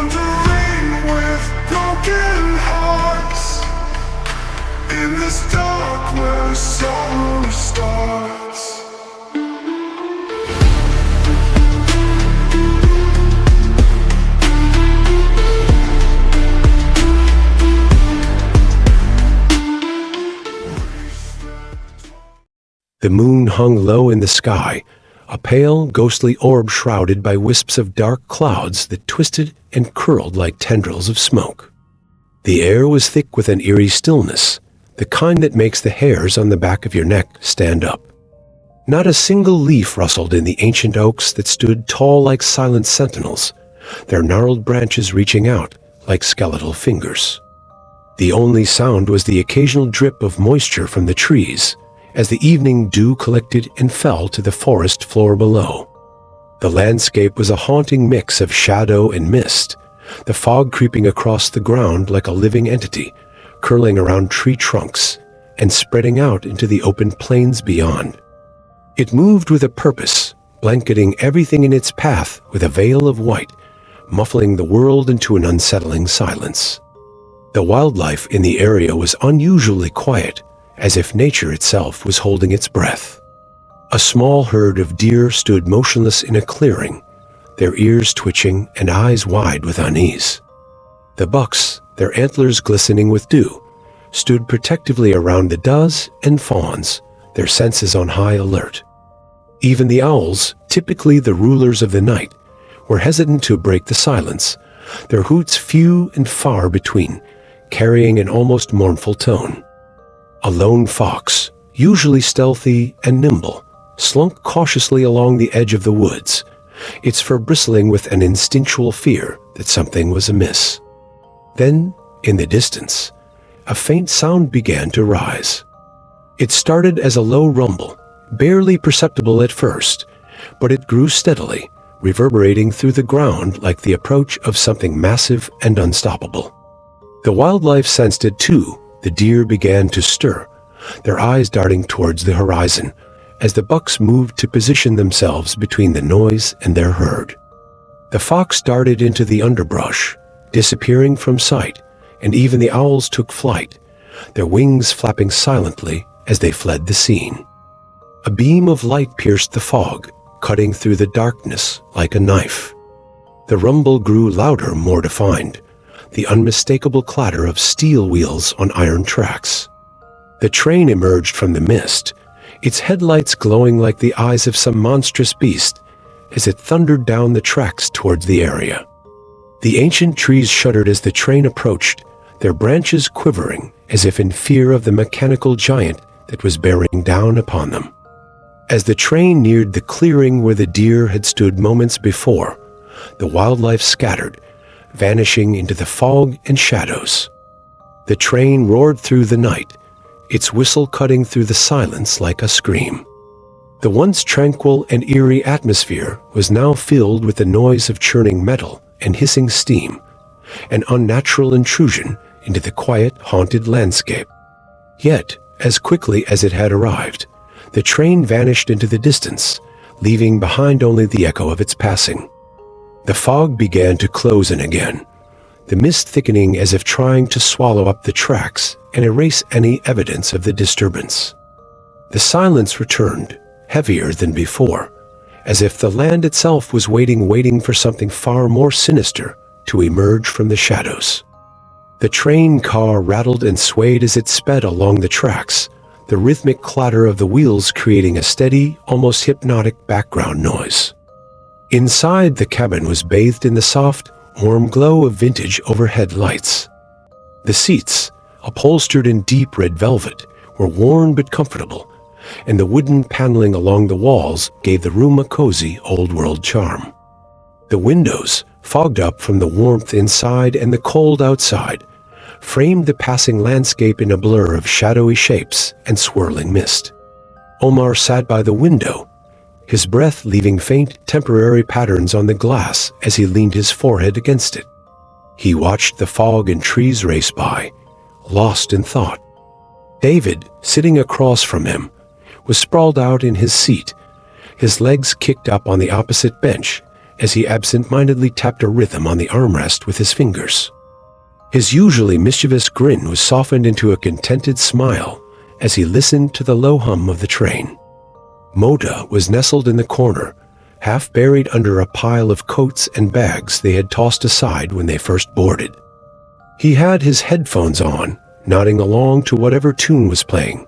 wandering with broken hearts in this dark where sorrow starts. The moon hung low in the sky, a pale, ghostly orb shrouded by wisps of dark clouds that twisted and curled like tendrils of smoke. The air was thick with an eerie stillness, the kind that makes the hairs on the back of your neck stand up. Not a single leaf rustled in the ancient oaks that stood tall like silent sentinels, their gnarled branches reaching out like skeletal fingers. The only sound was the occasional drip of moisture from the trees, as the evening dew collected and fell to the forest floor below. The landscape was a haunting mix of shadow and mist, the fog creeping across the ground like a living entity, curling around tree trunks and spreading out into the open plains beyond. It moved with a purpose, blanketing everything in its path with a veil of white, muffling the world into an unsettling silence. The wildlife in the area was unusually quiet, as if nature itself was holding its breath. A small herd of deer stood motionless in a clearing, their ears twitching and eyes wide with unease. The bucks, their antlers glistening with dew, stood protectively around the does and fawns, their senses on high alert. Even the owls, typically the rulers of the night, were hesitant to break the silence, their hoots few and far between, carrying an almost mournful tone. A lone fox, usually stealthy and nimble, slunk cautiously along the edge of the woods, its fur bristling with an instinctual fear that something was amiss. Then, in the distance, a faint sound began to rise. It started as a low rumble, barely perceptible at first, but it grew steadily, reverberating through the ground like the approach of something massive and unstoppable. The wildlife sensed it too. The deer began to stir, their eyes darting towards the horizon, as the bucks moved to position themselves between the noise and their herd. The fox darted into the underbrush, disappearing from sight, and even the owls took flight, their wings flapping silently as they fled the scene. A beam of light pierced the fog, cutting through the darkness like a knife. The rumble grew louder, more defined, the unmistakable clatter of steel wheels on iron tracks. The train emerged from the mist, its headlights glowing like the eyes of some monstrous beast as it thundered down the tracks towards the area. The ancient trees shuddered as the train approached, their branches quivering as if in fear of the mechanical giant that was bearing down upon them. As the train neared the clearing where the deer had stood moments before, the wildlife scattered, vanishing into the fog and shadows. The train roared through the night, its whistle cutting through the silence like a scream. The once tranquil and eerie atmosphere was now filled with the noise of churning metal and hissing steam, an unnatural intrusion into the quiet, haunted landscape. Yet, as quickly as it had arrived, the train vanished into the distance, leaving behind only the echo of its passing. The fog began to close in again, the mist thickening as if trying to swallow up the tracks and erase any evidence of the disturbance. The silence returned, heavier than before, as if the land itself was waiting for something far more sinister to emerge from the shadows. The train car rattled and swayed as it sped along the tracks, the rhythmic clatter of the wheels creating a steady, almost hypnotic background noise. Inside, the cabin was bathed in the soft, warm glow of vintage overhead lights. The seats, upholstered in deep red velvet, were worn but comfortable, and the wooden paneling along the walls gave the room a cozy, old-world charm. The windows, fogged up from the warmth inside and the cold outside, framed the passing landscape in a blur of shadowy shapes and swirling mist. Omar sat by the window, his breath leaving faint, temporary patterns on the glass as he leaned his forehead against it. He watched the fog and trees race by, lost in thought. David, sitting across from him, was sprawled out in his seat, his legs kicked up on the opposite bench, as he absent-mindedly tapped a rhythm on the armrest with his fingers. His usually mischievous grin was softened into a contented smile as he listened to the low hum of the train. Mota was nestled in the corner, half buried under a pile of coats and bags they had tossed aside when they first boarded. He had his headphones on, nodding along to whatever tune was playing,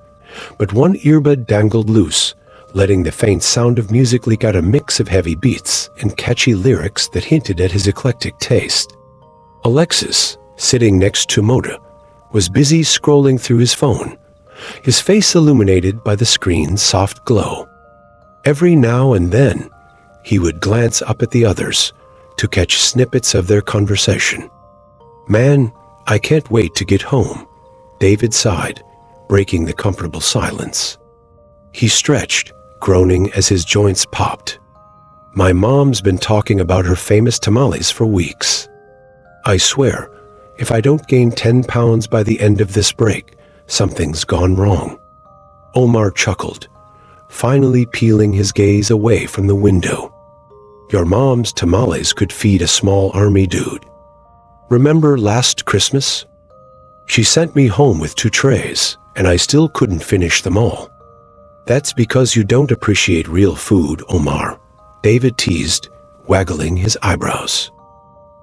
but one earbud dangled loose, letting the faint sound of music leak out a mix of heavy beats and catchy lyrics that hinted at his eclectic taste. Alexis, sitting next to Mota, was busy scrolling through his phone, his face illuminated by the screen's soft glow. Every now and then, he would glance up at the others to catch snippets of their conversation. "Man, I can't wait to get home," David sighed, breaking the comfortable silence. He stretched, groaning as his joints popped. "My mom's been talking about her famous tamales for weeks. I swear, if I don't gain 10 pounds by the end of this break, something's gone wrong." Omar chuckled, finally peeling his gaze away from the window. "Your mom's tamales could feed a small army dude. Remember last Christmas? She sent me home with 2 trays, and I still couldn't finish them all." "That's because you don't appreciate real food, Omar," David teased, waggling his eyebrows.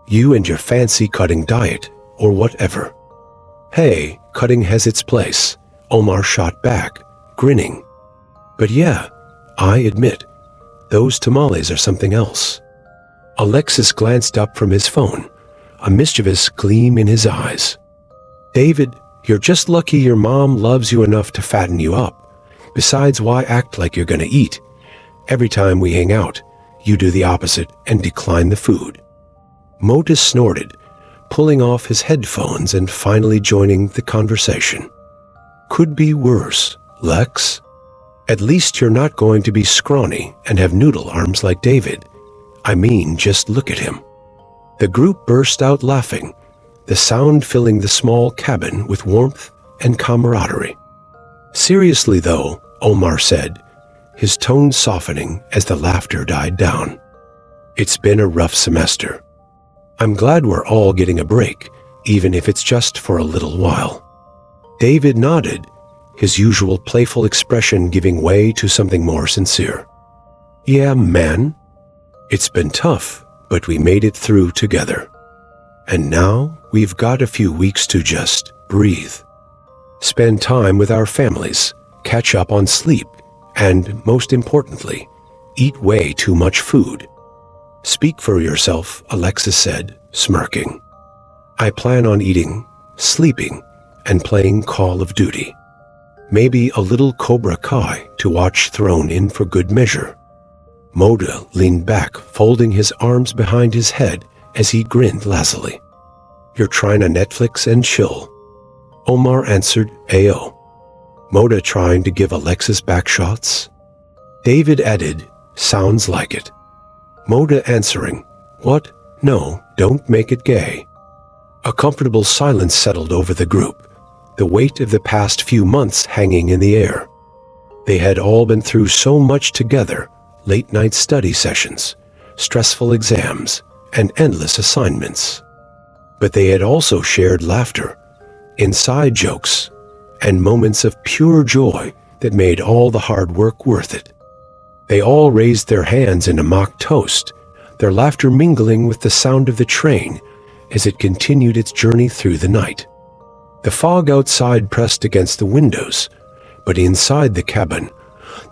"You and your fancy cutting diet, or whatever." "Hey, cutting has its place," Omar shot back, grinning. "But yeah, I admit, those tamales are something else." Alexis glanced up from his phone, a mischievous gleam in his eyes. "David, you're just lucky your mom loves you enough to fatten you up. Besides, why act like you're gonna eat? Every time we hang out, you do the opposite and decline the food." Mota snorted, pulling off his headphones and finally joining the conversation. "Could be worse, Lex. At least you're not going to be scrawny and have noodle arms like David. I mean, just look at him." The group burst out laughing, the sound filling the small cabin with warmth and camaraderie. "Seriously though," Omar said, his tone softening as the laughter died down. "It's been a rough semester. I'm glad we're all getting a break, even if it's just for a little while." David nodded, his usual playful expression giving way to something more sincere. "Yeah, man. It's been tough, but we made it through together. And now we've got a few weeks to just breathe. Spend time with our families, catch up on sleep, and, most importantly, eat way too much food." "Speak for yourself," Alexis said, smirking. "I plan on eating, sleeping, and playing Call of Duty. Maybe a little Cobra Kai to watch thrown in for good measure." Mota leaned back, folding his arms behind his head as he grinned lazily. "You're trying to Netflix and chill." Omar answered, "Ayo." Mota trying to give Alexis back shots? David added, "Sounds like it." Mota answering, "What? No, don't make it gay." A comfortable silence settled over the group, the weight of the past few months hanging in the air. They had all been through so much together, late-night study sessions, stressful exams, and endless assignments. But they had also shared laughter, inside jokes, and moments of pure joy that made all the hard work worth it. They all raised their hands in a mock toast, their laughter mingling with the sound of the train as it continued its journey through the night. The fog outside pressed against the windows, but inside the cabin,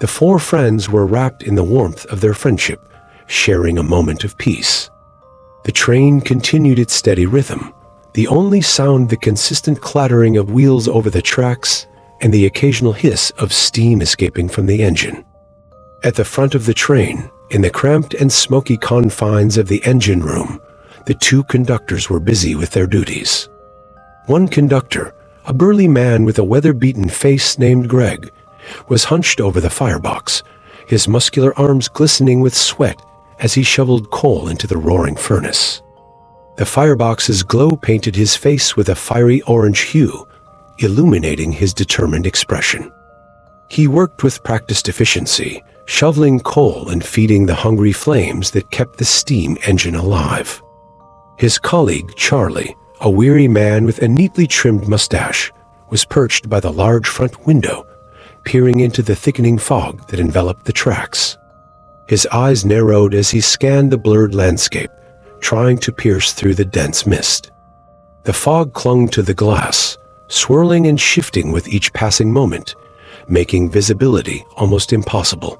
the 4 friends were wrapped in the warmth of their friendship, sharing a moment of peace. The train continued its steady rhythm, the only sound the consistent clattering of wheels over the tracks and the occasional hiss of steam escaping from the engine. At the front of the train, in the cramped and smoky confines of the engine room, the 2 conductors were busy with their duties. One conductor, a burly man with a weather-beaten face named Greg, was hunched over the firebox, his muscular arms glistening with sweat as he shoveled coal into the roaring furnace. The firebox's glow painted his face with a fiery orange hue, illuminating his determined expression. He worked with practiced efficiency, shoveling coal and feeding the hungry flames that kept the steam engine alive. His colleague, Charlie, a weary man with a neatly trimmed mustache, was perched by the large front window, peering into the thickening fog that enveloped the tracks. His eyes narrowed as he scanned the blurred landscape, trying to pierce through the dense mist. The fog clung to the glass, swirling and shifting with each passing moment, making visibility almost impossible.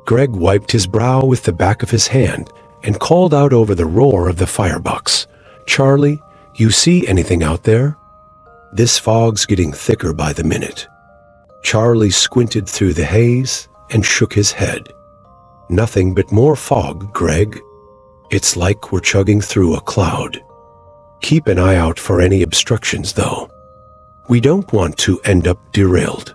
Greg wiped his brow with the back of his hand and called out over the roar of the firebox, "Charlie, you see anything out there?" "This fog's getting thicker by the minute." Charlie squinted through the haze and shook his head. "Nothing but more fog, Greg. It's like we're chugging through a cloud. Keep an eye out for any obstructions, though. We don't want to end up derailed."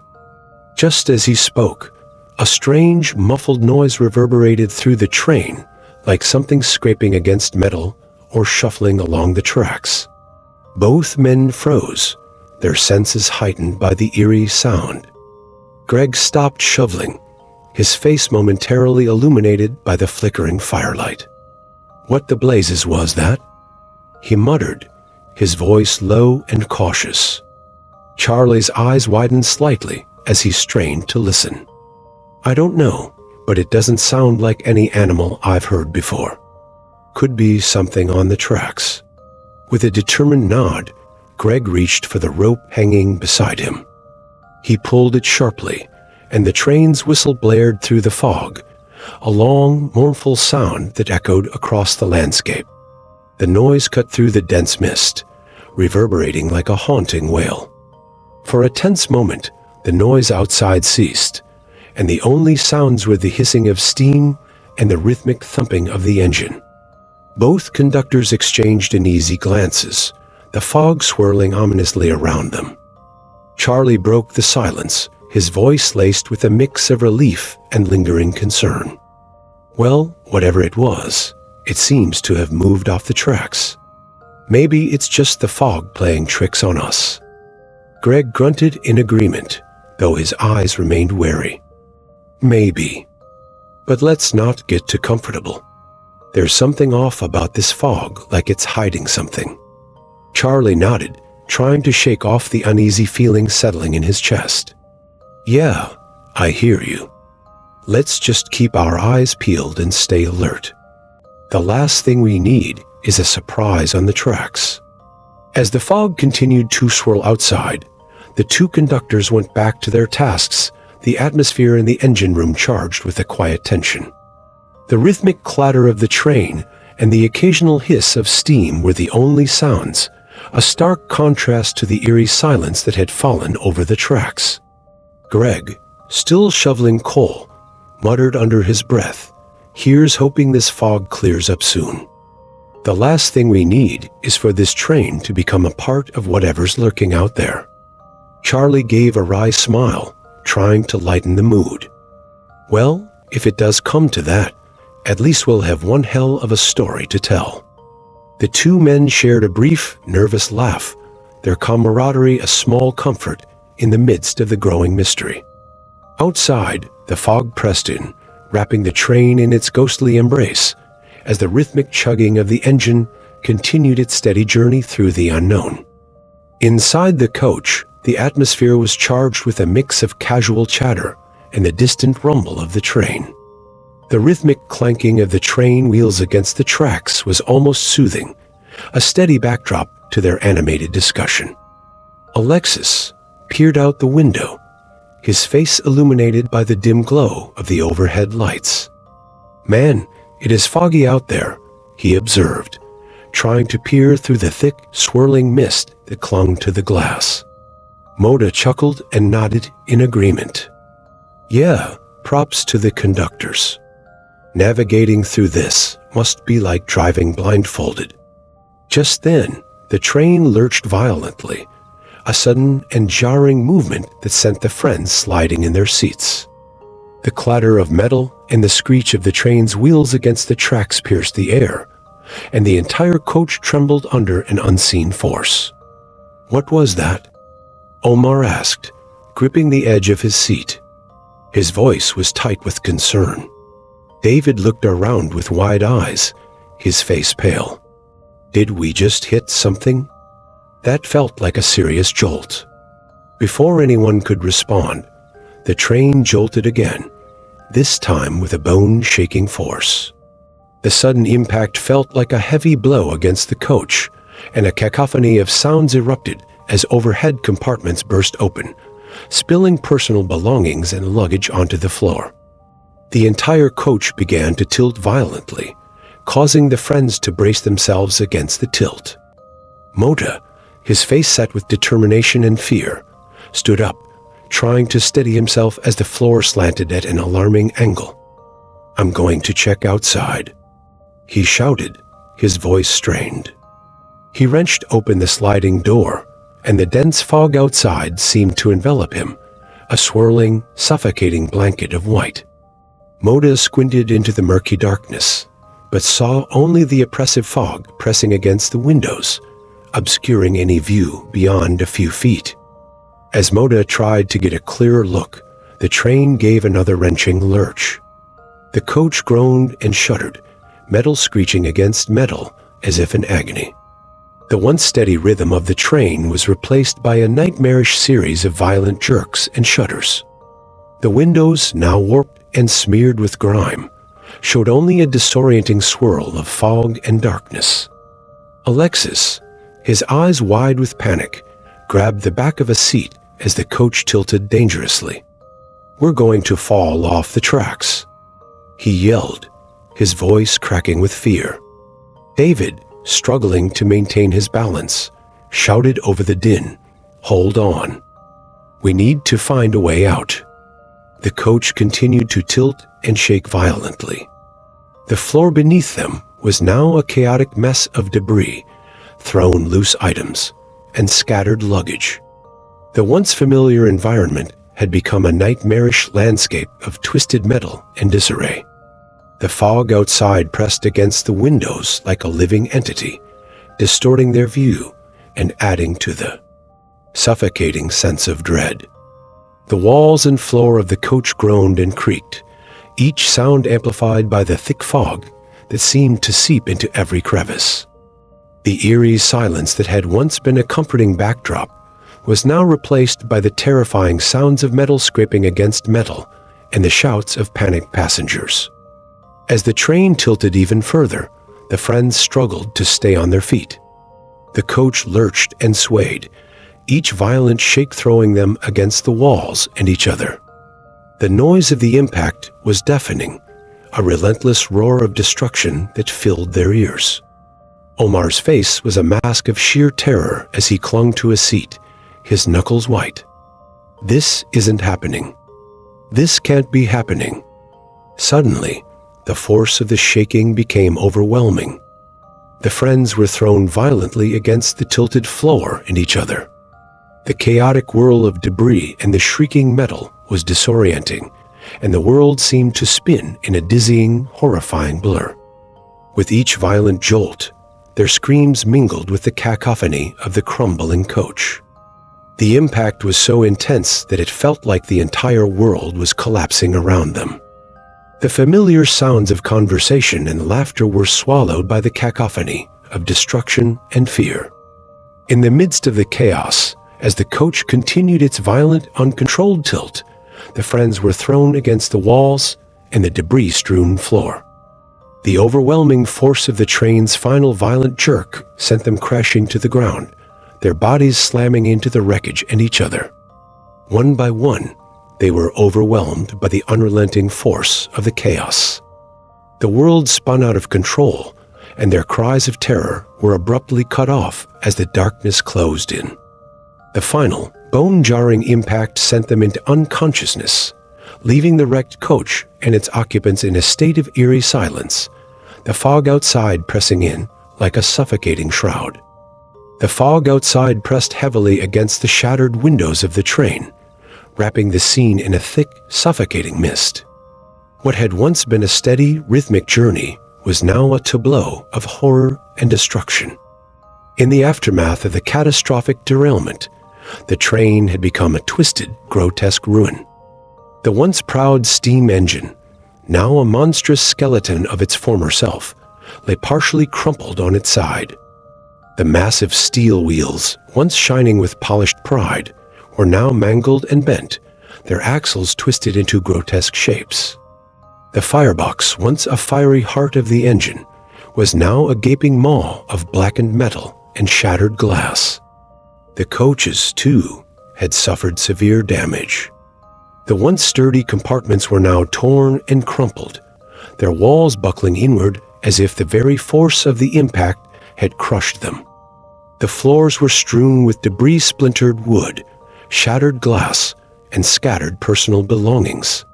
Just as he spoke, a strange, muffled noise reverberated through the train, like something scraping against metal or shuffling along the tracks. Both men froze, their senses heightened by the eerie sound. Greg stopped shoveling, his face momentarily illuminated by the flickering firelight. "What the blazes was that?" he muttered, his voice low and cautious. Charlie's eyes widened slightly as he strained to listen. "I don't know, but it doesn't sound like any animal I've heard before. Could be something on the tracks." With a determined nod, Greg reached for the rope hanging beside him. He pulled it sharply, and the train's whistle blared through the fog, a long, mournful sound that echoed across the landscape. The noise cut through the dense mist, reverberating like a haunting wail. For a tense moment, the noise outside ceased, and the only sounds were the hissing of steam and the rhythmic thumping of the engine. Both conductors exchanged uneasy glances, the fog swirling ominously around them. Charlie broke the silence, his voice laced with a mix of relief and lingering concern. "Well, whatever it was, it seems to have moved off the tracks. Maybe it's just the fog playing tricks on us." Greg grunted in agreement, though his eyes remained wary. "Maybe. But let's not get too comfortable. There's something off about this fog, like it's hiding something." Charlie nodded, trying to shake off the uneasy feeling settling in his chest. "Yeah, I hear you. Let's just keep our eyes peeled and stay alert. The last thing we need is a surprise on the tracks." As the fog continued to swirl outside, the two conductors went back to their tasks, the atmosphere in the engine room charged with a quiet tension. The rhythmic clatter of the train and the occasional hiss of steam were the only sounds, a stark contrast to the eerie silence that had fallen over the tracks. Greg, still shoveling coal, muttered under his breath, "Here's hoping this fog clears up soon. The last thing we need is for this train to become a part of whatever's lurking out there." Charlie gave a wry smile, trying to lighten the mood. "Well, if it does come to that, at least we'll have one hell of a story to tell." The two men shared a brief, nervous laugh, their camaraderie a small comfort in the midst of the growing mystery. Outside, the fog pressed in, wrapping the train in its ghostly embrace, as the rhythmic chugging of the engine continued its steady journey through the unknown. Inside the coach, the atmosphere was charged with a mix of casual chatter and the distant rumble of the train. The rhythmic clanking of the train wheels against the tracks was almost soothing, a steady backdrop to their animated discussion. Alexis peered out the window, his face illuminated by the dim glow of the overhead lights. "Man, it is foggy out there," he observed, trying to peer through the thick, swirling mist that clung to the glass. Moda chuckled and nodded in agreement. "Yeah, props to the conductors. Navigating through this must be like driving blindfolded." Just then, the train lurched violently, a sudden and jarring movement that sent the friends sliding in their seats. The clatter of metal and the screech of the train's wheels against the tracks pierced the air, and the entire coach trembled under an unseen force. "What was that?" Omar asked, gripping the edge of his seat. His voice was tight with concern. David looked around with wide eyes, his face pale. Did we just hit something? That felt like a serious jolt. Before anyone could respond, the train jolted again, this time with a bone-shaking force. The sudden impact felt like a heavy blow against the coach, and a cacophony of sounds erupted as overhead compartments burst open, spilling personal belongings and luggage onto the floor. The entire coach began to tilt violently, causing the friends to brace themselves against the tilt. Mota, his face set with determination and fear, stood up, trying to steady himself as the floor slanted at an alarming angle. "I'm going to check outside," he shouted, his voice strained. He wrenched open the sliding door, and the dense fog outside seemed to envelop him, a swirling, suffocating blanket of white. Mota squinted into the murky darkness, but saw only the oppressive fog pressing against the windows, obscuring any view beyond a few feet. As Mota tried to get a clearer look, the train gave another wrenching lurch. The coach groaned and shuddered, metal screeching against metal as if in agony. The once steady rhythm of the train was replaced by a nightmarish series of violent jerks and shudders. The windows, now warped and smeared with grime, showed only a disorienting swirl of fog and darkness. Alexis, his eyes wide with panic, grabbed the back of a seat as the coach tilted dangerously. "We're going to fall off the tracks," he yelled, his voice cracking with fear. David, struggling to maintain his balance, shouted over the din, "Hold on. We need to find a way out." The coach continued to tilt and shake violently. The floor beneath them was now a chaotic mess of debris, thrown loose items, and scattered luggage. The once familiar environment had become a nightmarish landscape of twisted metal and disarray. The fog outside pressed against the windows like a living entity, distorting their view and adding to the suffocating sense of dread. The walls and floor of the coach groaned and creaked, each sound amplified by the thick fog that seemed to seep into every crevice. The eerie silence that had once been a comforting backdrop was now replaced by the terrifying sounds of metal scraping against metal and the shouts of panicked passengers. As the train tilted even further, the friends struggled to stay on their feet. The coach lurched and swayed, each violent shake throwing them against the walls and each other. The noise of the impact was deafening, a relentless roar of destruction that filled their ears. Omar's face was a mask of sheer terror as he clung to a seat, his knuckles white. "This isn't happening. This can't be happening." Suddenly, the force of the shaking became overwhelming. The friends were thrown violently against the tilted floor and each other. The chaotic whirl of debris and the shrieking metal was disorienting, and the world seemed to spin in a dizzying, horrifying blur. With each violent jolt, their screams mingled with the cacophony of the crumbling coach. The impact was so intense that it felt like the entire world was collapsing around them. The familiar sounds of conversation and laughter were swallowed by the cacophony of destruction and fear. In the midst of the chaos, as the coach continued its violent, uncontrolled tilt, the friends were thrown against the walls and the debris-strewn floor. The overwhelming force of the train's final violent jerk sent them crashing to the ground, their bodies slamming into the wreckage and each other. One by one, they were overwhelmed by the unrelenting force of the chaos. The world spun out of control, and their cries of terror were abruptly cut off as the darkness closed in. The final, bone-jarring impact sent them into unconsciousness, leaving the wrecked coach and its occupants in a state of eerie silence, the fog outside pressing in like a suffocating shroud. The fog outside pressed heavily against the shattered windows of the train, wrapping the scene in a thick, suffocating mist. What had once been a steady, rhythmic journey was now a tableau of horror and destruction. In the aftermath of the catastrophic derailment, the train had become a twisted, grotesque ruin. The once proud steam engine, now a monstrous skeleton of its former self, lay partially crumpled on its side. The massive steel wheels, once shining with polished pride, were now mangled and bent, their axles twisted into grotesque shapes. The firebox, once a fiery heart of the engine, was now a gaping maw of blackened metal and shattered glass. The coaches, too, had suffered severe damage. The once sturdy compartments were now torn and crumpled, their walls buckling inward as if the very force of the impact had crushed them. The floors were strewn with debris-splintered wood, shattered glass, and scattered personal belongings.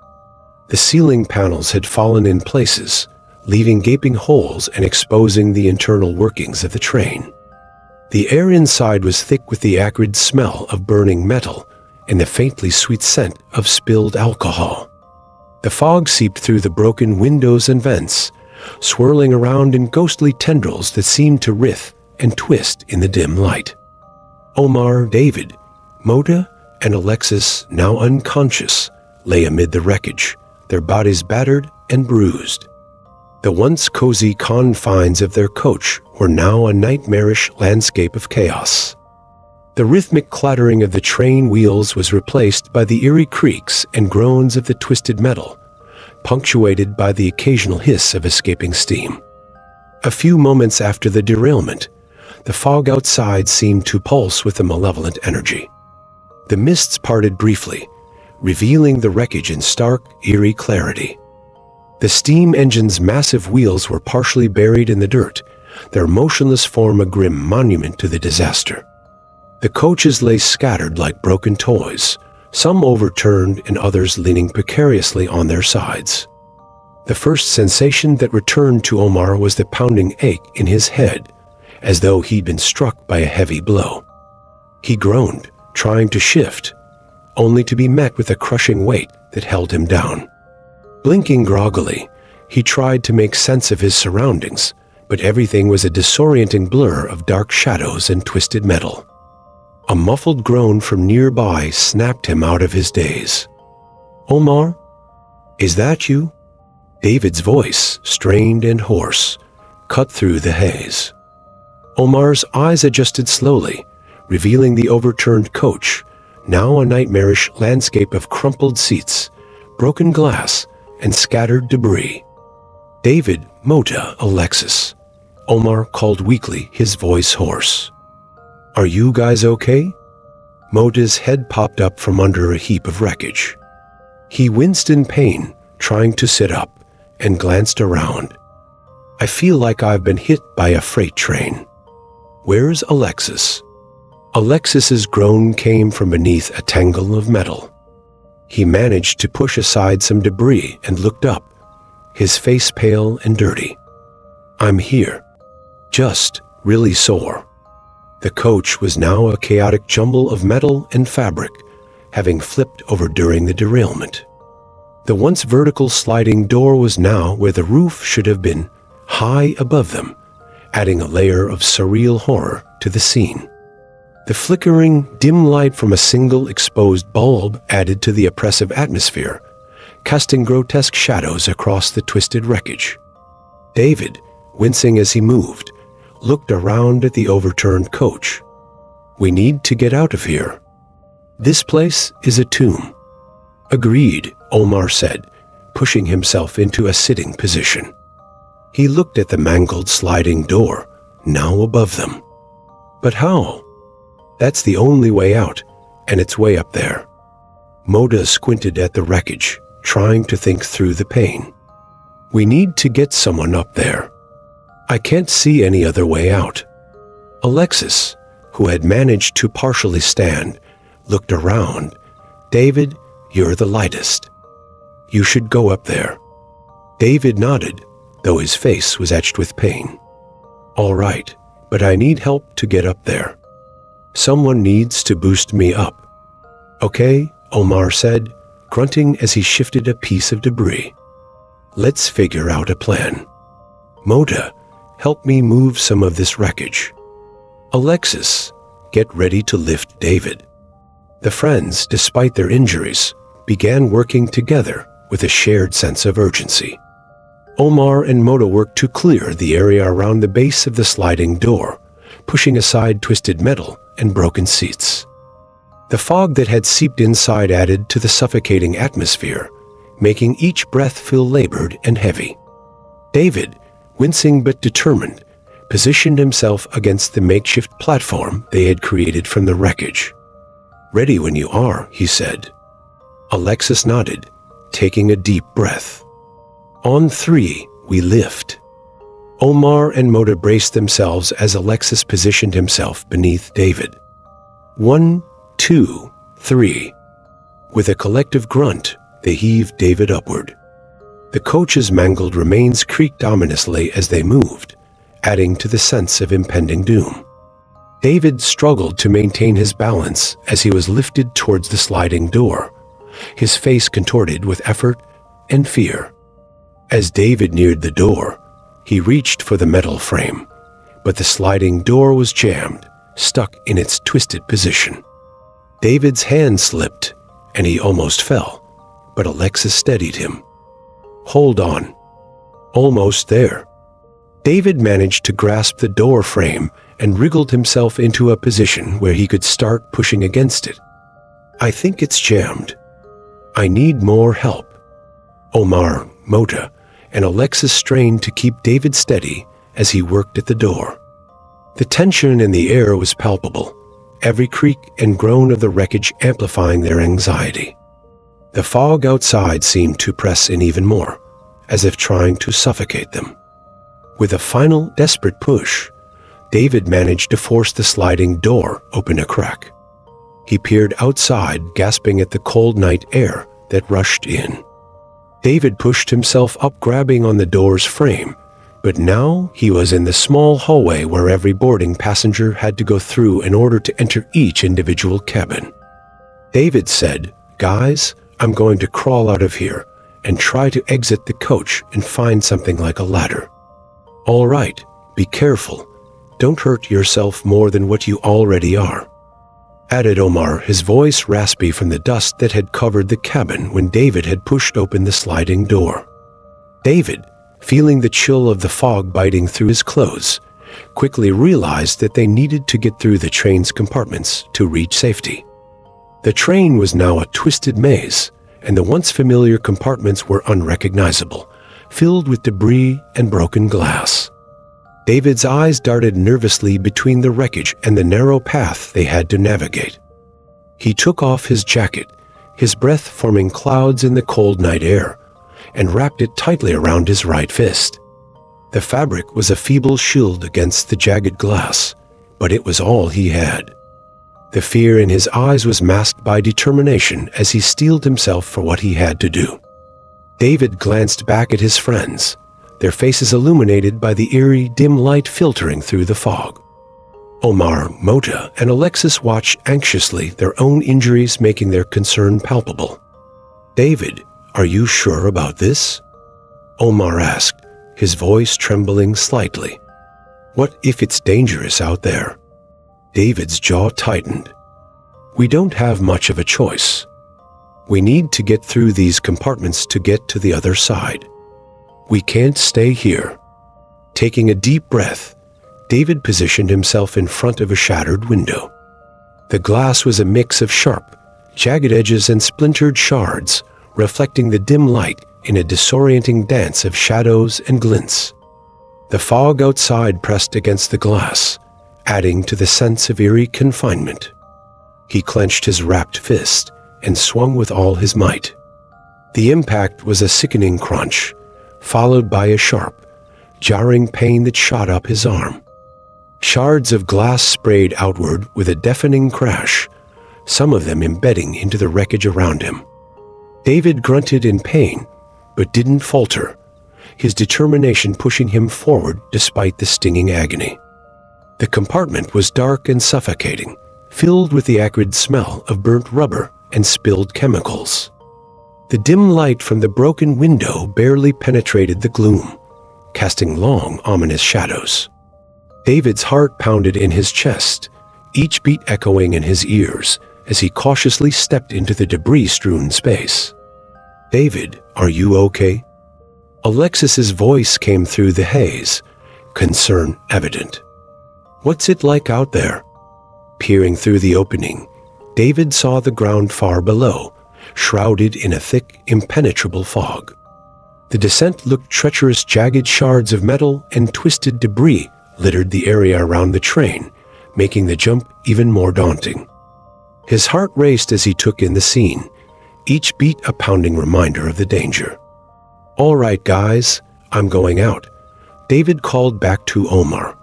The ceiling panels had fallen in places, leaving gaping holes and exposing the internal workings of the train. The air inside was thick with the acrid smell of burning metal and the faintly sweet scent of spilled alcohol. The fog seeped through the broken windows and vents, swirling around in ghostly tendrils that seemed to writhe and twist in the dim light. Omar, David, Mota, and Alexis, now unconscious, lay amid the wreckage, their bodies battered and bruised. The once cozy confines of their coach were now a nightmarish landscape of chaos. The rhythmic clattering of the train wheels was replaced by the eerie creaks and groans of the twisted metal, punctuated by the occasional hiss of escaping steam. A few moments after the derailment, the fog outside seemed to pulse with a malevolent energy. The mists parted briefly, revealing the wreckage in stark, eerie clarity. The steam engine's massive wheels were partially buried in the dirt, their motionless form a grim monument to the disaster. The coaches lay scattered like broken toys, some overturned and others leaning precariously on their sides. The first sensation that returned to Omar was the pounding ache in his head, as though he'd been struck by a heavy blow. He groaned, trying to shift, only to be met with a crushing weight that held him down. Blinking groggily, he tried to make sense of his surroundings, but everything was a disorienting blur of dark shadows and twisted metal. A muffled groan from nearby snapped him out of his daze. "Omar? Is that you?" David's voice, strained and hoarse, cut through the haze. Omar's eyes adjusted slowly, revealing the overturned coach, now a nightmarish landscape of crumpled seats, broken glass, and scattered debris. "David, Mota, Alexis," Omar called weakly, his voice hoarse. "Are you guys okay?" Mota's head popped up from under a heap of wreckage. He winced in pain, trying to sit up, and glanced around. "I feel like I've been hit by a freight train." "Where's Alexis?" Alexis's groan came from beneath a tangle of metal. He managed to push aside some debris and looked up, his face pale and dirty. "I'm here. Just really sore." The coach was now a chaotic jumble of metal and fabric, having flipped over during the derailment. The once vertical sliding door was now where the roof should have been, high above them, adding a layer of surreal horror to the scene. The flickering, dim light from a single exposed bulb added to the oppressive atmosphere, casting grotesque shadows across the twisted wreckage. David, wincing as he moved, looked around at the overturned coach. "We need to get out of here. This place is a tomb." "Agreed," Omar said, pushing himself into a sitting position. He looked at the mangled sliding door, now above them. "But how?" "That's the only way out, and it's way up there." Mota squinted at the wreckage, trying to think through the pain. "We need to get someone up there. I can't see any other way out." Alexis, who had managed to partially stand, looked around. "David, you're the lightest. You should go up there." David nodded, though his face was etched with pain. "All right, but I need help to get up there. Someone needs to boost me up." "Okay," Omar said, grunting as he shifted a piece of debris. "Let's figure out a plan. Mota, help me move some of this wreckage. Alexis, get ready to lift David." The friends, despite their injuries, began working together with a shared sense of urgency. Omar and Mota worked to clear the area around the base of the sliding door, pushing aside twisted metal and broken seats. The fog that had seeped inside added to the suffocating atmosphere, making each breath feel labored and heavy. David, wincing but determined, positioned himself against the makeshift platform they had created from the wreckage. "Ready when you are," he said. Alexis nodded, taking a deep breath. "On 3, we lift." Omar and Mota braced themselves as Alexis positioned himself beneath David. 1, 2, 3. With a collective grunt, they heaved David upward. The coach's mangled remains creaked ominously as they moved, adding to the sense of impending doom. David struggled to maintain his balance as he was lifted towards the sliding door, his face contorted with effort and fear. As David neared the door, he reached for the metal frame, but the sliding door was jammed, stuck in its twisted position. David's hand slipped, and he almost fell, but Alexis steadied him. "Hold on." "Almost there." David managed to grasp the door frame and wriggled himself into a position where he could start pushing against it. "I think it's jammed. I need more help." Omar, Mota, and Alexis strained to keep David steady as he worked at the door. The tension in the air was palpable, every creak and groan of the wreckage amplifying their anxiety. The fog outside seemed to press in even more, as if trying to suffocate them. With a final desperate push, David managed to force the sliding door open a crack. He peered outside, gasping at the cold night air that rushed in. David pushed himself up, grabbing on the door's frame, but now he was in the small hallway where every boarding passenger had to go through in order to enter each individual cabin. David said, "Guys, I'm going to crawl out of here and try to exit the coach and find something like a ladder." "All right, be careful. Don't hurt yourself more than what you already are," added Omar, his voice raspy from the dust that had covered the cabin when David had pushed open the sliding door. David, feeling the chill of the fog biting through his clothes, quickly realized that they needed to get through the train's compartments to reach safety. The train was now a twisted maze, and the once familiar compartments were unrecognizable, filled with debris and broken glass. David's eyes darted nervously between the wreckage and the narrow path they had to navigate. He took off his jacket, his breath forming clouds in the cold night air, and wrapped it tightly around his right fist. The fabric was a feeble shield against the jagged glass, but it was all he had. The fear in his eyes was masked by determination as he steeled himself for what he had to do. David glanced back at his friends, their faces illuminated by the eerie, dim light filtering through the fog. Omar, Mota, and Alexis watched anxiously, their own injuries making their concern palpable. "David, are you sure about this?" Omar asked, his voice trembling slightly. "What if it's dangerous out there?" David's jaw tightened. "We don't have much of a choice. We need to get through these compartments to get to the other side. We can't stay here." Taking a deep breath, David positioned himself in front of a shattered window. The glass was a mix of sharp, jagged edges and splintered shards, reflecting the dim light in a disorienting dance of shadows and glints. The fog outside pressed against the glass, adding to the sense of eerie confinement. He clenched his wrapped fist and swung with all his might. The impact was a sickening crunch, followed by a sharp, jarring pain that shot up his arm. Shards of glass sprayed outward with a deafening crash, some of them embedding into the wreckage around him. David grunted in pain, but didn't falter, his determination pushing him forward despite the stinging agony. The compartment was dark and suffocating, filled with the acrid smell of burnt rubber and spilled chemicals. The dim light from the broken window barely penetrated the gloom, casting long, ominous shadows. David's heart pounded in his chest, each beat echoing in his ears as he cautiously stepped into the debris-strewn space. "David, are you okay?" Alexis's voice came through the haze, concern evident. "What's it like out there?" Peering through the opening, David saw the ground far below, shrouded in a thick, impenetrable fog. The descent looked treacherous. Jagged shards of metal and twisted debris littered the area around the train, making the jump even more daunting. His heart raced as he took in the scene, each beat a pounding reminder of the danger. "All right, guys, I'm going out," David called back to Omar,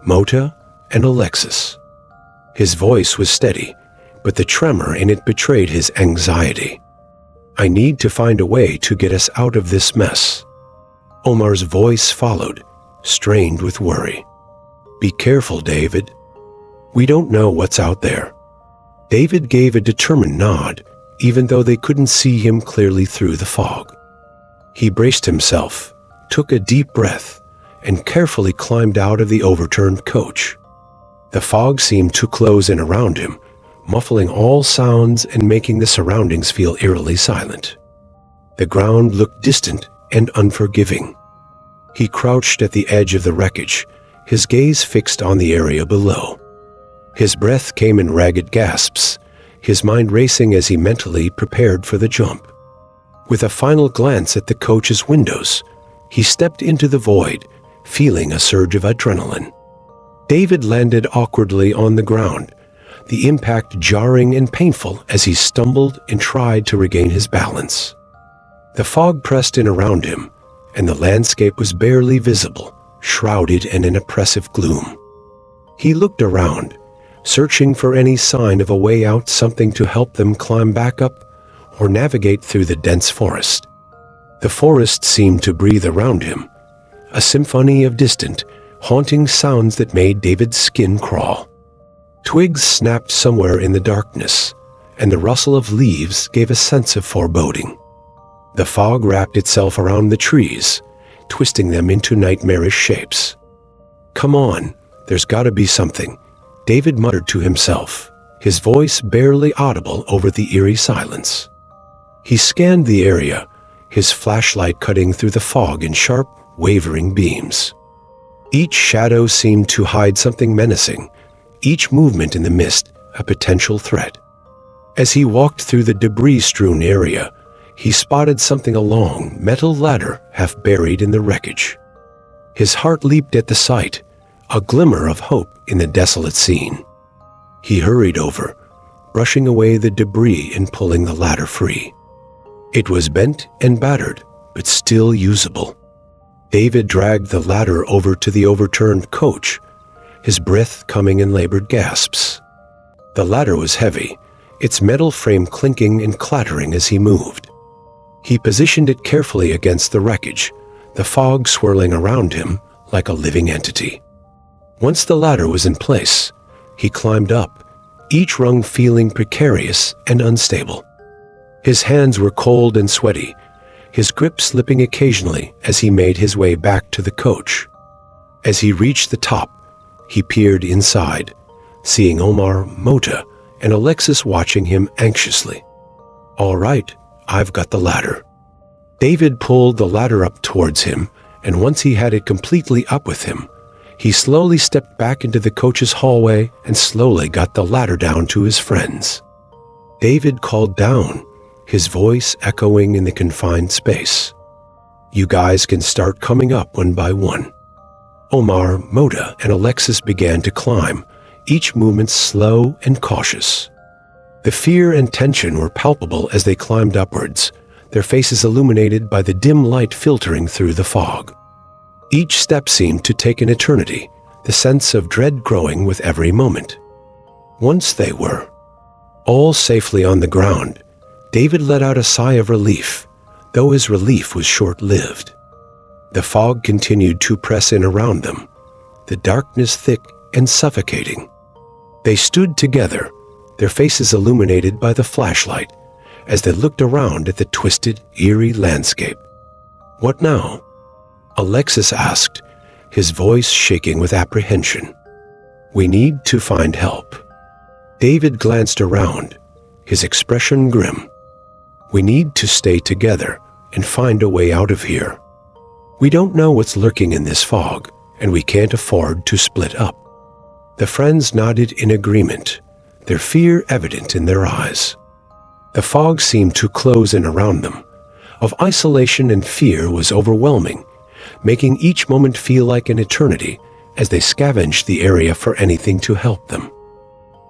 Mota, and Alexis. His voice was steady, but the tremor in it betrayed his anxiety. "I need to find a way to get us out of this mess." Omar's voice followed, strained with worry. "Be careful, David. We don't know what's out there." David gave a determined nod, even though they couldn't see him clearly through the fog. He braced himself, took a deep breath, and carefully climbed out of the overturned coach. The fog seemed to close in around him, muffling all sounds and making the surroundings feel eerily silent. The ground looked distant and unforgiving. He crouched at the edge of the wreckage, his gaze fixed on the area below. His breath came in ragged gasps, his mind racing as he mentally prepared for the jump. With a final glance at the coach's windows, he stepped into the void, feeling a surge of adrenaline. David landed awkwardly on the ground, the impact jarring and painful as he stumbled and tried to regain his balance. The fog pressed in around him, and the landscape was barely visible, shrouded in an oppressive gloom. He looked around, searching for any sign of a way out, something to help them climb back up or navigate through the dense forest. The forest seemed to breathe around him, a symphony of distant, haunting sounds that made David's skin crawl. Twigs snapped somewhere in the darkness, and the rustle of leaves gave a sense of foreboding. The fog wrapped itself around the trees, twisting them into nightmarish shapes. "Come on, there's got to be something," David muttered to himself, his voice barely audible over the eerie silence. He scanned the area, his flashlight cutting through the fog in sharp, wavering beams. Each shadow seemed to hide something menacing, each movement in the mist a potential threat. As he walked through the debris-strewn area, he spotted something, a long metal ladder half buried in the wreckage. His heart leaped at the sight, a glimmer of hope in the desolate scene. He hurried over, brushing away the debris and pulling the ladder free. It was bent and battered, but still usable. David dragged the ladder over to the overturned coach, his breath coming in labored gasps. The ladder was heavy, its metal frame clinking and clattering as he moved. He positioned it carefully against the wreckage, the fog swirling around him like a living entity. Once the ladder was in place, he climbed up, each rung feeling precarious and unstable. His hands were cold and sweaty, his grip slipping occasionally as he made his way back to the coach. As he reached the top, he peered inside, seeing Omar, Mota, and Alexis watching him anxiously. "All right, I've got the ladder." David pulled the ladder up towards him, and once he had it completely up with him, he slowly stepped back into the coach's hallway and slowly got the ladder down to his friends. David called down, his voice echoing in the confined space. "You guys can start coming up one by one." Omar, Mota, and Alexis began to climb, each movement slow and cautious. The fear and tension were palpable as they climbed upwards, their faces illuminated by the dim light filtering through the fog. Each step seemed to take an eternity, the sense of dread growing with every moment. Once they were all safely on the ground, David let out a sigh of relief, though his relief was short-lived. The fog continued to press in around them, the darkness thick and suffocating. They stood together, their faces illuminated by the flashlight, as they looked around at the twisted, eerie landscape. "What now?" Alexis asked, his voice shaking with apprehension. "We need to find help." David glanced around, his expression grim. "We need to stay together and find a way out of here. We don't know what's lurking in this fog, and we can't afford to split up." The friends nodded in agreement, their fear evident in their eyes. The fog seemed to close in around them. Of isolation and fear was overwhelming, making each moment feel like an eternity as they scavenged the area for anything to help them.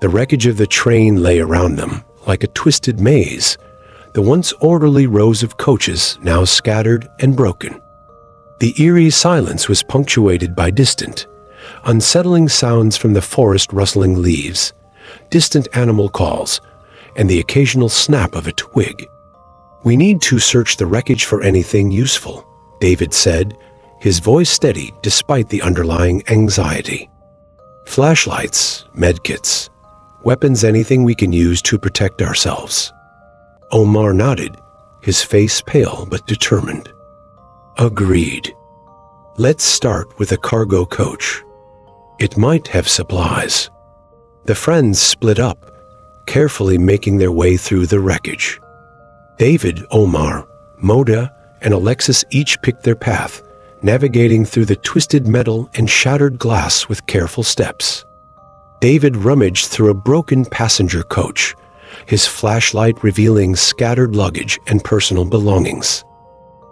The wreckage of the train lay around them like a twisted maze, the once orderly rows of coaches now scattered and broken. The eerie silence was punctuated by distant, unsettling sounds from the forest rustling leaves, distant animal calls, and the occasional snap of a twig. "We need to search the wreckage for anything useful," David said, his voice steady despite the underlying anxiety. "Flashlights, medkits, weapons, anything we can use to protect ourselves." Omar nodded, his face pale but determined. "Agreed. Let's start with a cargo coach. It might have supplies." The friends split up, carefully making their way through the wreckage. David, Omar, Moda, and Alexis each picked their path, navigating through the twisted metal and shattered glass with careful steps. David rummaged through a broken passenger coach, his flashlight revealing scattered luggage and personal belongings.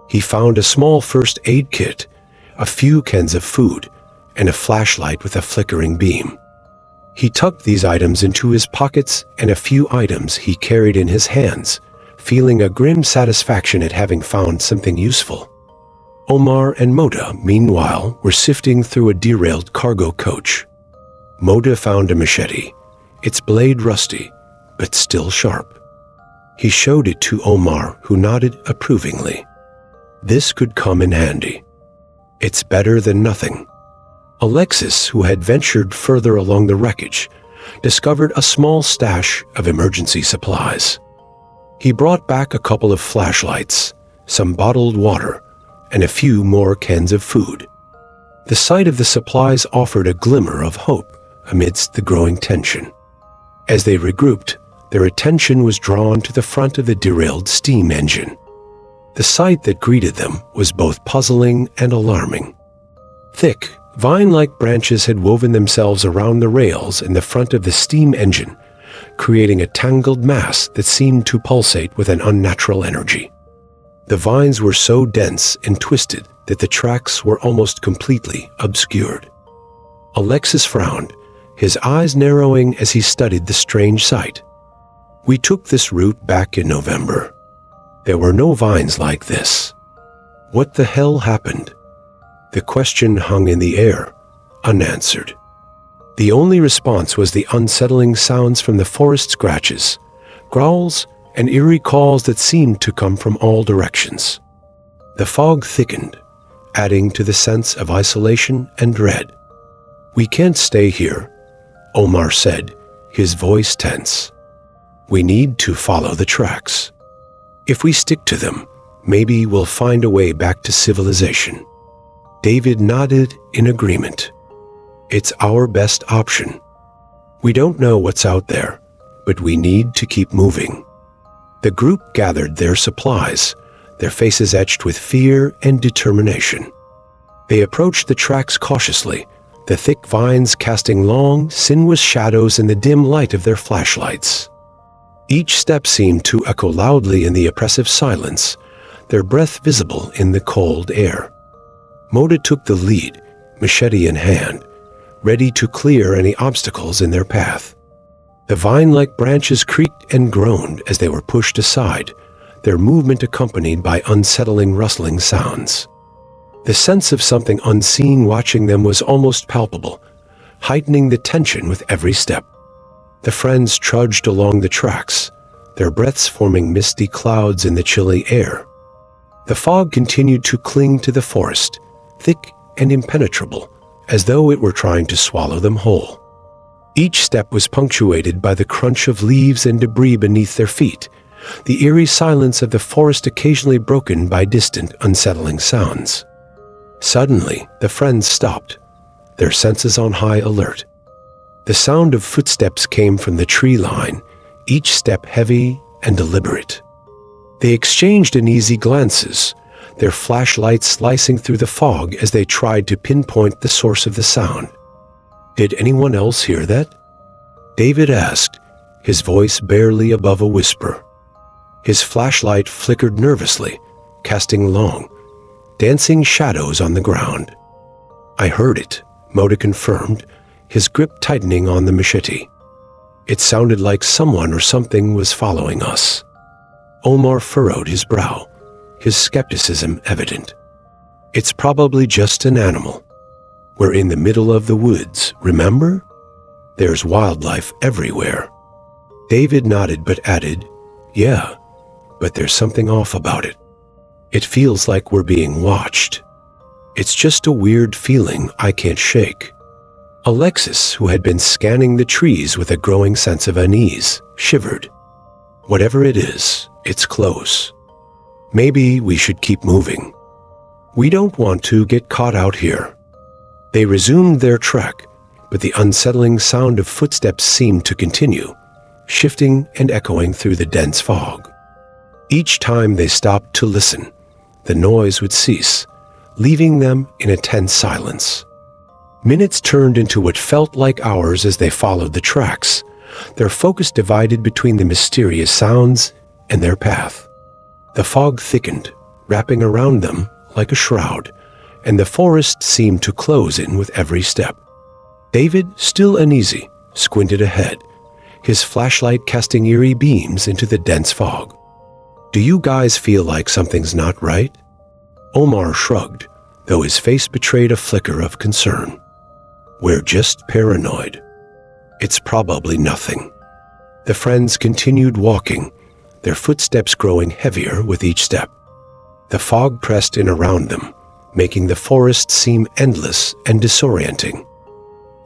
He found a small first aid kit, a few cans of food, and a flashlight with a flickering beam. He tucked these items into his pockets and a few items he carried in his hands, feeling a grim satisfaction at having found something useful. Omar and Moda, meanwhile, were sifting through a derailed cargo coach. Moda found a machete, its blade rusty, but still sharp. He showed it to Omar, who nodded approvingly. This could come in handy. It's better than nothing. Alexis, who had ventured further along the wreckage, discovered a small stash of emergency supplies. He brought back a couple of flashlights, some bottled water, and a few more cans of food. The sight of the supplies offered a glimmer of hope amidst the growing tension. As they regrouped, their attention was drawn to the front of the derailed steam engine. The sight that greeted them was both puzzling and alarming. Thick, vine-like branches had woven themselves around the rails in the front of the steam engine, creating a tangled mass that seemed to pulsate with an unnatural energy. The vines were so dense and twisted that the tracks were almost completely obscured. Alexis frowned, his eyes narrowing as he studied the strange sight. "We took this route back in November. There were no vines like this. What the hell happened?" The question hung in the air, unanswered. The only response was the unsettling sounds from the forest scratches, growls, and eerie calls that seemed to come from all directions. The fog thickened, adding to the sense of isolation and dread. "We can't stay here," Omar said, his voice tense. "We need to follow the tracks. If we stick to them, maybe we'll find a way back to civilization." David nodded in agreement. "It's our best option. We don't know what's out there, but we need to keep moving." The group gathered their supplies, their faces etched with fear and determination. They approached the tracks cautiously, the thick vines casting long, sinuous shadows in the dim light of their flashlights. Each step seemed to echo loudly in the oppressive silence, their breath visible in the cold air. Moda took the lead, machete in hand, ready to clear any obstacles in their path. The vine-like branches creaked and groaned as they were pushed aside, their movement accompanied by unsettling rustling sounds. The sense of something unseen watching them was almost palpable, heightening the tension with every step. The friends trudged along the tracks, their breaths forming misty clouds in the chilly air. The fog continued to cling to the forest, thick and impenetrable, as though it were trying to swallow them whole. Each step was punctuated by the crunch of leaves and debris beneath their feet, the eerie silence of the forest occasionally broken by distant, unsettling sounds. Suddenly, the friends stopped, their senses on high alert. The sound of footsteps came from the tree line, each step heavy and deliberate. They exchanged uneasy glances, their flashlights slicing through the fog as they tried to pinpoint the source of the sound. "Did anyone else hear that?" David asked, his voice barely above a whisper. His flashlight flickered nervously, casting long, dancing shadows on the ground. "I heard it," Mota confirmed, his grip tightening on the machete. "It sounded like someone or something was following us." Omar furrowed his brow, his skepticism evident. "It's probably just an animal. We're in the middle of the woods, remember? There's wildlife everywhere." David nodded but added, "Yeah, but there's something off about it. It feels like we're being watched. It's just a weird feeling I can't shake." Alexis, who had been scanning the trees with a growing sense of unease, shivered. "Whatever it is, it's close. Maybe we should keep moving. We don't want to get caught out here." They resumed their trek, but the unsettling sound of footsteps seemed to continue, shifting and echoing through the dense fog. Each time they stopped to listen, the noise would cease, leaving them in a tense silence. Minutes turned into what felt like hours as they followed the tracks, their focus divided between the mysterious sounds and their path. The fog thickened, wrapping around them like a shroud, and the forest seemed to close in with every step. David, still uneasy, squinted ahead, his flashlight casting eerie beams into the dense fog. "Do you guys feel like something's not right?" Omar shrugged, though his face betrayed a flicker of concern. "We're just paranoid. It's probably nothing." The friends continued walking, their footsteps growing heavier with each step. The fog pressed in around them, making the forest seem endless and disorienting.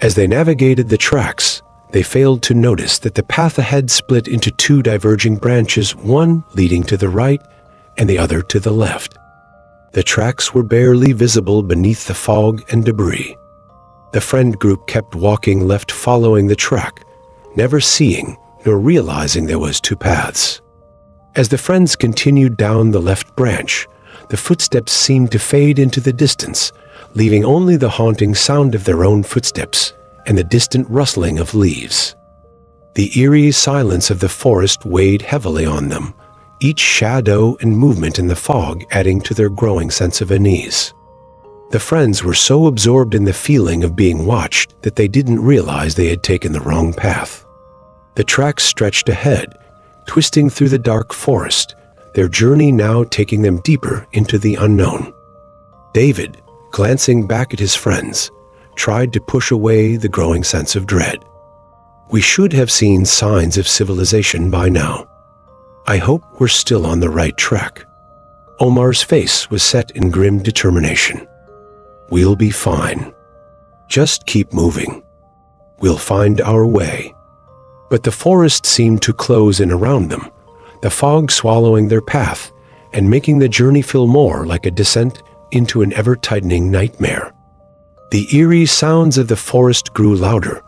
As they navigated the tracks, they failed to notice that the path ahead split into two diverging branches, one leading to the right and the other to the left. The tracks were barely visible beneath the fog and debris. The friend group kept walking left, following the track, never seeing nor realizing there was two paths. As the friends continued down the left branch, the footsteps seemed to fade into the distance, leaving only the haunting sound of their own footsteps and the distant rustling of leaves. The eerie silence of the forest weighed heavily on them, each shadow and movement in the fog adding to their growing sense of unease. The friends were so absorbed in the feeling of being watched that they didn't realize they had taken the wrong path. The tracks stretched ahead, twisting through the dark forest, their journey now taking them deeper into the unknown. David, glancing back at his friends, tried to push away the growing sense of dread. "We should have seen signs of civilization by now. I hope we're still on the right track." Omar's face was set in grim determination. "We'll be fine. Just keep moving. We'll find our way." But the forest seemed to close in around them, the fog swallowing their path and making the journey feel more like a descent into an ever-tightening nightmare. The eerie sounds of the forest grew louder,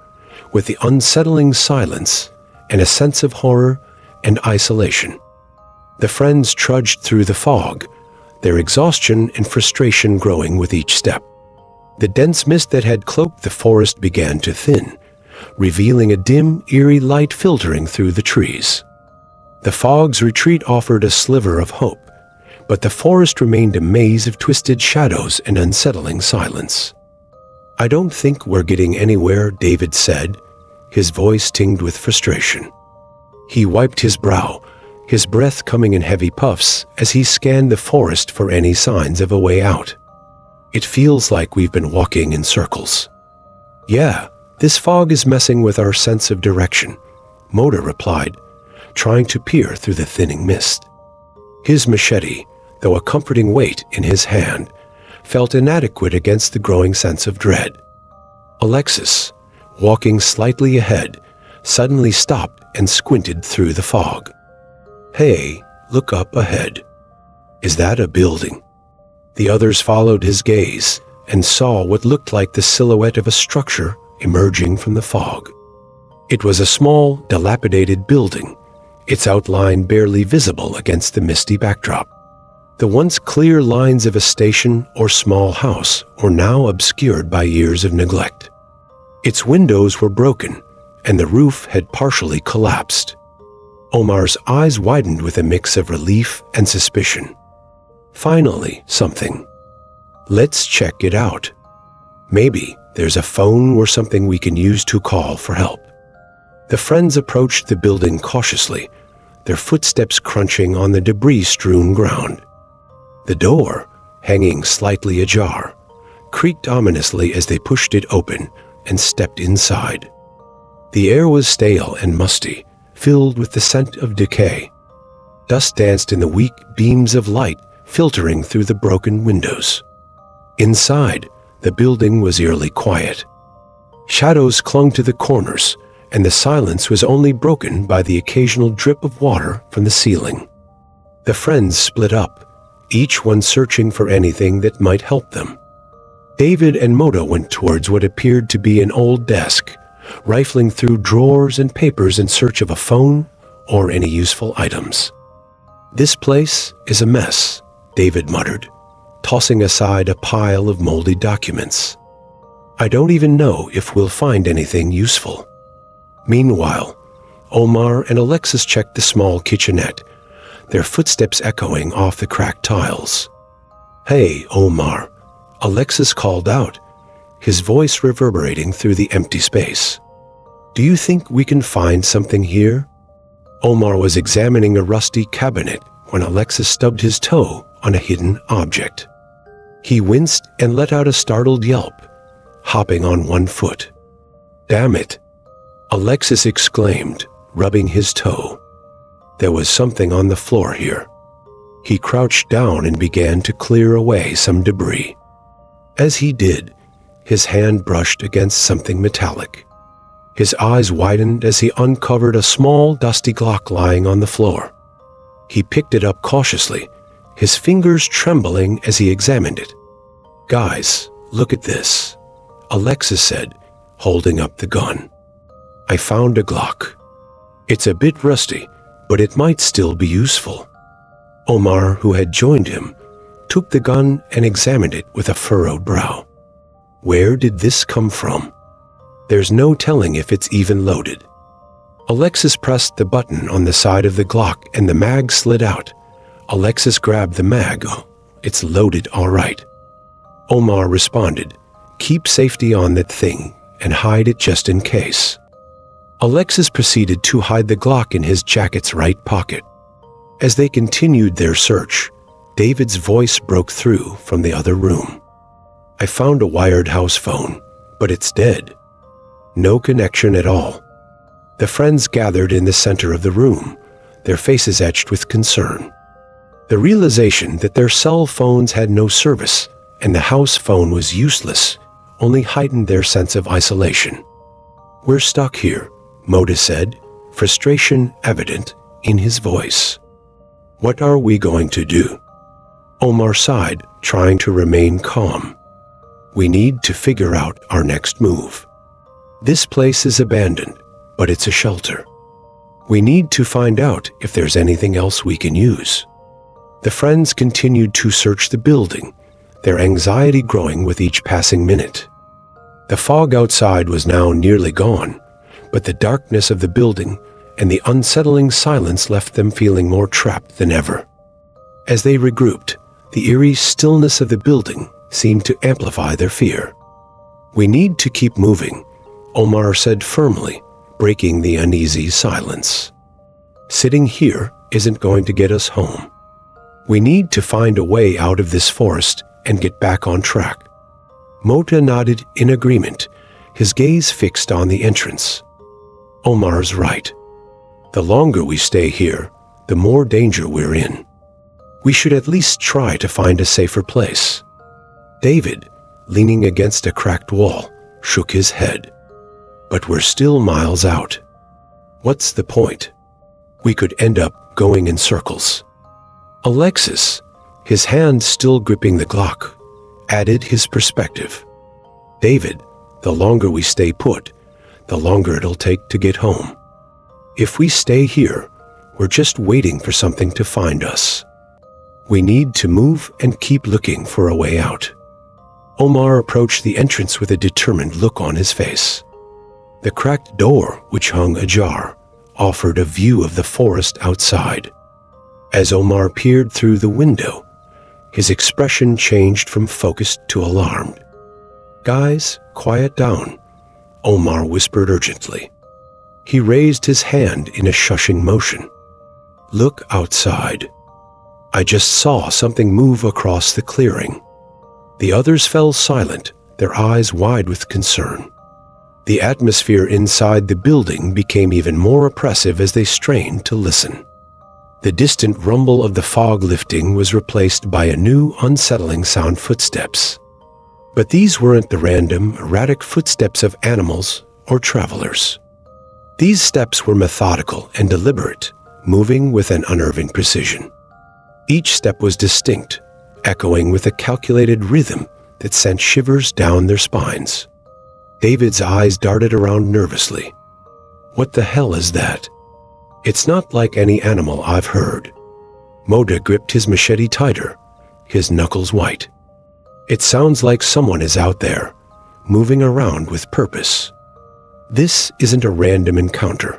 with the unsettling silence and a sense of horror and isolation. The friends trudged through the fog, their exhaustion and frustration growing with each step. The dense mist that had cloaked the forest began to thin, revealing a dim, eerie light filtering through the trees. The fog's retreat offered a sliver of hope, but the forest remained a maze of twisted shadows and unsettling silence. "I don't think we're getting anywhere," David said, his voice tinged with frustration. He wiped his brow, his breath coming in heavy puffs as he scanned the forest for any signs of a way out. "It feels like we've been walking in circles." "Yeah, this fog is messing with our sense of direction," Mota replied, trying to peer through the thinning mist. His machete, though a comforting weight in his hand, felt inadequate against the growing sense of dread. Alexis, walking slightly ahead, suddenly stopped and squinted through the fog. "Hey, look up ahead. Is that a building?" The others followed his gaze and saw what looked like the silhouette of a structure emerging from the fog. It was a small, dilapidated building, its outline barely visible against the misty backdrop. The once clear lines of a station or small house were now obscured by years of neglect. Its windows were broken, and the roof had partially collapsed. Omar's eyes widened with a mix of relief and suspicion. Finally, something. Let's check it out. Maybe there's a phone or something we can use to call for help. The friends approached the building cautiously, their footsteps crunching on the debris-strewn ground. The door, hanging slightly ajar, creaked ominously as they pushed it open and stepped inside. The air was stale and musty, filled with the scent of decay. Dust danced in the weak beams of light filtering through the broken windows. Inside, the building was eerily quiet. Shadows clung to the corners, and the silence was only broken by the occasional drip of water from the ceiling. The friends split up, each one searching for anything that might help them. David and Mota went towards what appeared to be an old desk, rifling through drawers and papers in search of a phone or any useful items. "This place is a mess," David muttered, tossing aside a pile of moldy documents. "I don't even know if we'll find anything useful." Meanwhile, Omar and Alexis checked the small kitchenette, their footsteps echoing off the cracked tiles. "Hey, Omar," Alexis called out, his voice reverberating through the empty space. "Do you think we can find something here?" Omar was examining a rusty cabinet when Alexis stubbed his toe on a hidden object. He winced and let out a startled yelp, hopping on one foot. "Damn it!" Alexis exclaimed, rubbing his toe. There was something on the floor here. He crouched down and began to clear away some debris. As he did, his hand brushed against something metallic. His eyes widened as he uncovered a small, dusty Glock lying on the floor. He picked it up cautiously, his fingers trembling as he examined it. "Guys, look at this," Alexis said, holding up the gun. "I found a Glock. It's a bit rusty, but it might still be useful." Omar, who had joined him, took the gun and examined it with a furrowed brow. Where did this come from? There's no telling if it's even loaded. Alexis pressed the button on the side of the Glock and the mag slid out. Alexis grabbed the mag. "Oh, it's loaded all right." Omar responded, "Keep safety on that thing and hide it just in case." Alexis proceeded to hide the Glock in his jacket's right pocket. As they continued their search, David's voice broke through from the other room. "I found a wired house phone, but it's dead. No connection at all." The friends gathered in the center of the room, their faces etched with concern. The realization that their cell phones had no service and the house phone was useless only heightened their sense of isolation. "We're stuck here," Mota said, frustration evident in his voice. "What are we going to do?" Omar sighed, trying to remain calm. "We need to figure out our next move. This place is abandoned, but it's a shelter. We need to find out if there's anything else we can use." The friends continued to search the building, their anxiety growing with each passing minute. The fog outside was now nearly gone, but the darkness of the building and the unsettling silence left them feeling more trapped than ever. As they regrouped, the eerie stillness of the building seemed to amplify their fear. "We need to keep moving," Omar said firmly, breaking the uneasy silence. "Sitting here isn't going to get us home. We need to find a way out of this forest and get back on track." Mota nodded in agreement, his gaze fixed on the entrance. "Omar's right. The longer we stay here, the more danger we're in. We should at least try to find a safer place." David, leaning against a cracked wall, shook his head. "But we're still miles out. What's the point? We could end up going in circles." Alexis, his hand still gripping the Glock, added his perspective. "David, the longer we stay put, the longer it'll take to get home. If we stay here, We're just waiting for something to find us. We need to move and keep looking for a way out." Omar approached the entrance with a determined look on his face. The cracked door, which hung ajar, offered a view of the forest outside. As Omar peered through the window, his expression changed from focused to alarmed. "Guys, quiet down," Omar whispered urgently. He raised his hand in a shushing motion. "Look outside. I just saw something move across the clearing." The others fell silent, their eyes wide with concern. The atmosphere inside the building became even more oppressive as they strained to listen. The distant rumble of the fog lifting was replaced by a new, unsettling sound: footsteps. But these weren't the random, erratic footsteps of animals or travelers. These steps were methodical and deliberate, moving with an unnerving precision. Each step was distinct, echoing with a calculated rhythm that sent shivers down their spines. David's eyes darted around nervously. "What the hell is that? It's not like any animal I've heard." Moda gripped his machete tighter, his knuckles white. "It sounds like someone is out there, moving around with purpose. This isn't a random encounter."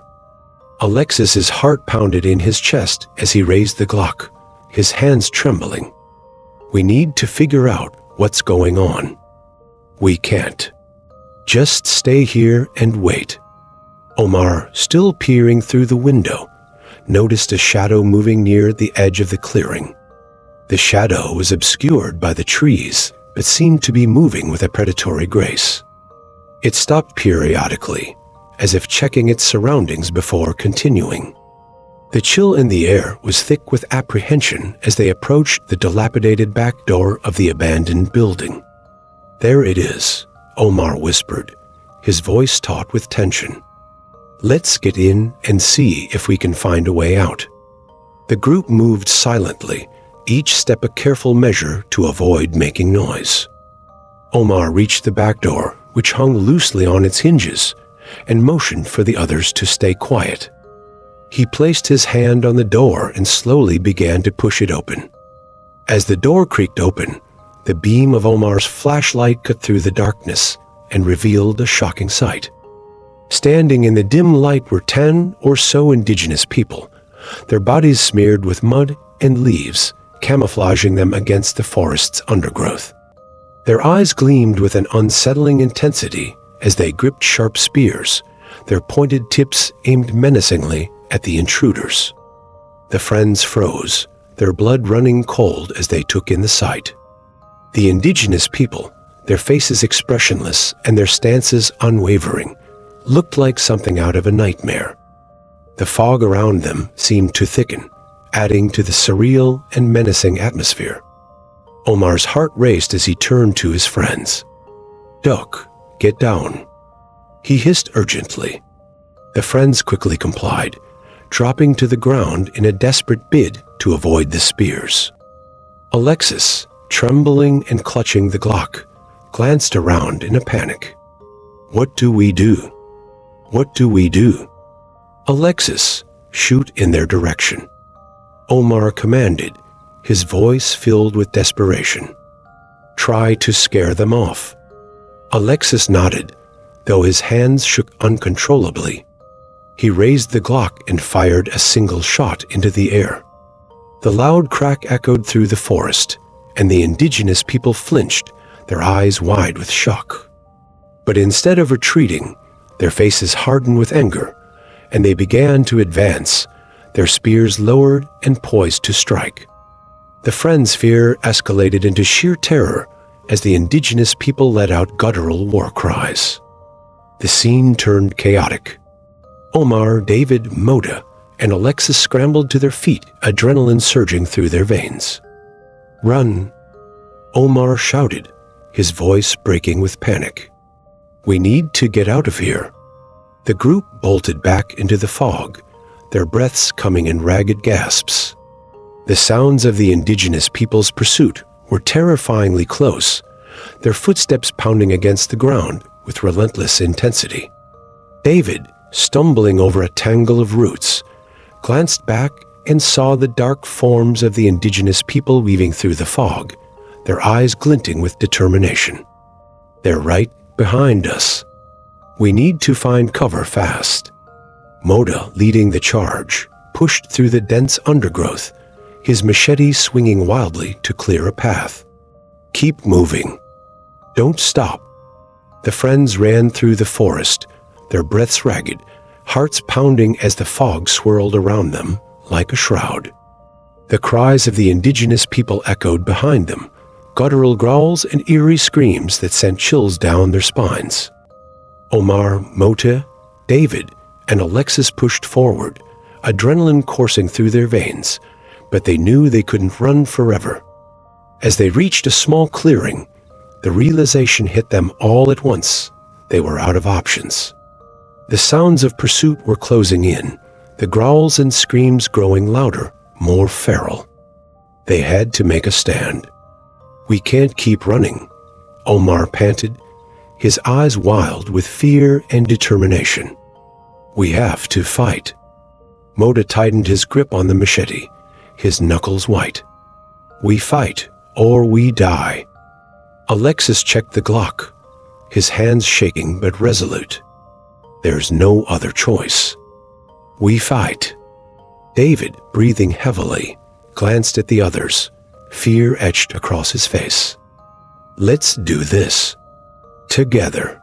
Alexis's heart pounded in his chest as he raised the Glock, his hands trembling. "We need to figure out what's going on. We can't just stay here and wait." Omar, still peering through the window, noticed a shadow moving near the edge of the clearing. The shadow was obscured by the trees, but seemed to be moving with a predatory grace. It stopped periodically, as if checking its surroundings before continuing. The chill in the air was thick with apprehension as they approached the dilapidated back door of the abandoned building. "There it is," Omar whispered, his voice taut with tension. "Let's get in and see if we can find a way out." The group moved silently, each step a careful measure to avoid making noise. Omar reached the back door, which hung loosely on its hinges, and motioned for the others to stay quiet. He placed his hand on the door and slowly began to push it open. As the door creaked open, the beam of Omar's flashlight cut through the darkness and revealed a shocking sight. Standing in the dim light were 10 or so indigenous people, their bodies smeared with mud and leaves, camouflaging them against the forest's undergrowth. Their eyes gleamed with an unsettling intensity as they gripped sharp spears, their pointed tips aimed menacingly at the intruders. The friends froze, their blood running cold as they took in the sight. The indigenous people, their faces expressionless and their stances unwavering, looked like something out of a nightmare. The fog around them seemed to thicken, adding to the surreal and menacing atmosphere. Omar's heart raced as he turned to his friends. "Duck, get down," he hissed urgently. The friends quickly complied, dropping to the ground in a desperate bid to avoid the spears. Alexis, trembling and clutching the Glock, glanced around in a panic. "What do we do? What do we do?" "Alexis, shoot in their direction," Omar commanded, his voice filled with desperation. "Try to scare them off." Alexis nodded, though his hands shook uncontrollably. He raised the Glock and fired a single shot into the air. The loud crack echoed through the forest, and the indigenous people flinched, their eyes wide with shock. But instead of retreating, their faces hardened with anger, and they began to advance, their spears lowered and poised to strike. The friends' fear escalated into sheer terror as the indigenous people let out guttural war cries. The scene turned chaotic. Omar, David, Moda, and Alexis scrambled to their feet, adrenaline surging through their veins. "Run!" Omar shouted, his voice breaking with panic. "We need to get out of here." The group bolted back into the fog, their breaths coming in ragged gasps. The sounds of the indigenous people's pursuit were terrifyingly close, their footsteps pounding against the ground with relentless intensity. David, stumbling over a tangle of roots, glanced back and saw the dark forms of the indigenous people weaving through the fog, their eyes glinting with determination. "They're right behind us. We need to find cover fast." Moda, leading the charge, pushed through the dense undergrowth, his machete swinging wildly to clear a path. "Keep moving. Don't stop." The friends ran through the forest, their breaths ragged, hearts pounding as the fog swirled around them like a shroud. The cries of the indigenous people echoed behind them, guttural growls and eerie screams that sent chills down their spines. Omar, Mota, David, and Alexis pushed forward, adrenaline coursing through their veins, but they knew they couldn't run forever. As they reached a small clearing, the realization hit them all at once. They were out of options. The sounds of pursuit were closing in, the growls and screams growing louder, more feral. They had to make a stand. "We can't keep running," Omar panted, his eyes wild with fear and determination. "We have to fight." Moda tightened his grip on the machete, his knuckles white. "We fight, or we die." Alexis checked the Glock, his hands shaking but resolute. "There's no other choice. We fight." David, breathing heavily, glanced at the others, fear etched across his face. "Let's do this. Together."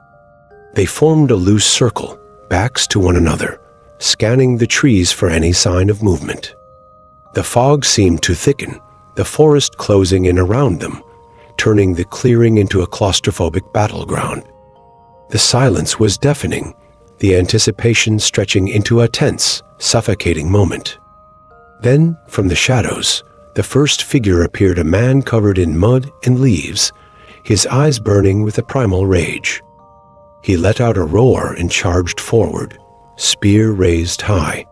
They formed a loose circle, backs to one another, scanning the trees for any sign of movement. The fog seemed to thicken, the forest closing in around them, turning the clearing into a claustrophobic battleground. The silence was deafening, the anticipation stretching into a tense, suffocating moment. Then, from the shadows, the first figure appeared, a man covered in mud and leaves, his eyes burning with a primal rage. He let out a roar and charged forward, spear raised high.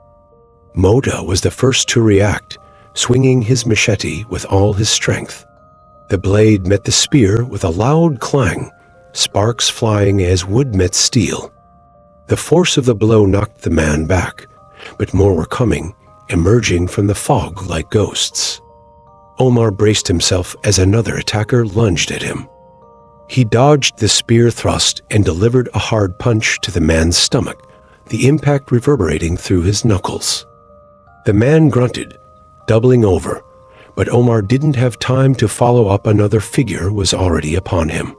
Moda was the first to react, swinging his machete with all his strength. The blade met the spear with a loud clang, sparks flying as wood met steel. The force of the blow knocked the man back, but more were coming, emerging from the fog like ghosts. Omar braced himself as another attacker lunged at him. He dodged the spear thrust and delivered a hard punch to the man's stomach, the impact reverberating through his knuckles. The man grunted, doubling over, but Omar didn't have time to follow up. Another figure was already upon him.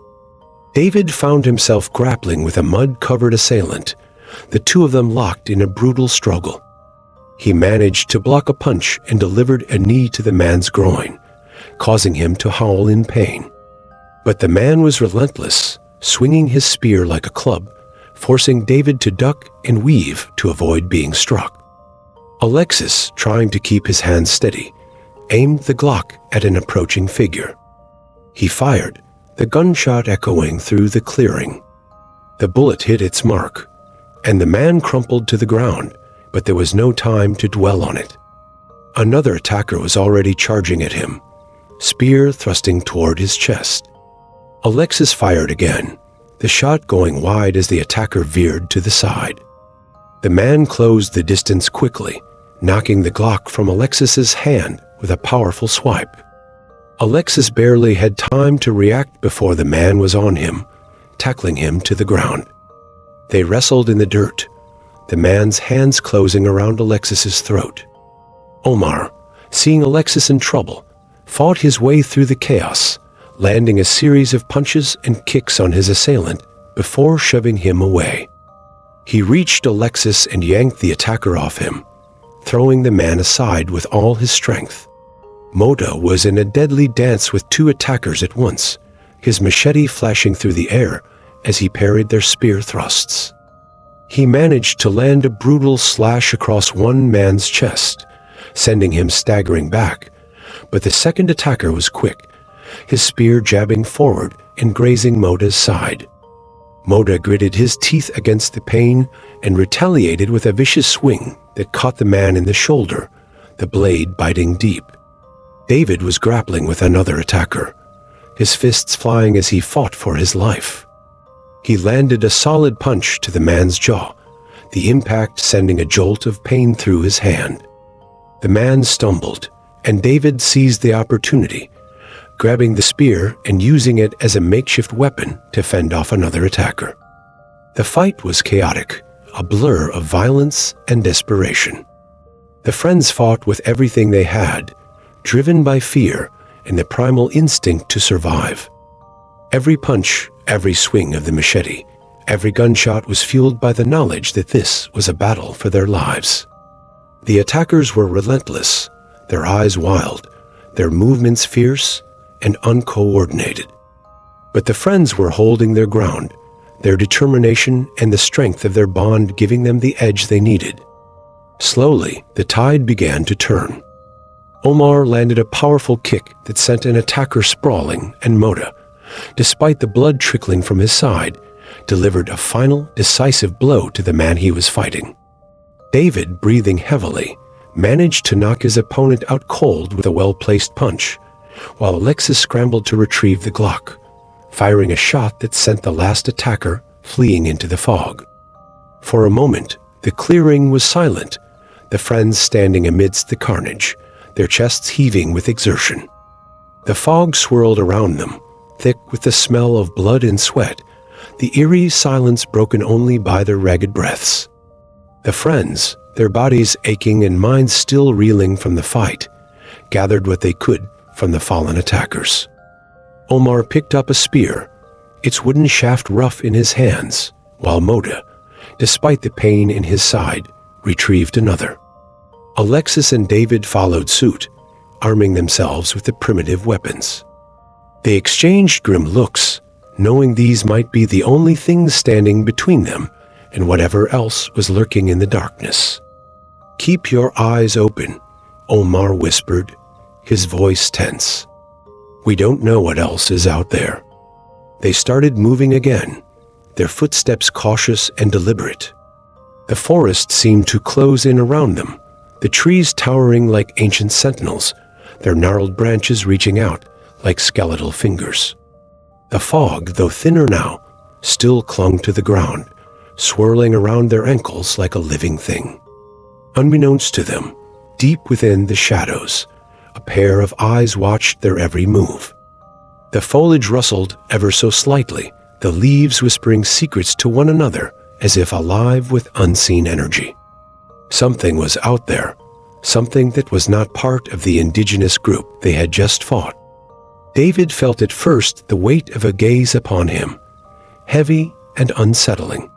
David found himself grappling with a mud-covered assailant, the two of them locked in a brutal struggle. He managed to block a punch and delivered a knee to the man's groin, causing him to howl in pain. But the man was relentless, swinging his spear like a club, forcing David to duck and weave to avoid being struck. Alexis, trying to keep his hands steady, aimed the Glock at an approaching figure. He fired, the gunshot echoing through the clearing. The bullet hit its mark, and the man crumpled to the ground, but there was no time to dwell on it. Another attacker was already charging at him, spear thrusting toward his chest. Alexis fired again, the shot going wide as the attacker veered to the side. The man closed the distance quickly, knocking the Glock from Alexis's hand with a powerful swipe. Alexis barely had time to react before the man was on him, tackling him to the ground. They wrestled in the dirt, the man's hands closing around Alexis's throat. Omar, seeing Alexis in trouble, fought his way through the chaos, landing a series of punches and kicks on his assailant before shoving him away. He reached Alexis and yanked the attacker off him, throwing the man aside with all his strength. Moda was in a deadly dance with two attackers at once, his machete flashing through the air as he parried their spear thrusts. He managed to land a brutal slash across one man's chest, sending him staggering back, but the second attacker was quick, his spear jabbing forward and grazing Moda's side. Moda gritted his teeth against the pain and retaliated with a vicious swing that caught the man in the shoulder, the blade biting deep. David was grappling with another attacker, his fists flying as he fought for his life. He landed a solid punch to the man's jaw, the impact sending a jolt of pain through his hand. The man stumbled, and David seized the opportunity, grabbing the spear and using it as a makeshift weapon to fend off another attacker. The fight was chaotic, a blur of violence and desperation. The friends fought with everything they had, driven by fear and the primal instinct to survive. Every punch, every swing of the machete, every gunshot was fueled by the knowledge that this was a battle for their lives. The attackers were relentless, their eyes wild, their movements fierce and uncoordinated. But the friends were holding their ground, their determination and the strength of their bond giving them the edge they needed. Slowly, the tide began to turn. Omar landed a powerful kick that sent an attacker sprawling, and Mota, despite the blood trickling from his side, delivered a final, decisive blow to the man he was fighting. David, breathing heavily, managed to knock his opponent out cold with a well-placed punch, while Alexis scrambled to retrieve the Glock, firing a shot that sent the last attacker fleeing into the fog. For a moment, the clearing was silent, the friends standing amidst the carnage, their chests heaving with exertion. The fog swirled around them, thick with the smell of blood and sweat, the eerie silence broken only by their ragged breaths. The friends, their bodies aching and minds still reeling from the fight, gathered what they could from the fallen attackers. Omar picked up a spear, its wooden shaft rough in his hands, while Mota, despite the pain in his side, retrieved another. Alexis and David followed suit, arming themselves with the primitive weapons. They exchanged grim looks, knowing these might be the only things standing between them and whatever else was lurking in the darkness. "Keep your eyes open," Omar whispered, his voice tense. "We don't know what else is out there." They started moving again, their footsteps cautious and deliberate. The forest seemed to close in around them, the trees towering like ancient sentinels, their gnarled branches reaching out like skeletal fingers. The fog, though thinner now, still clung to the ground, swirling around their ankles like a living thing. Unbeknownst to them, deep within the shadows, a pair of eyes watched their every move. The foliage rustled ever so slightly, the leaves whispering secrets to one another as if alive with unseen energy. Something was out there, something that was not part of the indigenous group they had just fought. David felt at first the weight of a gaze upon him, heavy and unsettling.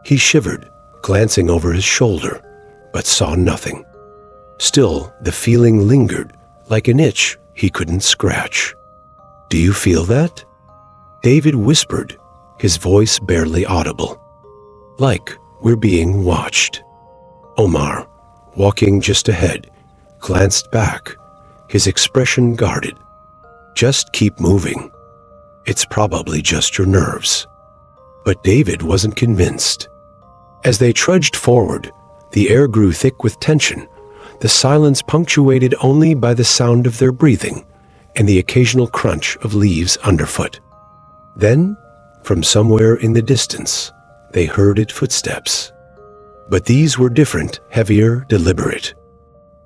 He shivered, glancing over his shoulder, but saw nothing. Still, the feeling lingered, like an itch he couldn't scratch. "Do you feel that?" David whispered, his voice barely audible. "Like we're being watched." Omar, walking just ahead, glanced back, his expression guarded. "Just keep moving. It's probably just your nerves." But David wasn't convinced. As they trudged forward, the air grew thick with tension, the silence punctuated only by the sound of their breathing and the occasional crunch of leaves underfoot. Then, from somewhere in the distance, they heard footsteps. But these were different, heavier, deliberate.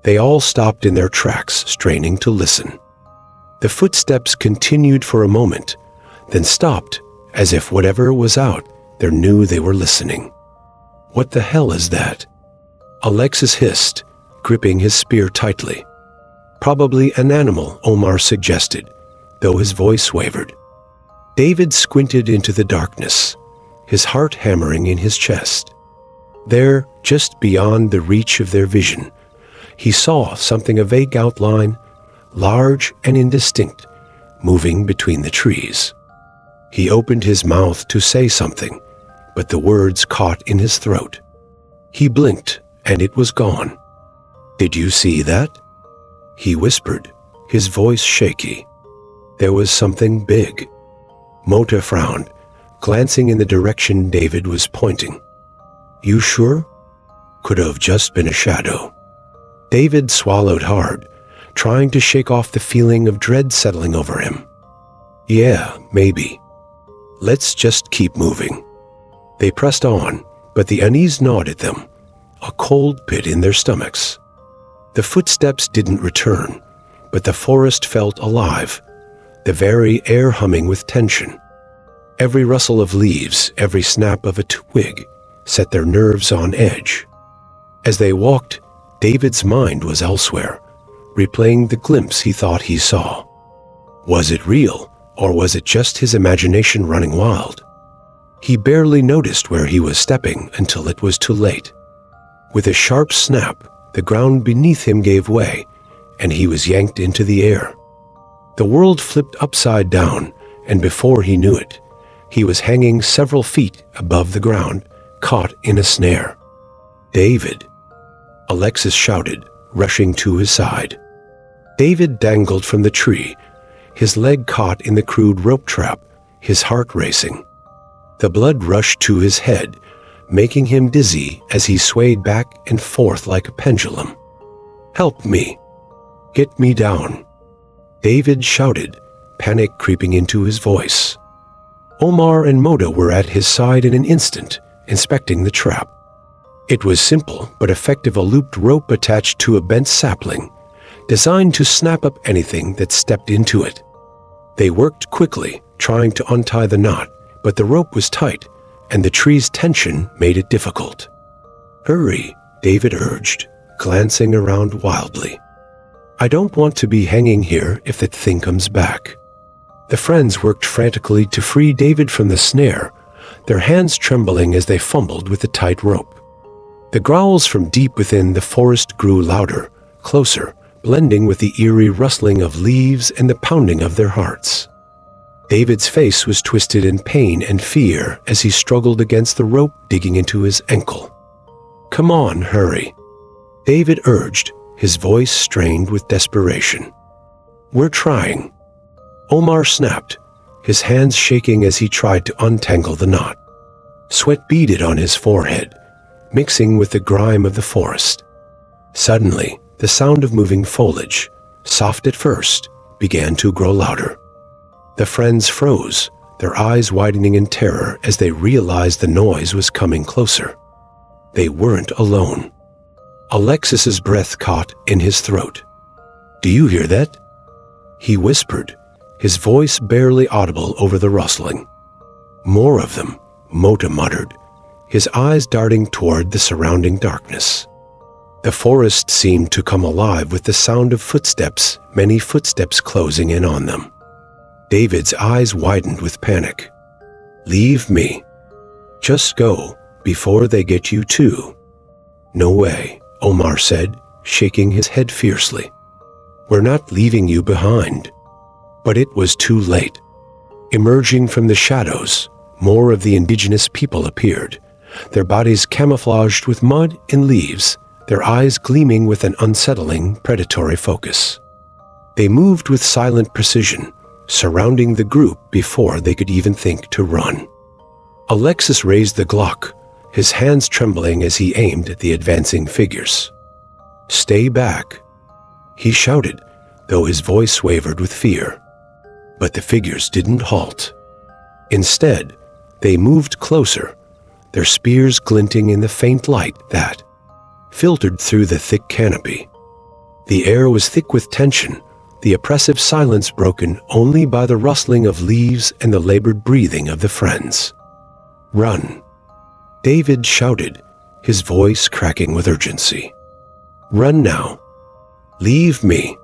They all stopped in their tracks, straining to listen. The footsteps continued for a moment, then stopped, as if whatever was out there knew they were listening. "What the hell is that?" Alexis hissed, gripping his spear tightly. "Probably an animal," Omar suggested, though his voice wavered. David squinted into the darkness, his heart hammering in his chest. There, just beyond the reach of their vision, he saw something, a vague outline, large and indistinct, moving between the trees. He opened his mouth to say something, but the words caught in his throat. He blinked, and it was gone. "Did you see that?" he whispered, his voice shaky. There was something big. Mota frowned, glancing in the direction David was pointing. "You sure?" "Could have just been a shadow." David swallowed hard, trying to shake off the feeling of dread settling over him. "Yeah, maybe. Let's just keep moving." They pressed on, but the unease gnawed at them, a cold pit in their stomachs. The footsteps didn't return, but the forest felt alive, the very air humming with tension. Every rustle of leaves, every snap of a twig, set their nerves on edge. As they walked, David's mind was elsewhere, replaying the glimpse he thought he saw. Was it real, or was it just his imagination running wild? He barely noticed where he was stepping until it was too late. With a sharp snap, the ground beneath him gave way, and he was yanked into the air. The world flipped upside down, and before he knew it, he was hanging several feet above the ground, caught in a snare. "David!" Alexis shouted, rushing to his side. David dangled from the tree, his leg caught in the crude rope trap, his heart racing. The blood rushed to his head, making him dizzy as he swayed back and forth like a pendulum. "Help me! Get me down!" David shouted, panic creeping into his voice. Omar and Moda were at his side in an instant, inspecting the trap. It was simple but effective, a looped rope attached to a bent sapling, designed to snap up anything that stepped into it. They worked quickly, trying to untie the knot, but the rope was tight, and the tree's tension made it difficult. "Hurry," David urged, glancing around wildly. "I don't want to be hanging here if that thing comes back." The friends worked frantically to free David from the snare, their hands trembling as they fumbled with the tight rope. The growls from deep within the forest grew louder, closer, blending with the eerie rustling of leaves and the pounding of their hearts. David's face was twisted in pain and fear as he struggled against the rope digging into his ankle. "Come on, hurry," David urged, his voice strained with desperation. "We're trying." Omar snapped, his hands shaking as he tried to untangle the knot. Sweat beaded on his forehead, mixing with the grime of the forest. Suddenly, the sound of moving foliage, soft at first, began to grow louder. The friends froze, their eyes widening in terror as they realized the noise was coming closer. They weren't alone. Alexis's breath caught in his throat. "Do you hear that?" he whispered, his voice barely audible over the rustling. "More of them," Mota muttered, his eyes darting toward the surrounding darkness. The forest seemed to come alive with the sound of footsteps, many footsteps closing in on them. David's eyes widened with panic. "Leave me. Just go, before they get you too." "No way," Omar said, shaking his head fiercely. "We're not leaving you behind." But it was too late. Emerging from the shadows, more of the indigenous people appeared, their bodies camouflaged with mud and leaves, their eyes gleaming with an unsettling, predatory focus. They moved with silent precision, surrounding the group before they could even think to run. Alexis raised the Glock, his hands trembling as he aimed at the advancing figures. "Stay back," he shouted, though his voice wavered with fear. But the figures didn't halt. Instead, they moved closer, their spears glinting in the faint light that filtered through the thick canopy. The air was thick with tension, the oppressive silence broken only by the rustling of leaves and the labored breathing of the friends. "Run," David shouted, his voice cracking with urgency. "Run now." "Leave me."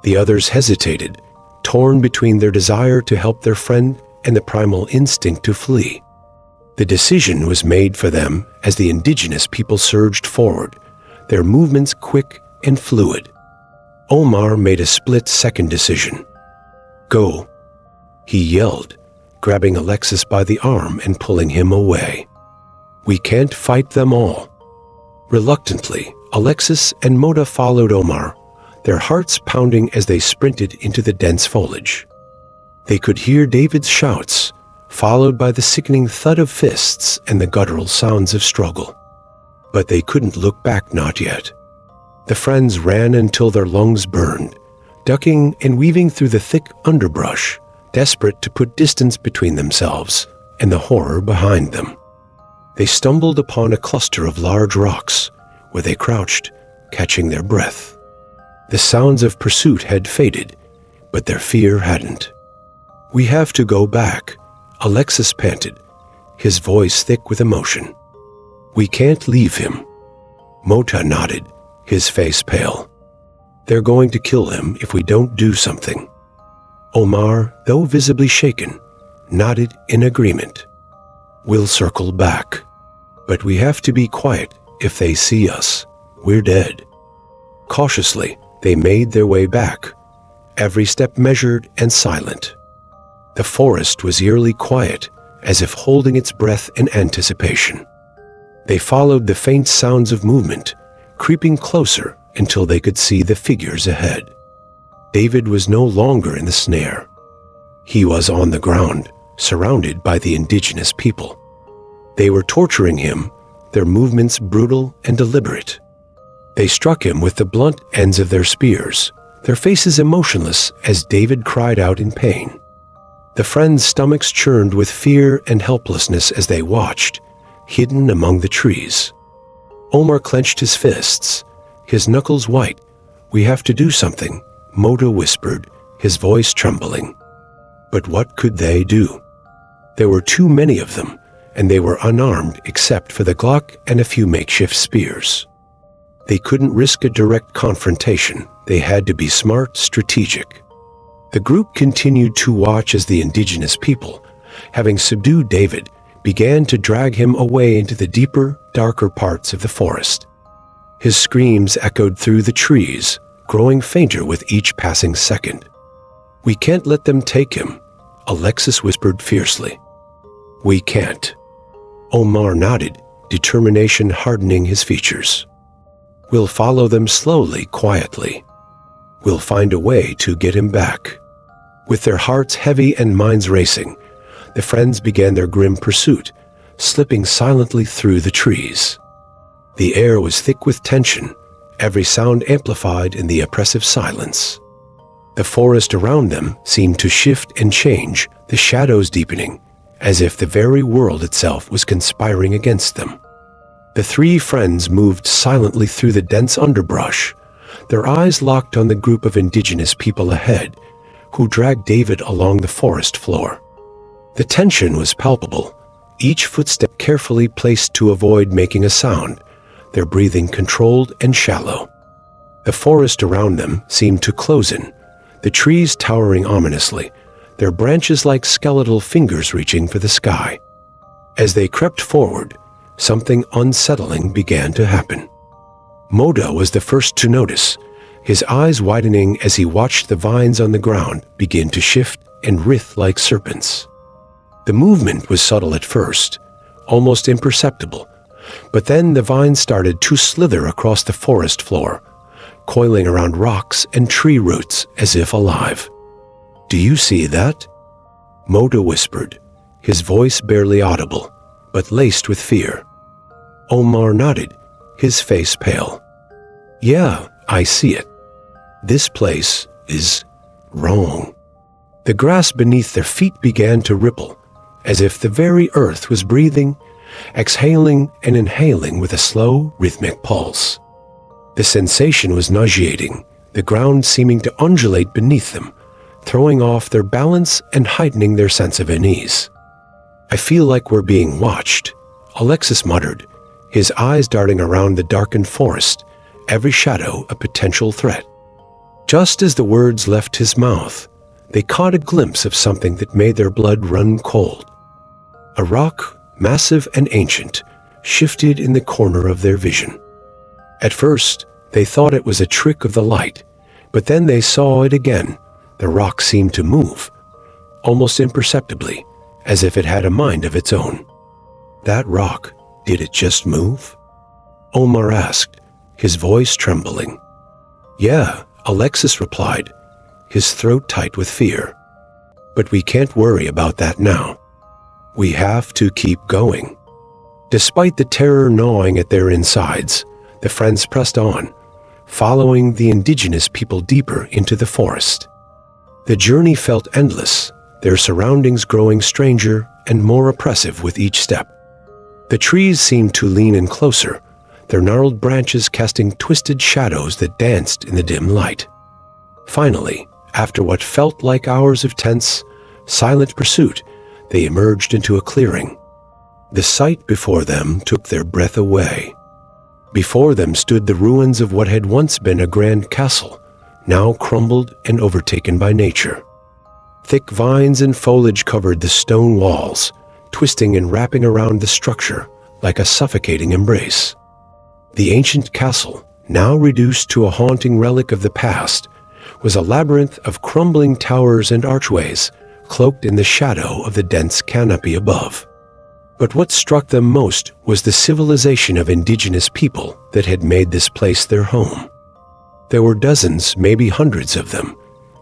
The others hesitated, torn between their desire to help their friend and the primal instinct to flee. The decision was made for them as the indigenous people surged forward, their movements quick and fluid. Omar made a split-second decision. "Go," he yelled, grabbing Alexis by the arm and pulling him away. "We can't fight them all." Reluctantly, Alexis and Mota followed Omar, their hearts pounding as they sprinted into the dense foliage. They could hear David's shouts, followed by the sickening thud of fists and the guttural sounds of struggle. But they couldn't look back, not yet. The friends ran until their lungs burned, ducking and weaving through the thick underbrush, desperate to put distance between themselves and the horror behind them. They stumbled upon a cluster of large rocks, where they crouched, catching their breath. The sounds of pursuit had faded, but their fear hadn't. "We have to go back," Alexis panted, his voice thick with emotion. "We can't leave him." Mota nodded, his face pale. "They're going to kill him if we don't do something." Omar, though visibly shaken, nodded in agreement. "We'll circle back. But we have to be quiet. If they see us, we're dead." Cautiously, they made their way back, every step measured and silent. The forest was eerily quiet, as if holding its breath in anticipation. They followed the faint sounds of movement, creeping closer until they could see the figures ahead. David was no longer in the snare. He was on the ground, surrounded by the indigenous people. They were torturing him, their movements brutal and deliberate. They struck him with the blunt ends of their spears, their faces emotionless as David cried out in pain. The friends' stomachs churned with fear and helplessness as they watched, hidden among the trees. Omar clenched his fists, his knuckles white. "We have to do something," Mota whispered, his voice trembling. But what could they do? There were too many of them, and they were unarmed except for the Glock and a few makeshift spears. They couldn't risk a direct confrontation. They had to be smart, strategic. The group continued to watch as the indigenous people, having subdued David, began to drag him away into the deeper, darker parts of the forest. His screams echoed through the trees, growing fainter with each passing second. "We can't let them take him," Alexis whispered fiercely. "We can't." Omar nodded, determination hardening his features. "We'll follow them slowly, quietly. We'll find a way to get him back." With their hearts heavy and minds racing, the friends began their grim pursuit, slipping silently through the trees. The air was thick with tension, every sound amplified in the oppressive silence. The forest around them seemed to shift and change, the shadows deepening, as if the very world itself was conspiring against them. The three friends moved silently through the dense underbrush, their eyes locked on the group of indigenous people ahead, who dragged David along the forest floor. The tension was palpable, each footstep carefully placed to avoid making a sound, their breathing controlled and shallow. The forest around them seemed to close in, the trees towering ominously, their branches like skeletal fingers reaching for the sky. As they crept forward, something unsettling began to happen. Mota was the first to notice, his eyes widening as he watched the vines on the ground begin to shift and writhe like serpents. The movement was subtle at first, almost imperceptible, but then the vines started to slither across the forest floor, coiling around rocks and tree roots as if alive. "Do you see that?" Mota whispered, his voice barely audible, but laced with fear. Omar nodded, his face pale. "Yeah, I see it. This place is wrong." The grass beneath their feet began to ripple, as if the very earth was breathing, exhaling and inhaling with a slow, rhythmic pulse. The sensation was nauseating, the ground seeming to undulate beneath them, throwing off their balance and heightening their sense of unease. "I feel like we're being watched," Alexis muttered, his eyes darting around the darkened forest, every shadow a potential threat. Just as the words left his mouth, they caught a glimpse of something that made their blood run cold. A rock, massive and ancient, shifted in the corner of their vision. At first, they thought it was a trick of the light, but then they saw it again. The rock seemed to move, almost imperceptibly, as if it had a mind of its own. "That rock, did it just move?" Omar asked, his voice trembling. "Yeah," Alexis replied, his throat tight with fear. "But we can't worry about that now. We have to keep going." Despite the terror gnawing at their insides, the friends pressed on, following the indigenous people deeper into the forest. The journey felt endless, their surroundings growing stranger and more oppressive with each step. The trees seemed to lean in closer, their gnarled branches casting twisted shadows that danced in the dim light. Finally, after what felt like hours of tense, silent pursuit, they emerged into a clearing. The sight before them took their breath away. Before them stood the ruins of what had once been a grand castle, now crumbled and overtaken by nature. Thick vines and foliage covered the stone walls, twisting and wrapping around the structure like a suffocating embrace. The ancient castle, now reduced to a haunting relic of the past, was a labyrinth of crumbling towers and archways, cloaked in the shadow of the dense canopy above. But what struck them most was the civilization of indigenous people that had made this place their home. There were dozens, maybe hundreds of them,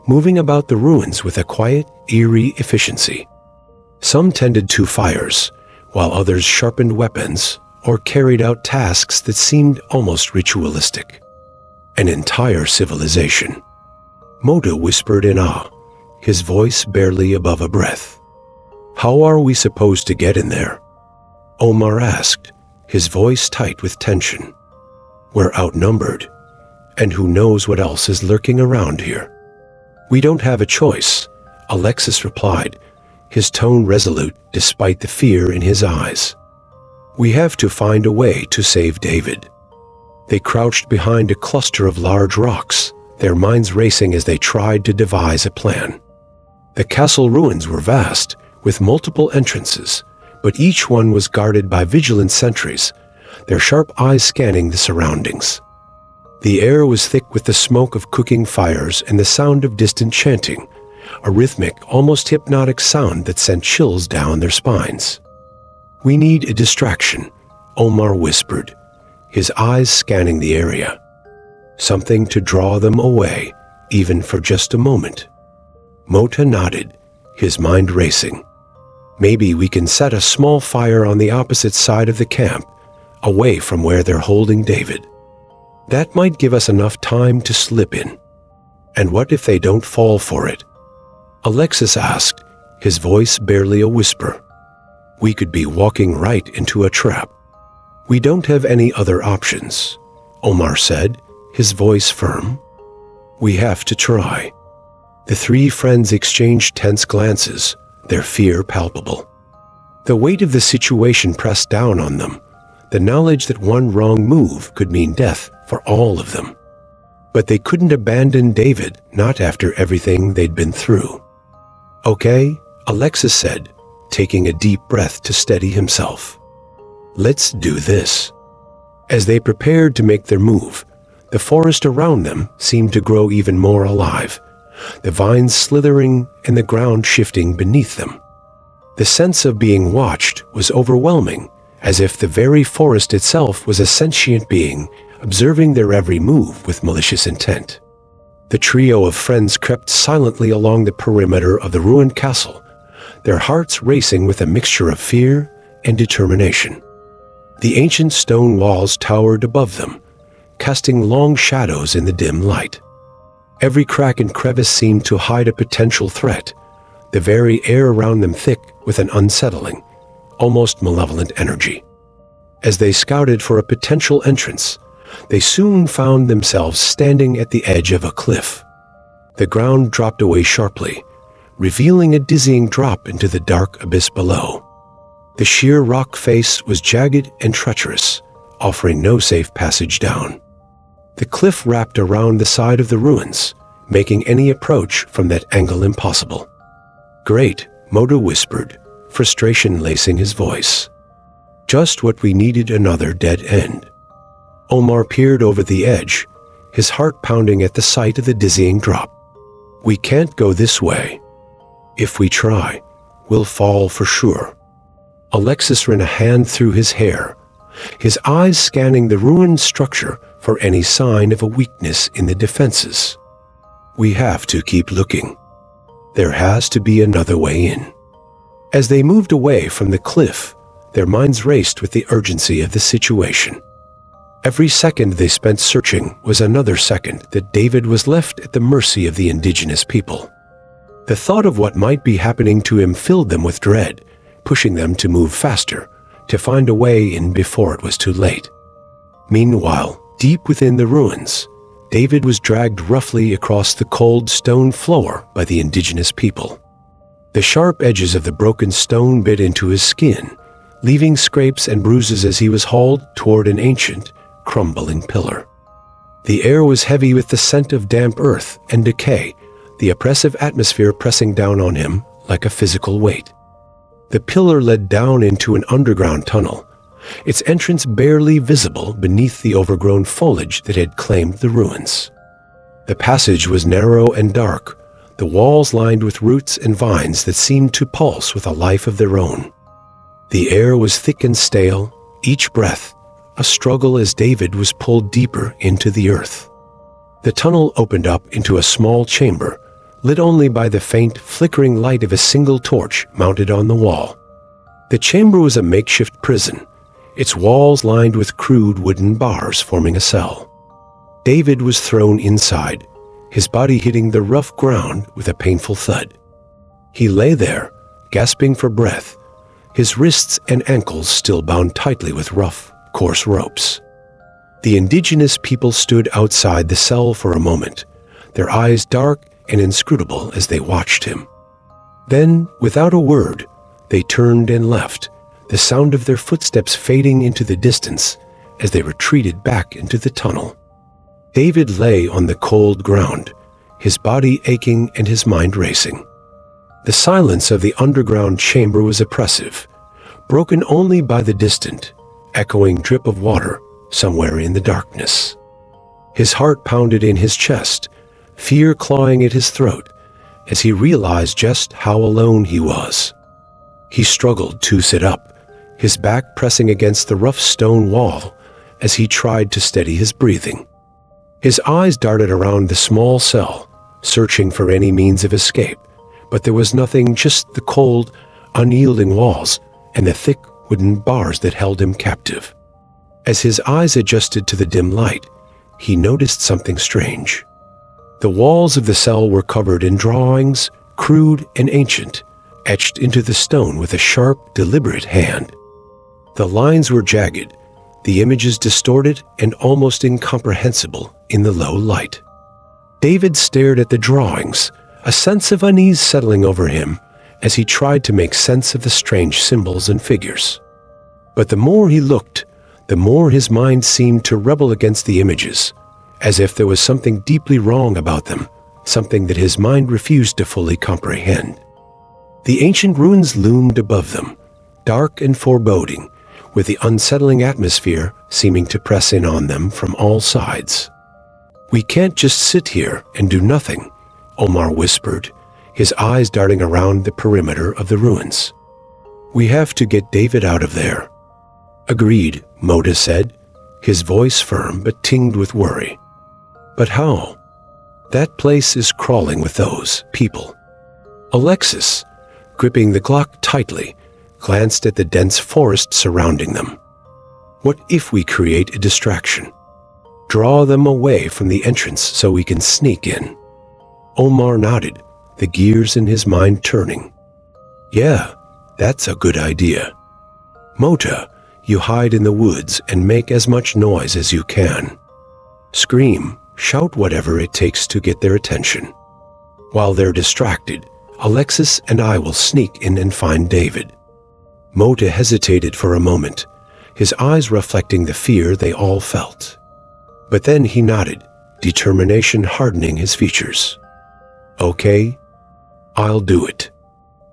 moving about the ruins with a quiet, eerie efficiency. Some tended to fires, while others sharpened weapons or carried out tasks that seemed almost ritualistic. An entire civilization. Moto whispered in awe, his voice barely above a breath. "How are we supposed to get in there?" Omar asked, his voice tight with tension. "We're outnumbered, and who knows what else is lurking around here." "We don't have a choice," Alexis replied, his tone resolute despite the fear in his eyes. "We have to find a way to save David." They crouched behind a cluster of large rocks, their minds racing as they tried to devise a plan. The castle ruins were vast, with multiple entrances, but each one was guarded by vigilant sentries, their sharp eyes scanning the surroundings. The air was thick with the smoke of cooking fires and the sound of distant chanting, a rhythmic, almost hypnotic sound that sent chills down their spines. "We need a distraction," Omar whispered, his eyes scanning the area. "Something to draw them away, even for just a moment." Mota nodded, his mind racing. "Maybe we can set a small fire on the opposite side of the camp, away from where they're holding David. That might give us enough time to slip in." "And what if they don't fall for it?" Alexis asked, his voice barely a whisper. "We could be walking right into a trap." "We don't have any other options," Omar said, his voice firm. "We have to try." The three friends exchanged tense glances, their fear palpable. The weight of the situation pressed down on them, the knowledge that one wrong move could mean death for all of them. But they couldn't abandon David, not after everything they'd been through. "Okay," Alexis said, taking a deep breath to steady himself. "Let's do this." As they prepared to make their move, the forest around them seemed to grow even more alive, the vines slithering and the ground shifting beneath them. The sense of being watched was overwhelming, as if the very forest itself was a sentient being, observing their every move with malicious intent. The trio of friends crept silently along the perimeter of the ruined castle, their hearts racing with a mixture of fear and determination. The ancient stone walls towered above them, casting long shadows in the dim light. Every crack and crevice seemed to hide a potential threat, the very air around them thick with an unsettling, almost malevolent energy. As they scouted for a potential entrance, they soon found themselves standing at the edge of a cliff. The ground dropped away sharply, revealing a dizzying drop into the dark abyss below. The sheer rock face was jagged and treacherous, offering no safe passage down. The cliff wrapped around the side of the ruins, making any approach from that angle impossible. "Great," Moto whispered, frustration lacing his voice. "Just what we needed, another dead end." Omar peered over the edge, his heart pounding at the sight of the dizzying drop. "We can't go this way. If we try, we'll fall for sure." Alexis ran a hand through his hair, his eyes scanning the ruined structure for any sign of a weakness in the defenses. "We have to keep looking. There has to be another way in." As they moved away from the cliff, their minds raced with the urgency of the situation. Every second they spent searching was another second that David was left at the mercy of the indigenous people. The thought of what might be happening to him filled them with dread, pushing them to move faster, to find a way in before it was too late. Meanwhile, deep within the ruins, David was dragged roughly across the cold stone floor by the indigenous people. The sharp edges of the broken stone bit into his skin, leaving scrapes and bruises as he was hauled toward an ancient, crumbling pillar. The air was heavy with the scent of damp earth and decay, the oppressive atmosphere pressing down on him like a physical weight. The pillar led down into an underground tunnel, its entrance barely visible beneath the overgrown foliage that had claimed the ruins. The passage was narrow and dark, the walls lined with roots and vines that seemed to pulse with a life of their own. The air was thick and stale, each breath a struggle as David was pulled deeper into the earth. The tunnel opened up into a small chamber, lit only by the faint, flickering light of a single torch mounted on the wall. The chamber was a makeshift prison, its walls lined with crude wooden bars forming a cell. David was thrown inside, his body hitting the rough ground with a painful thud. He lay there, gasping for breath, his wrists and ankles still bound tightly with rough, coarse ropes. The indigenous people stood outside the cell for a moment, their eyes dark and inscrutable as they watched him. Then, without a word, they turned and left, the sound of their footsteps fading into the distance as they retreated back into the tunnel. David lay on the cold ground, his body aching and his mind racing. The silence of the underground chamber was oppressive, broken only by the distant, echoing drip of water somewhere in the darkness. His heart pounded in his chest, fear clawing at his throat, as he realized just how alone he was. He struggled to sit up, his back pressing against the rough stone wall as he tried to steady his breathing. His eyes darted around the small cell, searching for any means of escape, but there was nothing, just the cold, unyielding walls and the thick wooden bars that held him captive. As his eyes adjusted to the dim light, he noticed something strange. The walls of the cell were covered in drawings, crude and ancient, etched into the stone with a sharp, deliberate hand. The lines were jagged, the images distorted and almost incomprehensible in the low light. David stared at the drawings, a sense of unease settling over him as he tried to make sense of the strange symbols and figures. But the more he looked, the more his mind seemed to rebel against the images, as if there was something deeply wrong about them, something that his mind refused to fully comprehend. The ancient ruins loomed above them, dark and foreboding, with the unsettling atmosphere seeming to press in on them from all sides. "We can't just sit here and do nothing," Omar whispered, his eyes darting around the perimeter of the ruins. "We have to get David out of there." "Agreed," Mota said, his voice firm but tinged with worry. "But how? That place is crawling with those people." Alexis, gripping the Glock tightly, glanced at the dense forest surrounding them. "What if we create a distraction? Draw them away from the entrance so we can sneak in?" Omar nodded, the gears in his mind turning. "Yeah, that's a good idea. Mota, you hide in the woods and make as much noise as you can. Scream, shout whatever it takes to get their attention. While they're distracted, Alexis and I will sneak in and find David." Mota hesitated for a moment, his eyes reflecting the fear they all felt. But then he nodded, determination hardening his features. "Okay, I'll do it.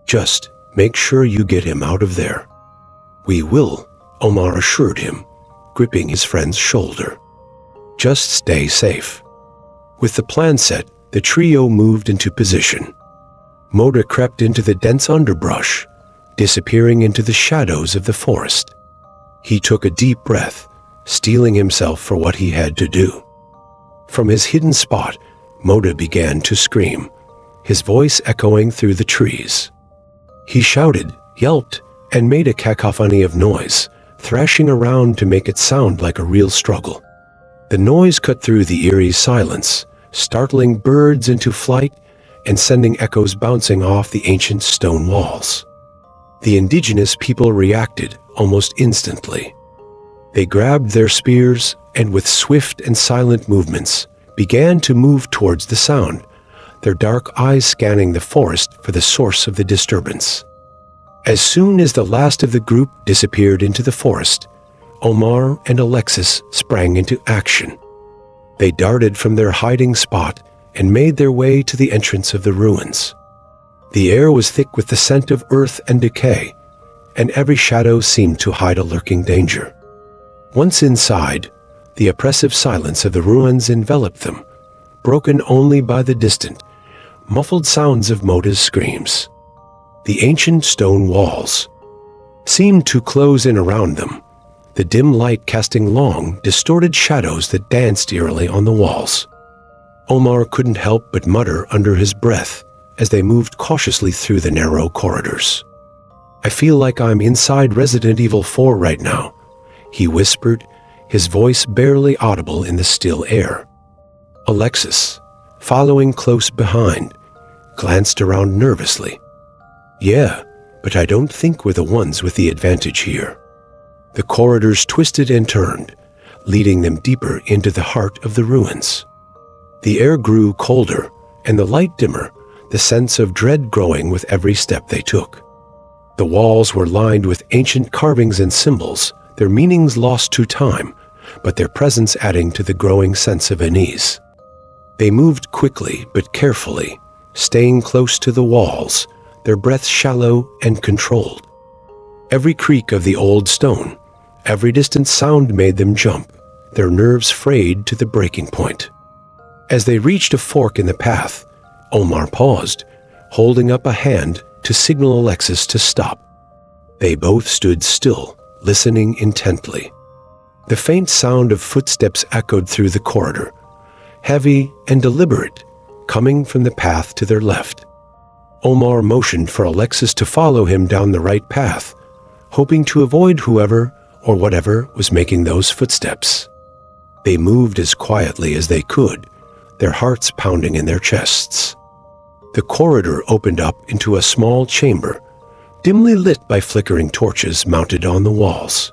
Just make sure you get him out of there." "We will," Omar assured him, gripping his friend's shoulder. "Just stay safe." With the plan set, the trio moved into position. Mota crept into the dense underbrush, disappearing into the shadows of the forest. He took a deep breath, steeling himself for what he had to do. From his hidden spot, Mota began to scream, his voice echoing through the trees. He shouted, yelped, and made a cacophony of noise, thrashing around to make it sound like a real struggle. The noise cut through the eerie silence, startling birds into flight and sending echoes bouncing off the ancient stone walls. The indigenous people reacted almost instantly. They grabbed their spears and with swift and silent movements began to move towards the sound, their dark eyes scanning the forest for the source of the disturbance. As soon as the last of the group disappeared into the forest, Omar and Alexis sprang into action. They darted from their hiding spot and made their way to the entrance of the ruins. The air was thick with the scent of earth and decay, and every shadow seemed to hide a lurking danger. Once inside, the oppressive silence of the ruins enveloped them, broken only by the distant, muffled sounds of Mota's screams. The ancient stone walls seemed to close in around them, the dim light casting long, distorted shadows that danced eerily on the walls. Omar couldn't help but mutter under his breath as they moved cautiously through the narrow corridors. "I feel like I'm inside Resident Evil 4 right now," he whispered, his voice barely audible in the still air. Alexis, following close behind, glanced around nervously. "Yeah, but I don't think we're the ones with the advantage here." The corridors twisted and turned, leading them deeper into the heart of the ruins. The air grew colder and the light dimmer, the sense of dread growing with every step they took. The walls were lined with ancient carvings and symbols, their meanings lost to time, but their presence adding to the growing sense of unease. They moved quickly but carefully, staying close to the walls, their breath shallow and controlled. Every creak of the old stone, every distant sound made them jump, their nerves frayed to the breaking point. As they reached a fork in the path, Omar paused, holding up a hand to signal Alexis to stop. They both stood still, listening intently. The faint sound of footsteps echoed through the corridor, heavy and deliberate, coming from the path to their left. Omar motioned for Alexis to follow him down the right path, hoping to avoid whoever or whatever was making those footsteps. They moved as quietly as they could, their hearts pounding in their chests. The corridor opened up into a small chamber, dimly lit by flickering torches mounted on the walls.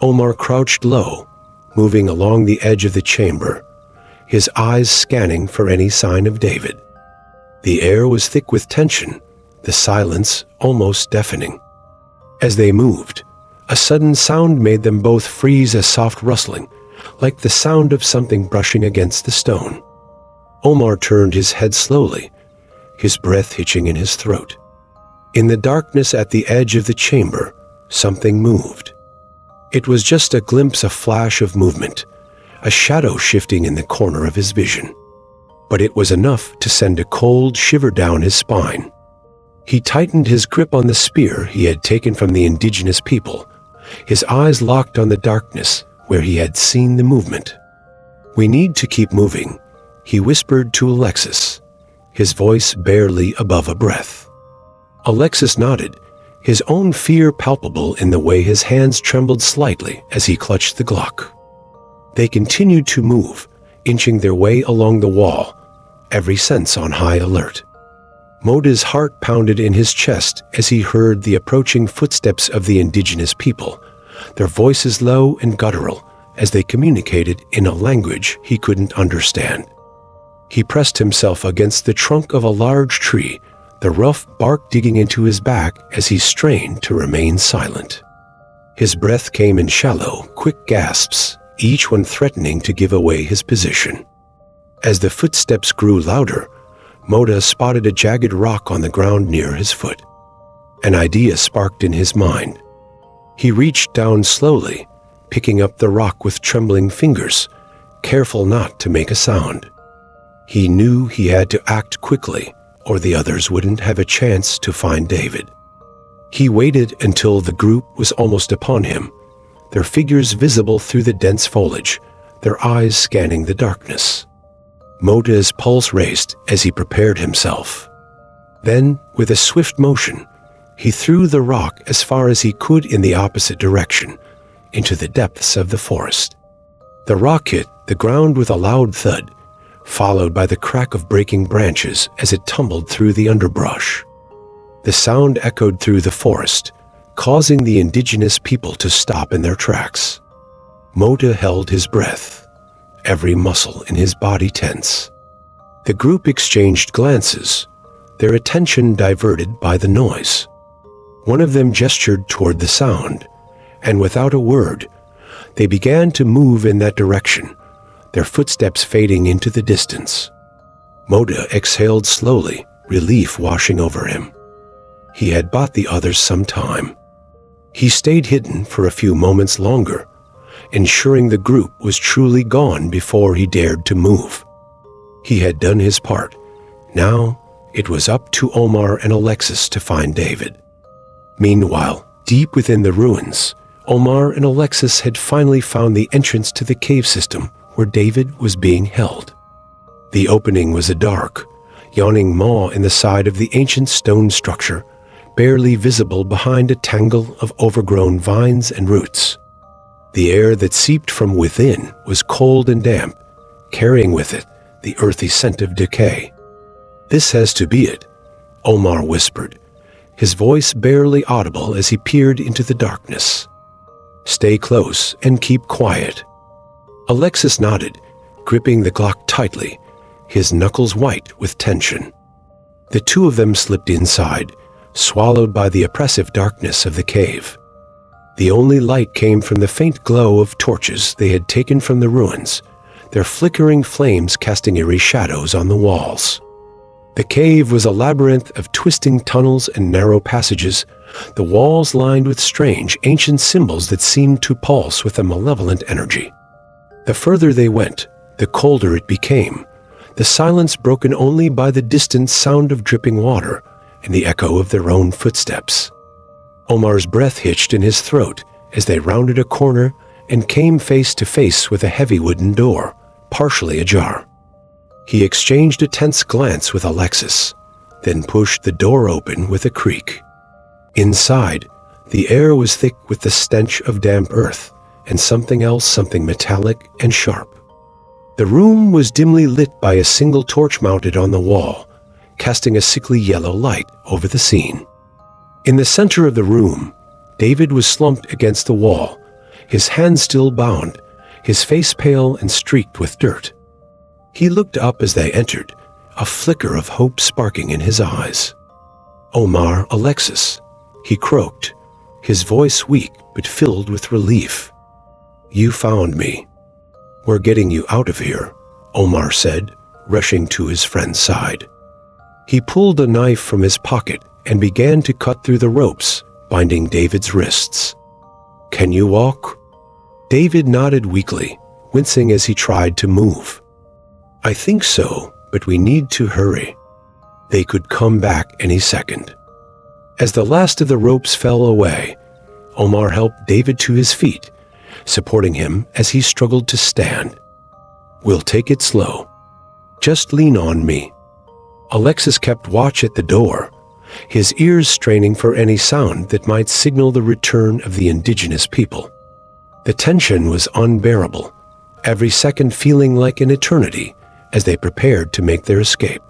Omar crouched low, moving along the edge of the chamber, his eyes scanning for any sign of David. The air was thick with tension, the silence almost deafening. As they moved, a sudden sound made them both freeze, a soft rustling, like the sound of something brushing against the stone. Omar turned his head slowly, his breath hitching in his throat. In the darkness at the edge of the chamber, something moved. It was just a glimpse, a flash of movement, a shadow shifting in the corner of his vision. But it was enough to send a cold shiver down his spine. He tightened his grip on the spear he had taken from the indigenous people, his eyes locked on the darkness where he had seen the movement. "We need to keep moving," he whispered to Alexis, his voice barely above a breath. Alexis nodded, his own fear palpable in the way his hands trembled slightly as he clutched the Glock. They continued to move, inching their way along the wall, every sense on high alert. Mota's heart pounded in his chest as he heard the approaching footsteps of the indigenous people, their voices low and guttural as they communicated in a language he couldn't understand. He pressed himself against the trunk of a large tree, the rough bark digging into his back as he strained to remain silent. His breath came in shallow, quick gasps, each one threatening to give away his position. As the footsteps grew louder, Mota spotted a jagged rock on the ground near his foot. An idea sparked in his mind. He reached down slowly, picking up the rock with trembling fingers, careful not to make a sound. He knew he had to act quickly, or the others wouldn't have a chance to find David. He waited until the group was almost upon him, their figures visible through the dense foliage, their eyes scanning the darkness. Mota's pulse raced as he prepared himself. Then, with a swift motion, he threw the rock as far as he could in the opposite direction, into the depths of the forest. The rock hit the ground with a loud thud, followed by the crack of breaking branches as it tumbled through the underbrush. The sound echoed through the forest, causing the indigenous people to stop in their tracks. Mota held his breath, every muscle in his body tense. The group exchanged glances, their attention diverted by the noise. One of them gestured toward the sound, and without a word, they began to move in that direction, their footsteps fading into the distance. Mota exhaled slowly, relief washing over him. He had bought the others some time. He stayed hidden for a few moments longer, ensuring the group was truly gone before he dared to move. He had done his part. Now, it was up to Omar and Alexis to find David. Meanwhile, deep within the ruins, Omar and Alexis had finally found the entrance to the cave system where David was being held. The opening was a dark, yawning maw in the side of the ancient stone structure, barely visible behind a tangle of overgrown vines and roots. The air that seeped from within was cold and damp, carrying with it the earthy scent of decay. "This has to be it," Omar whispered, his voice barely audible as he peered into the darkness. "Stay close and keep quiet." Alexis nodded, gripping the Glock tightly, his knuckles white with tension. The two of them slipped inside, swallowed by the oppressive darkness of the cave. The only light came from the faint glow of torches they had taken from the ruins, their flickering flames casting eerie shadows on the walls. The cave was a labyrinth of twisting tunnels and narrow passages, the walls lined with strange, ancient symbols that seemed to pulse with a malevolent energy. The further they went, the colder it became, the silence broken only by the distant sound of dripping water and the echo of their own footsteps. Omar's breath hitched in his throat as they rounded a corner and came face to face with a heavy wooden door, partially ajar. He exchanged a tense glance with Alexis, then pushed the door open with a creak. Inside, the air was thick with the stench of damp earth and something else, something metallic and sharp. The room was dimly lit by a single torch mounted on the wall, casting a sickly yellow light over the scene. In the center of the room, David was slumped against the wall, his hands still bound, his face pale and streaked with dirt. He looked up as they entered, a flicker of hope sparking in his eyes. "Omar, Alexis," he croaked, his voice weak but filled with relief. "You found me. We're getting you out of here," Omar said, rushing to his friend's side. He pulled a knife from his pocket and began to cut through the ropes, binding David's wrists. "Can you walk?" David nodded weakly, wincing as he tried to move. "I think so, but we need to hurry. They could come back any second." As the last of the ropes fell away, Omar helped David to his feet, supporting him as he struggled to stand. "We'll take it slow. Just lean on me." Alexis kept watch at the door, his ears straining for any sound that might signal the return of the indigenous people. The tension was unbearable, every second feeling like an eternity as they prepared to make their escape.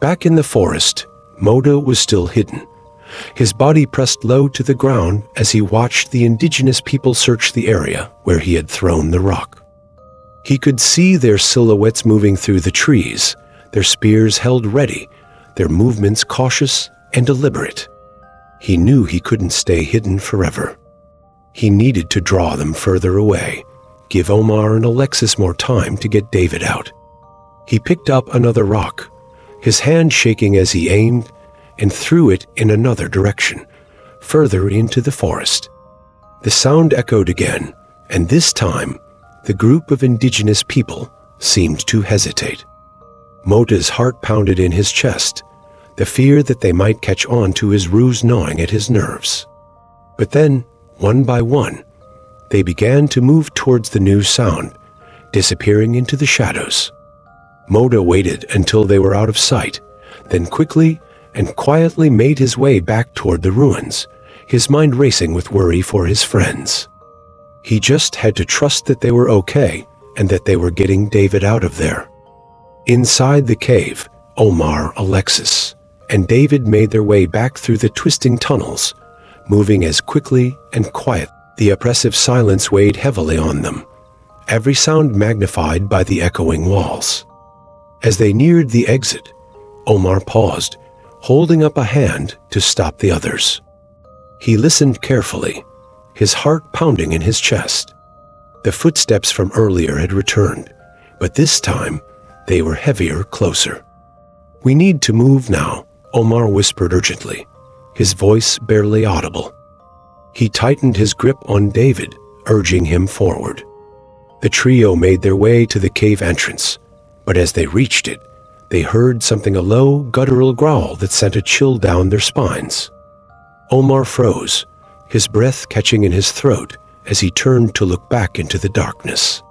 Back in the forest, Mota was still hidden, his body pressed low to the ground as he watched the indigenous people search the area where he had thrown the rock. He could see their silhouettes moving through the trees, their spears held ready, their movements cautious and deliberate. He knew he couldn't stay hidden forever. He needed to draw them further away, give Omar and Alexis more time to get David out. He picked up another rock, his hand shaking as he aimed, and threw it in another direction, further into the forest. The sound echoed again, and this time, the group of indigenous people seemed to hesitate. Mota's heart pounded in his chest, the fear that they might catch on to his ruse gnawing at his nerves. But then, one by one, they began to move towards the new sound, disappearing into the shadows. Mota waited until they were out of sight, then quickly and quietly made his way back toward the ruins, his mind racing with worry for his friends. He just had to trust that they were okay and that they were getting David out of there. Inside the cave, Omar, Alexis, and David made their way back through the twisting tunnels, moving as quickly and quiet The oppressive silence weighed heavily on them, every sound magnified by the echoing walls. As they neared the exit, Omar paused, holding up a hand to stop the others. He listened carefully, his heart pounding in his chest. The footsteps from earlier had returned, but this time they were heavier, closer. "We need to move now," Omar whispered urgently, his voice barely audible. He tightened his grip on David, urging him forward. The trio made their way to the cave entrance, but as they reached it, they heard something, a low, guttural growl that sent a chill down their spines. Omar froze, his breath catching in his throat as he turned to look back into the darkness.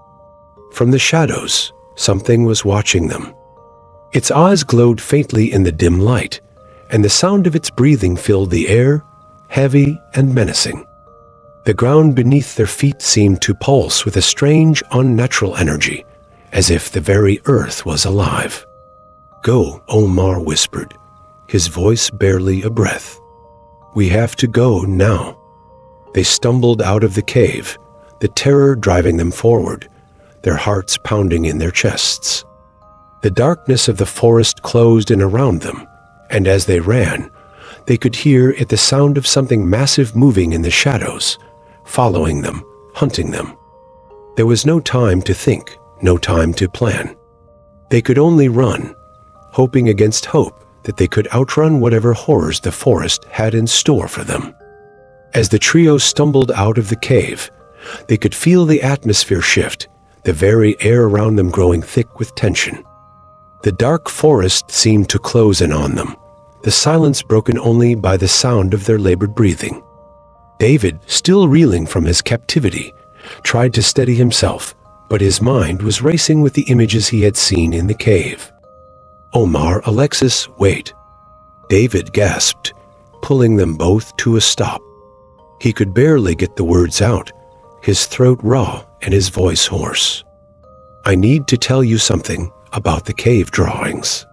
From the shadows, something was watching them. Its eyes glowed faintly in the dim light, and the sound of its breathing filled the air, heavy and menacing. The ground beneath their feet seemed to pulse with a strange, unnatural energy, as if the very earth was alive. "Go," Omar whispered, his voice barely a breath. "We have to go now." They stumbled out of the cave, the terror driving them forward, their hearts pounding in their chests. The darkness of the forest closed in around them, and as they ran, they could hear the sound of something massive moving in the shadows, following them, hunting them. There was no time to think, no time to plan. They could only run, hoping against hope that they could outrun whatever horrors the forest had in store for them. As the trio stumbled out of the cave, they could feel the atmosphere shift, the very air around them growing thick with tension. The dark forest seemed to close in on them, the silence broken only by the sound of their labored breathing. David, still reeling from his captivity, tried to steady himself, but his mind was racing with the images he had seen in the cave. "Omar, Alexis, wait!" David gasped, pulling them both to a stop. He could barely get the words out, his throat raw and his voice hoarse. "I need to tell you something about the cave drawings."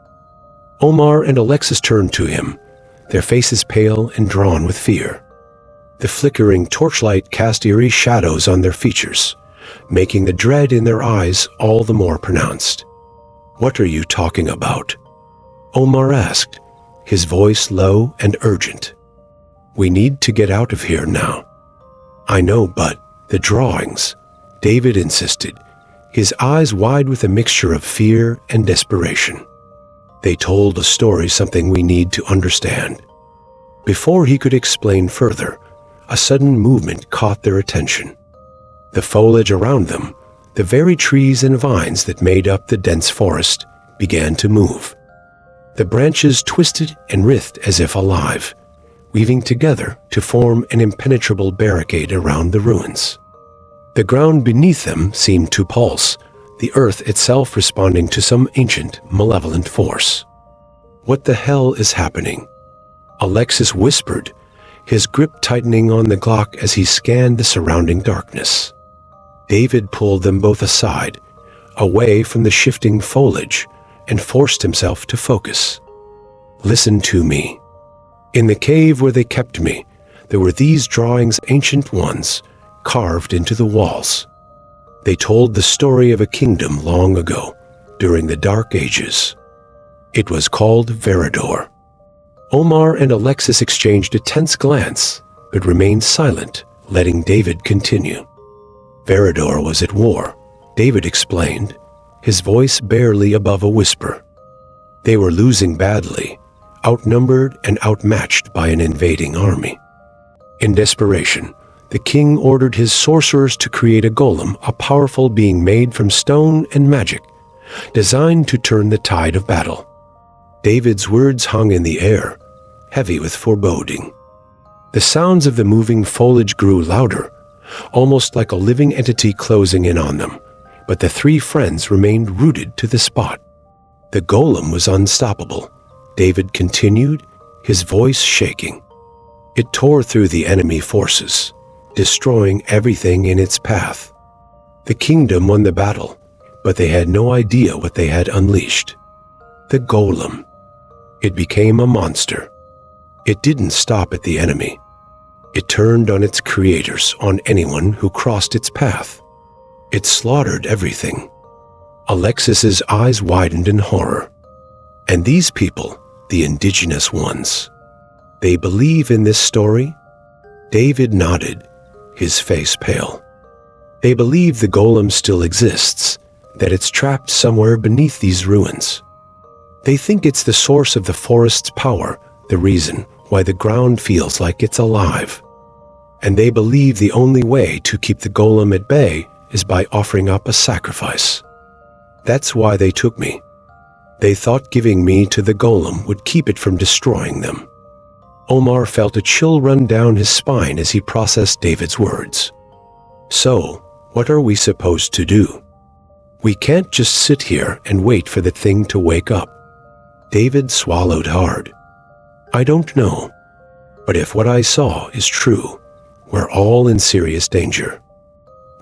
Omar and Alexis turned to him, their faces pale and drawn with fear. The flickering torchlight cast eerie shadows on their features, making the dread in their eyes all the more pronounced. "What are you talking about?" Omar asked, his voice low and urgent. "We need to get out of here now." "I know, but the drawings," David insisted, his eyes wide with a mixture of fear and desperation. "They told a story, something we need to understand." Before he could explain further, a sudden movement caught their attention. The foliage around them, the very trees and vines that made up the dense forest, began to move. The branches twisted and writhed as if alive, weaving together to form an impenetrable barricade around the ruins. The ground beneath them seemed to pulse, the earth itself responding to some ancient, malevolent force. "What the hell is happening?" Alexis whispered, his grip tightening on the Glock as he scanned the surrounding darkness. David pulled them both aside, away from the shifting foliage, and forced himself to focus. "Listen to me. In the cave where they kept me, there were these drawings, ancient ones, carved into the walls. They told the story of a kingdom long ago, during the Dark Ages. It was called Verador." Omar and Alexis exchanged a tense glance, but remained silent, letting David continue. "Verador was at war," David explained, his voice barely above a whisper. "They were losing badly, outnumbered and outmatched by an invading army. In desperation, the king ordered his sorcerers to create a golem, a powerful being made from stone and magic, designed to turn the tide of battle." David's words hung in the air, heavy with foreboding. The sounds of the moving foliage grew louder, almost like a living entity closing in on them, but the three friends remained rooted to the spot. "The golem was unstoppable," David continued, his voice shaking. "It tore through the enemy forces, destroying everything in its path. The kingdom won the battle, but they had no idea what they had unleashed. The golem. It became a monster. It didn't stop at the enemy. It turned on its creators, on anyone who crossed its path. It slaughtered everything. Alexis's eyes widened in horror. And these people, the indigenous ones, they believe in this story? David nodded, his face pale. They believe the golem still exists, that it's trapped somewhere beneath these ruins. They think it's the source of the forest's power, the reason why the ground feels like it's alive. And they believe the only way to keep the golem at bay is by offering up a sacrifice. That's why they took me. They thought giving me to the golem would keep it from destroying them. Omar felt a chill run down his spine as he processed David's words. So, what are we supposed to do? We can't just sit here and wait for the thing to wake up. David swallowed hard. I don't know. But if what I saw is true, we're all in serious danger.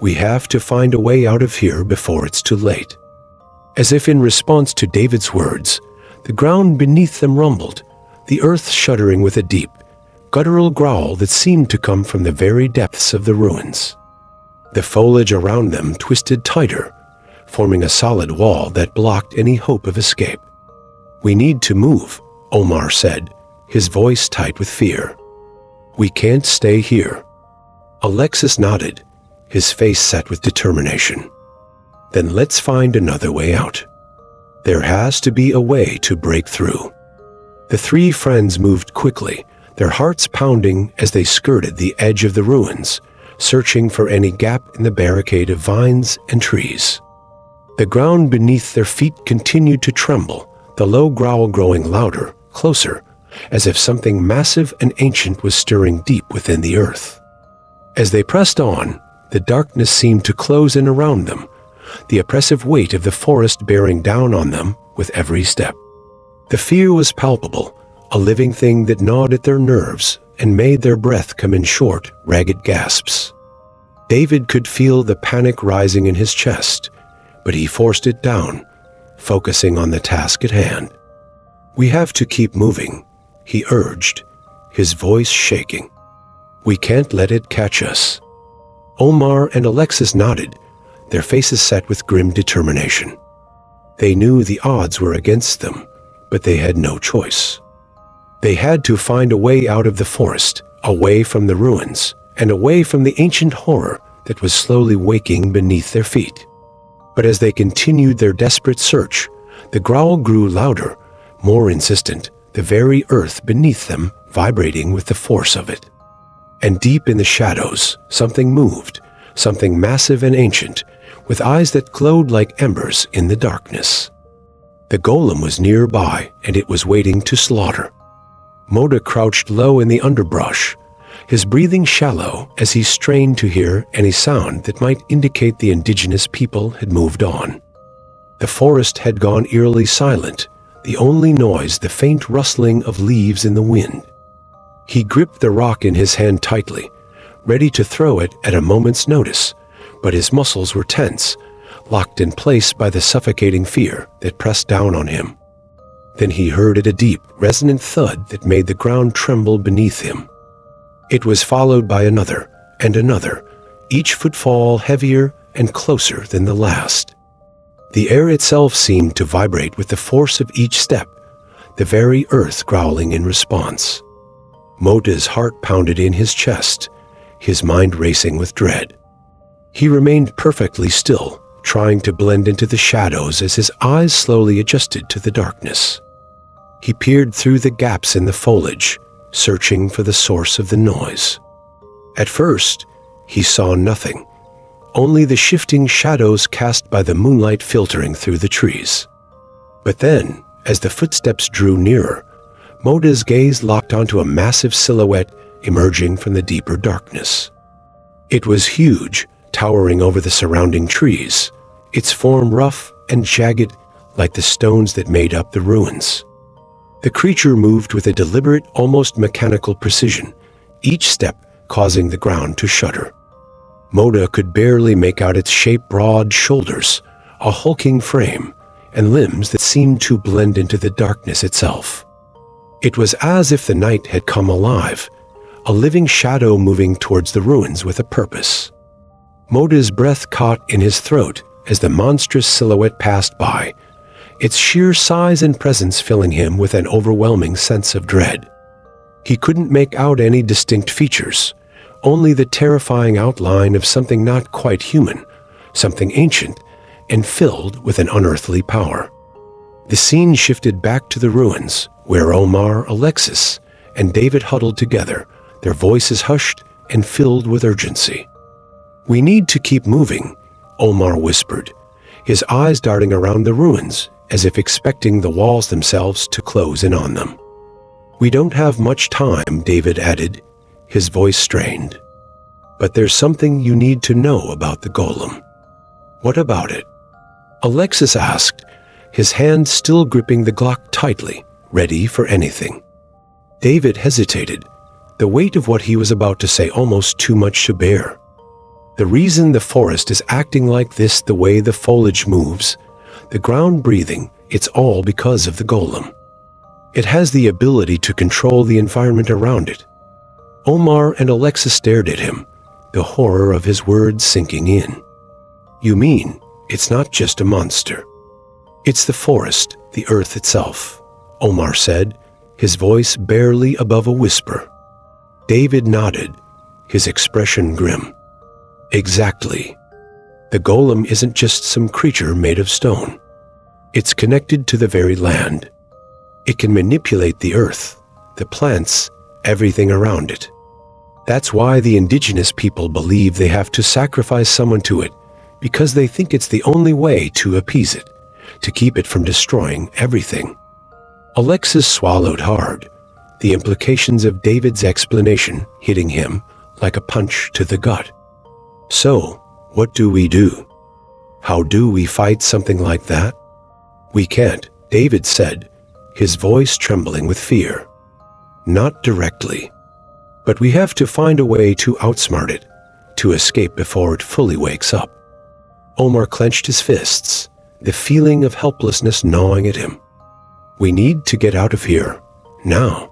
We have to find a way out of here before it's too late. As if in response to David's words, the ground beneath them rumbled, the earth shuddering with a deep, guttural growl that seemed to come from the very depths of the ruins. The foliage around them twisted tighter, forming a solid wall that blocked any hope of escape. We need to move, Omar said, his voice tight with fear. We can't stay here. Alexis nodded, his face set with determination. Then let's find another way out. There has to be a way to break through. The three friends moved quickly, their hearts pounding as they skirted the edge of the ruins, searching for any gap in the barricade of vines and trees. The ground beneath their feet continued to tremble, the low growl growing louder, closer, as if something massive and ancient was stirring deep within the earth. As they pressed on, the darkness seemed to close in around them, the oppressive weight of the forest bearing down on them with every step. The fear was palpable, a living thing that gnawed at their nerves and made their breath come in short, ragged gasps. David could feel the panic rising in his chest, but he forced it down, focusing on the task at hand. We have to keep moving, he urged, his voice shaking. We can't let it catch us. Omar and Alexis nodded, their faces set with grim determination. They knew the odds were against them, but they had no choice. They had to find a way out of the forest, away from the ruins, and away from the ancient horror that was slowly waking beneath their feet. But as they continued their desperate search, the growl grew louder, more insistent, the very earth beneath them vibrating with the force of it. And deep in the shadows, something moved, something massive and ancient, with eyes that glowed like embers in the darkness. The golem was nearby, and it was waiting to slaughter. Moda crouched low in the underbrush, his breathing shallow as he strained to hear any sound that might indicate the indigenous people had moved on. The forest had gone eerily silent, the only noise the faint rustling of leaves in the wind. He gripped the rock in his hand tightly, ready to throw it at a moment's notice, but his muscles were tense, locked in place by the suffocating fear that pressed down on him. Then he heard a deep, resonant thud that made the ground tremble beneath him. It was followed by another and another, each footfall heavier and closer than the last. The air itself seemed to vibrate with the force of each step, the very earth growling in response. Moda's heart pounded in his chest, his mind racing with dread. He remained perfectly still, trying to blend into the shadows as his eyes slowly adjusted to the darkness. He peered through the gaps in the foliage, searching for the source of the noise. At first, he saw nothing, only the shifting shadows cast by the moonlight filtering through the trees. But then, as the footsteps drew nearer, Moda's gaze locked onto a massive silhouette emerging from the deeper darkness. It was huge, towering over the surrounding trees, its form rough and jagged like the stones that made up the ruins. The creature moved with a deliberate, almost mechanical precision, each step causing the ground to shudder. Moda could barely make out its shape, broad shoulders, a hulking frame, and limbs that seemed to blend into the darkness itself. It was as if the night had come alive, a living shadow moving towards the ruins with a purpose. Moda's breath caught in his throat as the monstrous silhouette passed by, its sheer size and presence filling him with an overwhelming sense of dread. He couldn't make out any distinct features, only the terrifying outline of something not quite human, something ancient, and filled with an unearthly power. The scene shifted back to the ruins, where Omar, Alexis, and David huddled together, their voices hushed and filled with urgency. "We need to keep moving," Omar whispered, his eyes darting around the ruins as if expecting the walls themselves to close in on them. "We don't have much time," David added, his voice strained. "But there's something you need to know about the golem." "What about it?" Alexis asked, his hand still gripping the Glock tightly, ready for anything. David hesitated, the weight of what he was about to say almost too much to bear. "The reason the forest is acting like this, the way the foliage moves, the ground breathing, it's all because of the golem. It has the ability to control the environment around it." Omar and Alexis stared at him, the horror of his words sinking in. "You mean it's not just a monster? It's the forest, the earth itself," Omar said, his voice barely above a whisper. David nodded, his expression grim. "Exactly. The golem isn't just some creature made of stone. It's connected to the very land. It can manipulate the earth, the plants, everything around it. That's why the indigenous people believe they have to sacrifice someone to it, because they think it's the only way to appease it, to keep it from destroying everything." Alexis swallowed hard, the implications of David's explanation hitting him like a punch to the gut. "So, what do we do? How do we fight something like that?" "We can't," David said, his voice trembling with fear. "Not directly. But we have to find a way to outsmart it, to escape before it fully wakes up." Omar clenched his fists, the feeling of helplessness gnawing at him. "We need to get out of here, now,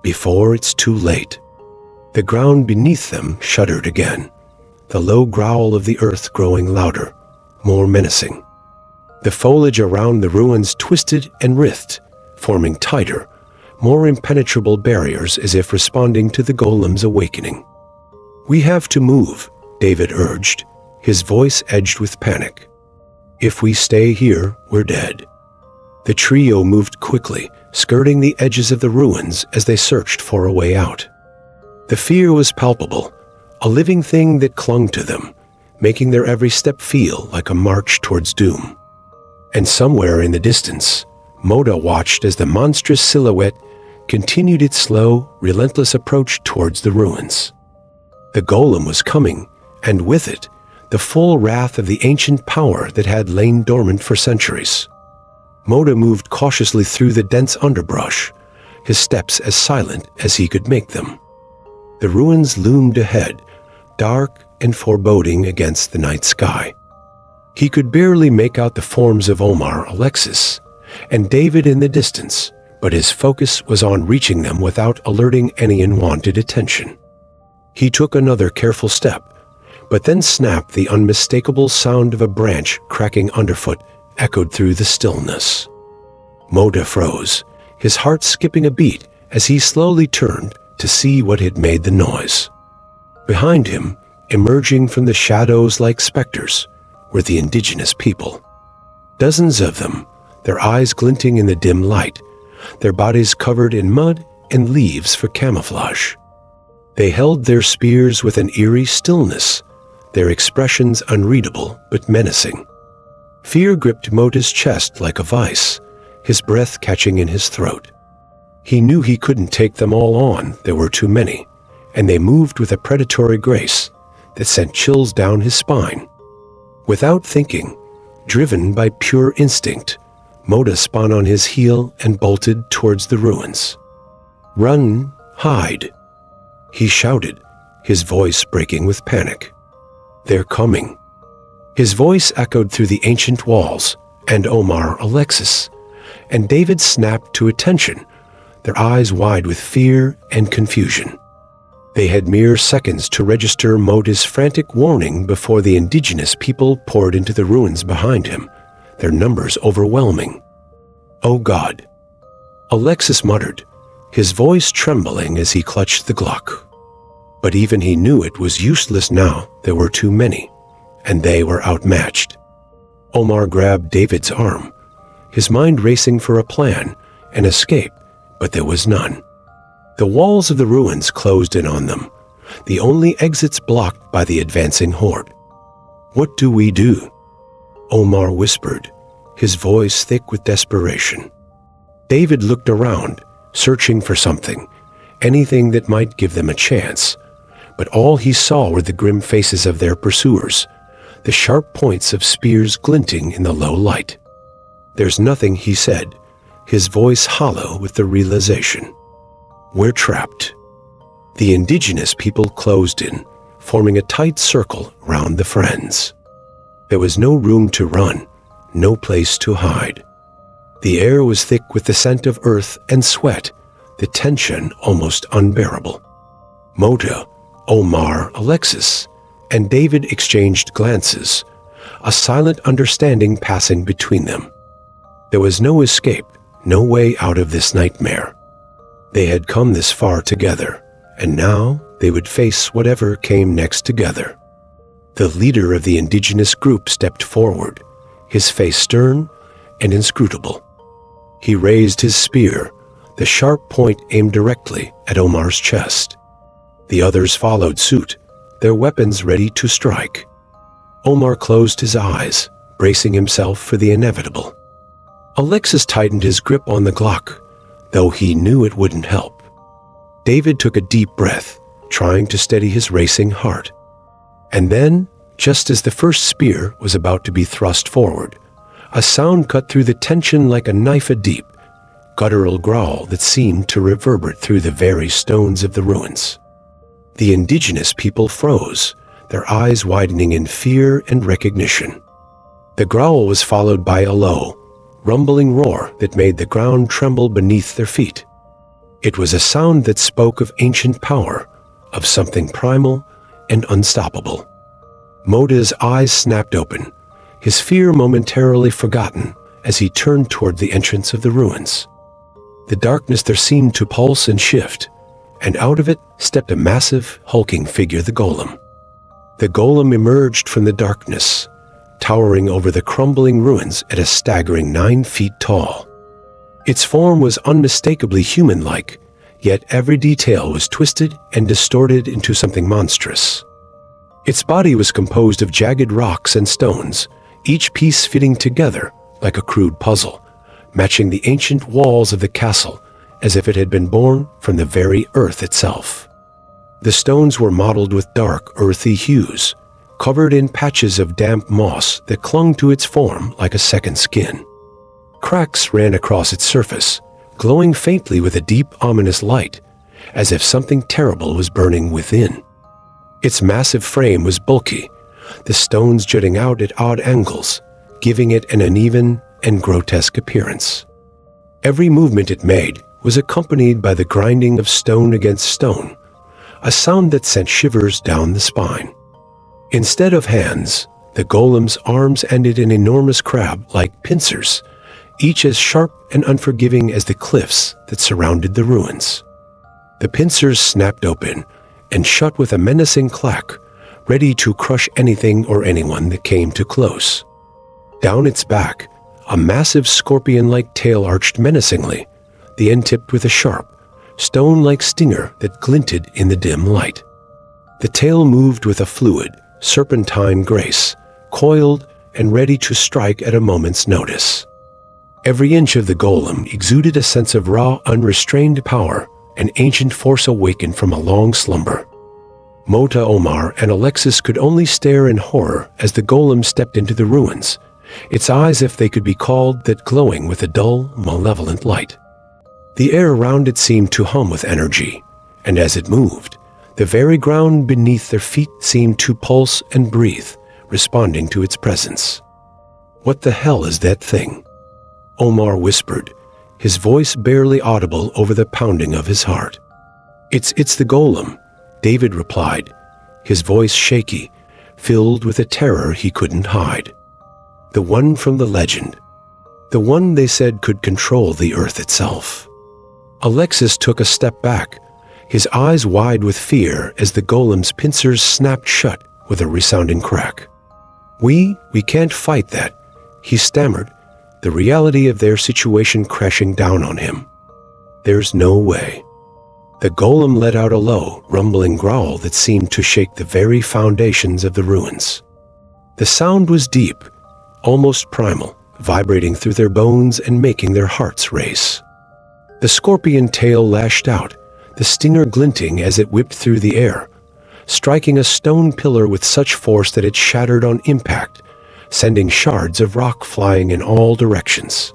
before it's too late." The ground beneath them shuddered again, the low growl of the earth growing louder, more menacing. The foliage around the ruins twisted and writhed, forming tighter, more impenetrable barriers as if responding to the golem's awakening. "We have to move," David urged, his voice edged with panic. "If we stay here, we're dead." The trio moved quickly, skirting the edges of the ruins as they searched for a way out. The fear was palpable, a living thing that clung to them, making their every step feel like a march towards doom. And somewhere in the distance, Moda watched as the monstrous silhouette continued its slow, relentless approach towards the ruins. The golem was coming, and with it, the full wrath of the ancient power that had lain dormant for centuries. Moda moved cautiously through the dense underbrush, his steps as silent as he could make them. The ruins loomed ahead, dark and foreboding against the night sky. He could barely make out the forms of Omar, Alexis, and David in the distance, but his focus was on reaching them without alerting any unwanted attention. He took another careful step, but then snapped. The unmistakable sound of a branch cracking underfoot echoed through the stillness. Moda froze, his heart skipping a beat as he slowly turned to see what had made the noise. Behind him, emerging from the shadows like specters, were the indigenous people. Dozens of them, their eyes glinting in the dim light, their bodies covered in mud and leaves for camouflage. They held their spears with an eerie stillness, their expressions unreadable but menacing. Fear gripped Moda's chest like a vice, his breath catching in his throat. He knew he couldn't take them all on, there were too many, and they moved with a predatory grace that sent chills down his spine. Without thinking, driven by pure instinct, Moda spun on his heel and bolted towards the ruins. "Run, hide," he shouted, his voice breaking with panic. "They're coming." His voice echoed through the ancient walls, and Omar, Alexis, and David snapped to attention, their eyes wide with fear and confusion. They had mere seconds to register Mota's frantic warning before the indigenous people poured into the ruins behind him, their numbers overwhelming. "Oh God," Alexis muttered, his voice trembling as he clutched the Glock. But even he knew it was useless now. There were too many, and they were outmatched. Omar grabbed David's arm, his mind racing for a plan, an escape, but there was none. The walls of the ruins closed in on them, the only exits blocked by the advancing horde. "What do we do?" Omar whispered, his voice thick with desperation. David looked around, searching for something, anything that might give them a chance, but all he saw were the grim faces of their pursuers, the sharp points of spears glinting in the low light. "There's nothing," he said, his voice hollow with the realization. "We're trapped." The indigenous people closed in, forming a tight circle around the friends. There was no room to run, no place to hide. The air was thick with the scent of earth and sweat, the tension almost unbearable. Mota, Omar, Alexis, and David exchanged glances, a silent understanding passing between them. There was no escape, no way out of this nightmare. They had come this far together, and now they would face whatever came next together. The leader of the indigenous group stepped forward, his face stern and inscrutable. He raised his spear, the sharp point aimed directly at Omar's chest. The others followed suit, their weapons ready to strike. Omar closed his eyes, bracing himself for the inevitable. Alexis tightened his grip on the Glock, though he knew it wouldn't help. David took a deep breath, trying to steady his racing heart. And then, just as the first spear was about to be thrust forward, a sound cut through the tension like a knife, a deep, guttural growl that seemed to reverberate through the very stones of the ruins. The indigenous people froze, their eyes widening in fear and recognition. The growl was followed by a low, rumbling roar that made the ground tremble beneath their feet. It was a sound that spoke of ancient power, of something primal and unstoppable. Mota's eyes snapped open, his fear momentarily forgotten as he turned toward the entrance of the ruins. The darkness there seemed to pulse and shift, and out of it stepped a massive, hulking figure, the golem. The golem emerged from the darkness, towering over the crumbling ruins at a staggering 9 feet tall. Its form was unmistakably human-like, yet every detail was twisted and distorted into something monstrous. Its body was composed of jagged rocks and stones, each piece fitting together like a crude puzzle, matching the ancient walls of the castle as if it had been born from the very earth itself. The stones were mottled with dark, earthy hues, covered in patches of damp moss that clung to its form like a second skin. Cracks ran across its surface, glowing faintly with a deep, ominous light, as if something terrible was burning within. Its massive frame was bulky, the stones jutting out at odd angles, giving it an uneven and grotesque appearance. Every movement it made was accompanied by the grinding of stone against stone, a sound that sent shivers down the spine. Instead of hands, the golem's arms ended in enormous crab-like pincers, each as sharp and unforgiving as the cliffs that surrounded the ruins. The pincers snapped open and shut with a menacing clack, ready to crush anything or anyone that came too close. Down its back, a massive scorpion-like tail arched menacingly, the end tipped with a sharp, stone-like stinger that glinted in the dim light. The tail moved with a fluid, serpentine grace, coiled and ready to strike at a moment's notice. Every inch of the golem exuded a sense of raw, unrestrained power, an ancient force awakened from a long slumber. Mota, Omar, and Alexis could only stare in horror as the golem stepped into the ruins, its eyes, if they could be called that, glowing with a dull, malevolent light. The air around it seemed to hum with energy, and as it moved, the very ground beneath their feet seemed to pulse and breathe, responding to its presence. "What the hell is that thing?" Omar whispered, his voice barely audible over the pounding of his heart. It's the golem," David replied, his voice shaky, filled with a terror he couldn't hide. The one from the legend. The one they said could control the earth itself. Alexis took a step back, his eyes wide with fear as the golem's pincers snapped shut with a resounding crack. We can't fight that," he stammered, the reality of their situation crashing down on him. "There's no way." The golem let out a low, rumbling growl that seemed to shake the very foundations of the ruins. The sound was deep, almost primal, vibrating through their bones and making their hearts race. The scorpion tail lashed out, the stinger glinting as it whipped through the air, striking a stone pillar with such force that it shattered on impact, sending shards of rock flying in all directions.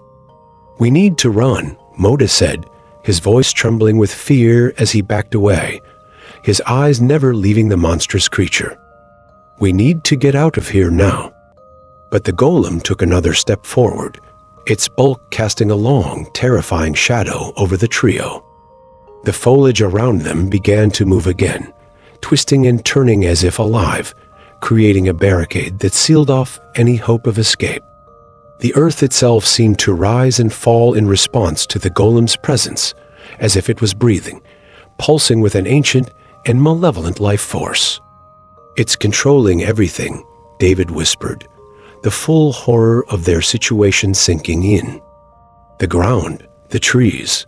"We need to run," Moda said, his voice trembling with fear as he backed away, his eyes never leaving the monstrous creature. "We need to get out of here now." But the golem took another step forward, its bulk casting a long, terrifying shadow over the trio. The foliage around them began to move again, twisting and turning as if alive, creating a barricade that sealed off any hope of escape. The earth itself seemed to rise and fall in response to the golem's presence, as if it was breathing, pulsing with an ancient and malevolent life force. "It's controlling everything," David whispered, the full horror of their situation sinking in. "The ground, the trees,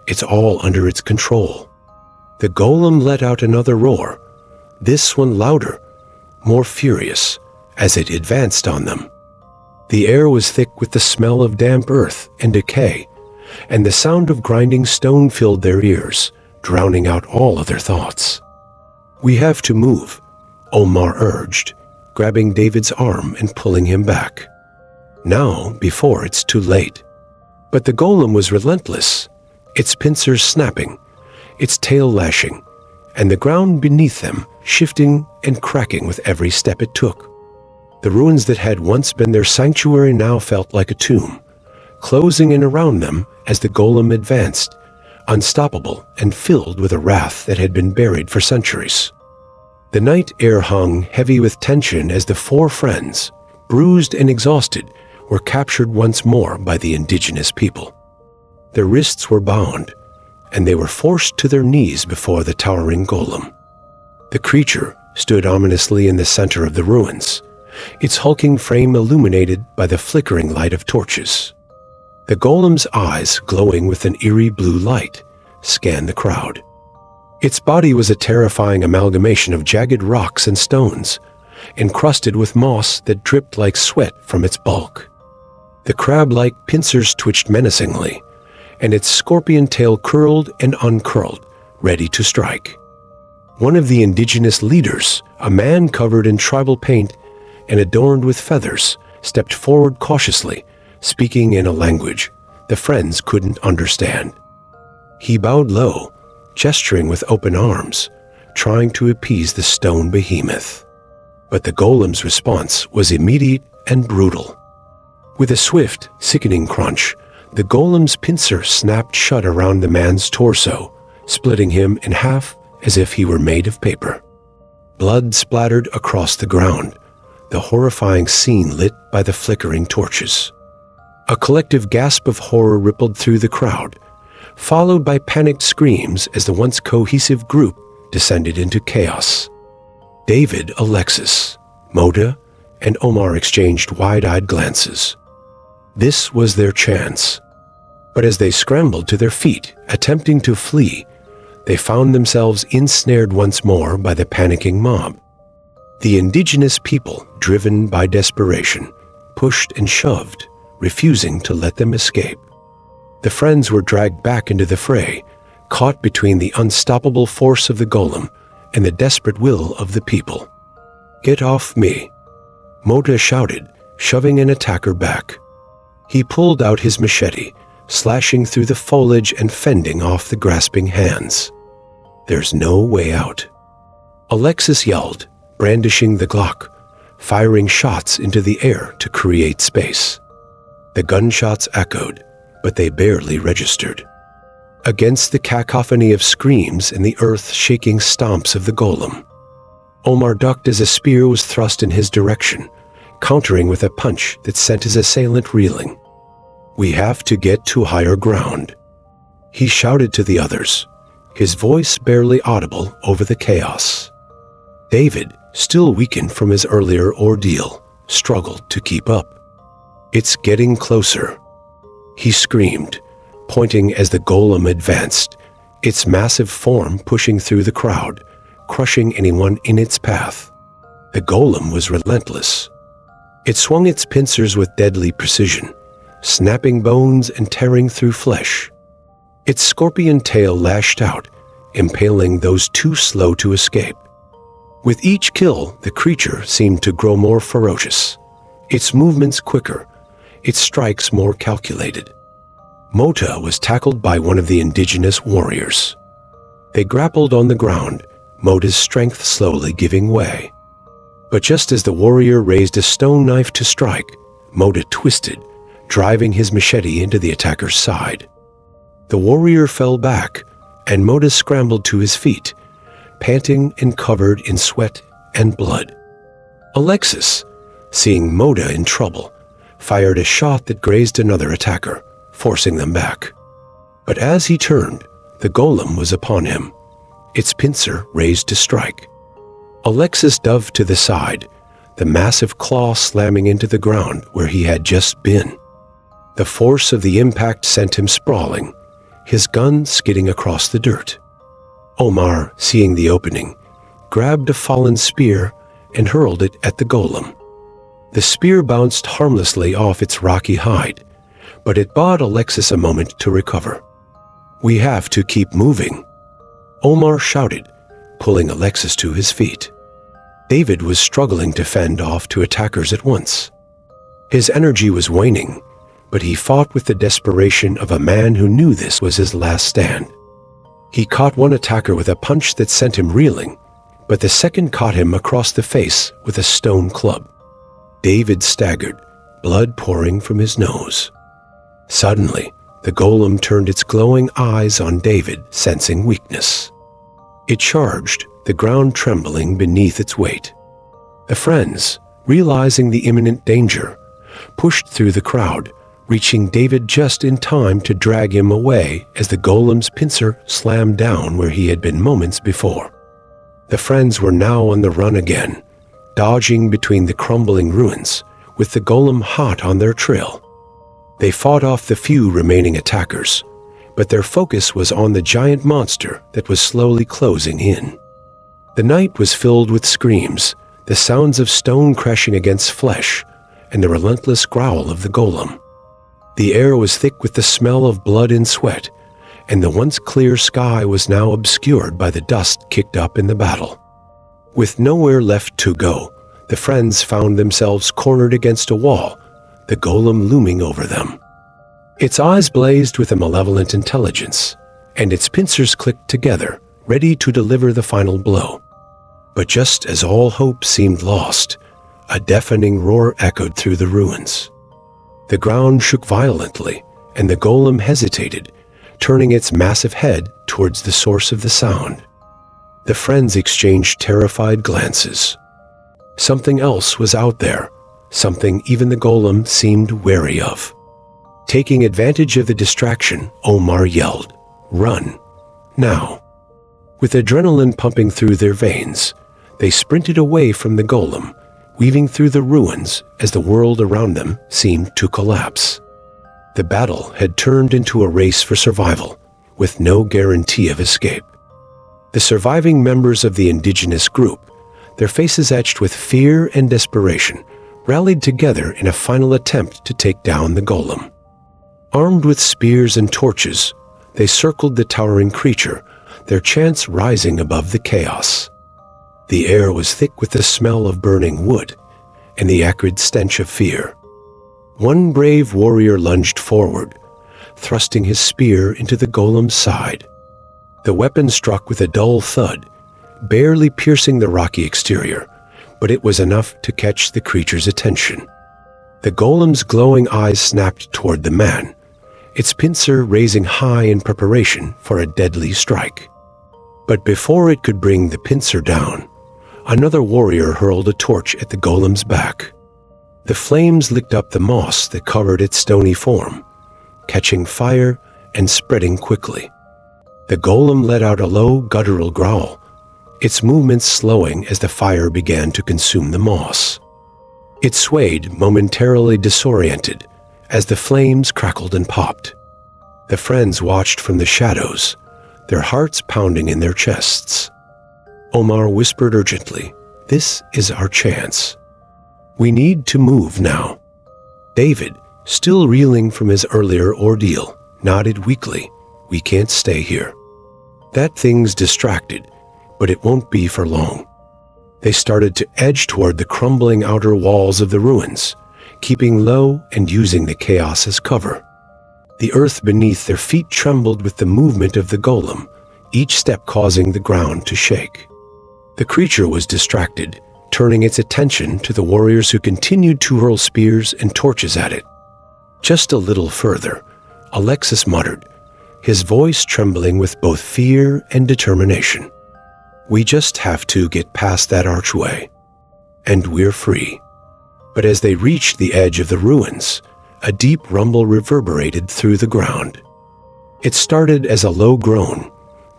it's all under its control." The golem let out another roar, this one louder, more furious, as it advanced on them. The air was thick with the smell of damp earth and decay, and the sound of grinding stone filled their ears, drowning out all other thoughts. "We have to move," Omar urged, grabbing David's arm and pulling him back. "Now, before it's too late." But the golem was relentless, its pincers snapping, its tail lashing, and the ground beneath them shifting and cracking with every step it took. The ruins that had once been their sanctuary now felt like a tomb, closing in around them as the golem advanced, unstoppable and filled with a wrath that had been buried for centuries. The night air hung heavy with tension as the four friends, bruised and exhausted, were captured once more by the indigenous people. Their wrists were bound, and they were forced to their knees before the towering golem. The creature stood ominously in the center of the ruins, its hulking frame illuminated by the flickering light of torches. The golem's eyes, glowing with an eerie blue light, scanned the crowd. Its body was a terrifying amalgamation of jagged rocks and stones, encrusted with moss that dripped like sweat from its bulk. The crab-like pincers twitched menacingly, and its scorpion tail curled and uncurled, ready to strike. One of the indigenous leaders, a man covered in tribal paint and adorned with feathers, stepped forward cautiously, speaking in a language the friends couldn't understand. He bowed low, gesturing with open arms, trying to appease the stone behemoth. But the golem's response was immediate and brutal. With a swift, sickening crunch, the golem's pincer snapped shut around the man's torso, splitting him in half as if he were made of paper. Blood splattered across the ground, the horrifying scene lit by the flickering torches. A collective gasp of horror rippled through the crowd, followed by panicked screams as the once cohesive group descended into chaos. David, Alexis, Moda, and Omar exchanged wide-eyed glances. This was their chance. But as they scrambled to their feet, attempting to flee, they found themselves ensnared once more by the panicking mob. The indigenous people, driven by desperation, pushed and shoved, refusing to let them escape. The friends were dragged back into the fray, caught between the unstoppable force of the golem and the desperate will of the people. "Get off me," Moda shouted, shoving an attacker back. He pulled out his machete, slashing through the foliage and fending off the grasping hands. "There's no way out." Alexis yelled, brandishing the Glock, firing shots into the air to create space. The gunshots echoed, but they barely registered. against the cacophony of screams and the earth-shaking stomps of the golem. Omar ducked as a spear was thrust in his direction, countering with a punch that sent his assailant reeling. "We have to get to higher ground," he shouted to the others, his voice barely audible over the chaos. David, still weakened from his earlier ordeal, struggled to keep up. "It's getting closer," he screamed, pointing as the golem advanced, its massive form pushing through the crowd, crushing anyone in its path. The golem was relentless. It swung its pincers with deadly precision, snapping bones and tearing through flesh. Its scorpion tail lashed out, impaling those too slow to escape. With each kill, the creature seemed to grow more ferocious, its movements quicker, its strikes more calculated. Mota was tackled by one of the indigenous warriors. They grappled on the ground, Mota's strength slowly giving way. But just as the warrior raised a stone knife to strike, Mota twisted, driving his machete into the attacker's side. The warrior fell back, and Mota scrambled to his feet, panting and covered in sweat and blood. Alexis, seeing Mota in trouble, fired a shot that grazed another attacker, forcing them back. But as he turned, the golem was upon him, its pincer raised to strike. Alexis dove to the side, the massive claw slamming into the ground where he had just been. The force of the impact sent him sprawling, his gun skidding across the dirt. Omar, seeing the opening, grabbed a fallen spear and hurled it at the golem. The spear bounced harmlessly off its rocky hide, but it bought Alexis a moment to recover. "We have to keep moving," Omar shouted, pulling Alexis to his feet. David was struggling to fend off two attackers at once. His energy was waning, but he fought with the desperation of a man who knew this was his last stand. He caught one attacker with a punch that sent him reeling, but the second caught him across the face with a stone club. David staggered, blood pouring from his nose. Suddenly, the golem turned its glowing eyes on David, sensing weakness. It charged, the ground trembling beneath its weight. The friends, realizing the imminent danger, pushed through the crowd, reaching David just in time to drag him away as the golem's pincer slammed down where he had been moments before. The friends were now on the run again, dodging between the crumbling ruins, with the golem hot on their trail. They fought off the few remaining attackers, but their focus was on the giant monster that was slowly closing in. The night was filled with screams, the sounds of stone crashing against flesh, and the relentless growl of the golem. The air was thick with the smell of blood and sweat, and the once clear sky was now obscured by the dust kicked up in the battle. With nowhere left to go, the friends found themselves cornered against a wall, the golem looming over them. Its eyes blazed with a malevolent intelligence, and its pincers clicked together, ready to deliver the final blow. But just as all hope seemed lost, a deafening roar echoed through the ruins. The ground shook violently, and the golem hesitated, turning its massive head towards the source of the sound. The friends exchanged terrified glances. Something else was out there, something even the golem seemed wary of. Taking advantage of the distraction, Omar yelled, "Run! Now!" With adrenaline pumping through their veins, they sprinted away from the golem, weaving through the ruins as the world around them seemed to collapse. The battle had turned into a race for survival, with no guarantee of escape. The surviving members of the indigenous group, their faces etched with fear and desperation, rallied together in a final attempt to take down the golem. Armed with spears and torches, they circled the towering creature, their chants rising above the chaos. The air was thick with the smell of burning wood and the acrid stench of fear. One brave warrior lunged forward, thrusting his spear into the golem's side. The weapon struck with a dull thud, barely piercing the rocky exterior, but it was enough to catch the creature's attention. The golem's glowing eyes snapped toward the man, its pincer raising high in preparation for a deadly strike. But before it could bring the pincer down, another warrior hurled a torch at the golem's back. The flames licked up the moss that covered its stony form, catching fire and spreading quickly. The golem let out a low, guttural growl, its movements slowing as the fire began to consume the moss. It swayed, momentarily disoriented, as the flames crackled and popped. The friends watched from the shadows, their hearts pounding in their chests. Omar whispered urgently, "This is our chance. We need to move now." David, still reeling from his earlier ordeal, nodded weakly. "We can't stay here. That thing's distracted, but it won't be for long." They started to edge toward the crumbling outer walls of the ruins, keeping low and using the chaos as cover. The earth beneath their feet trembled with the movement of the golem, each step causing the ground to shake. The creature was distracted, turning its attention to the warriors who continued to hurl spears and torches at it. Just a little further, Alexis muttered, his voice trembling with both fear and determination. "We just have to get past that archway, and we're free." But as they reached the edge of the ruins, a deep rumble reverberated through the ground. It started as a low groan,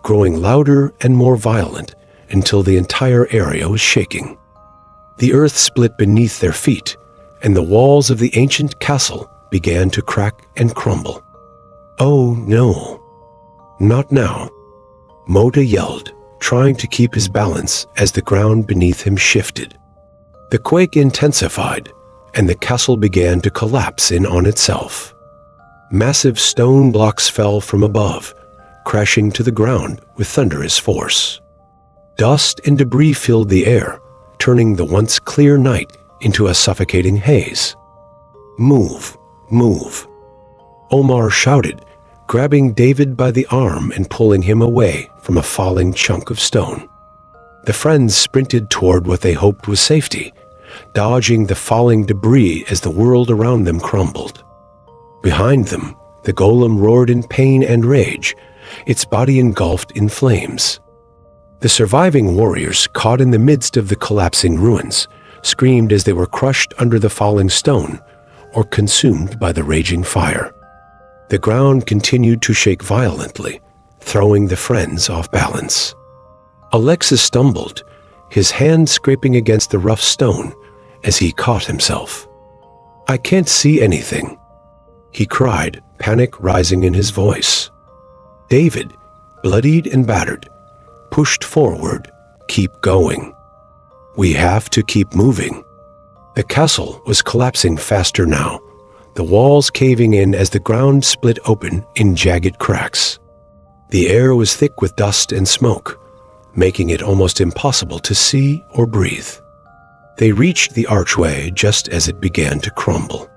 growing louder and more violent until the entire area was shaking. The earth split beneath their feet, and the walls of the ancient castle began to crack and crumble. "Oh no, not now," Mota yelled, trying to keep his balance as the ground beneath him shifted. The quake intensified, and the castle began to collapse in on itself. Massive stone blocks fell from above, crashing to the ground with thunderous force. Dust and debris filled the air, turning the once clear night into a suffocating haze. "Move, move," Omar shouted, grabbing David by the arm and pulling him away from a falling chunk of stone. The friends sprinted toward what they hoped was safety, dodging the falling debris as the world around them crumbled. Behind them, the golem roared in pain and rage, its body engulfed in flames. The surviving warriors, caught in the midst of the collapsing ruins, screamed as they were crushed under the falling stone or consumed by the raging fire. The ground continued to shake violently, throwing the friends off balance. Alexis stumbled, his hand scraping against the rough stone as he caught himself. "I can't see anything," he cried, panic rising in his voice. David, bloodied and battered, pushed forward. "Keep going. We have to keep moving." The castle was collapsing faster now, the walls caving in as the ground split open in jagged cracks. The air was thick with dust and smoke, making it almost impossible to see or breathe. They reached the archway just as it began to crumble.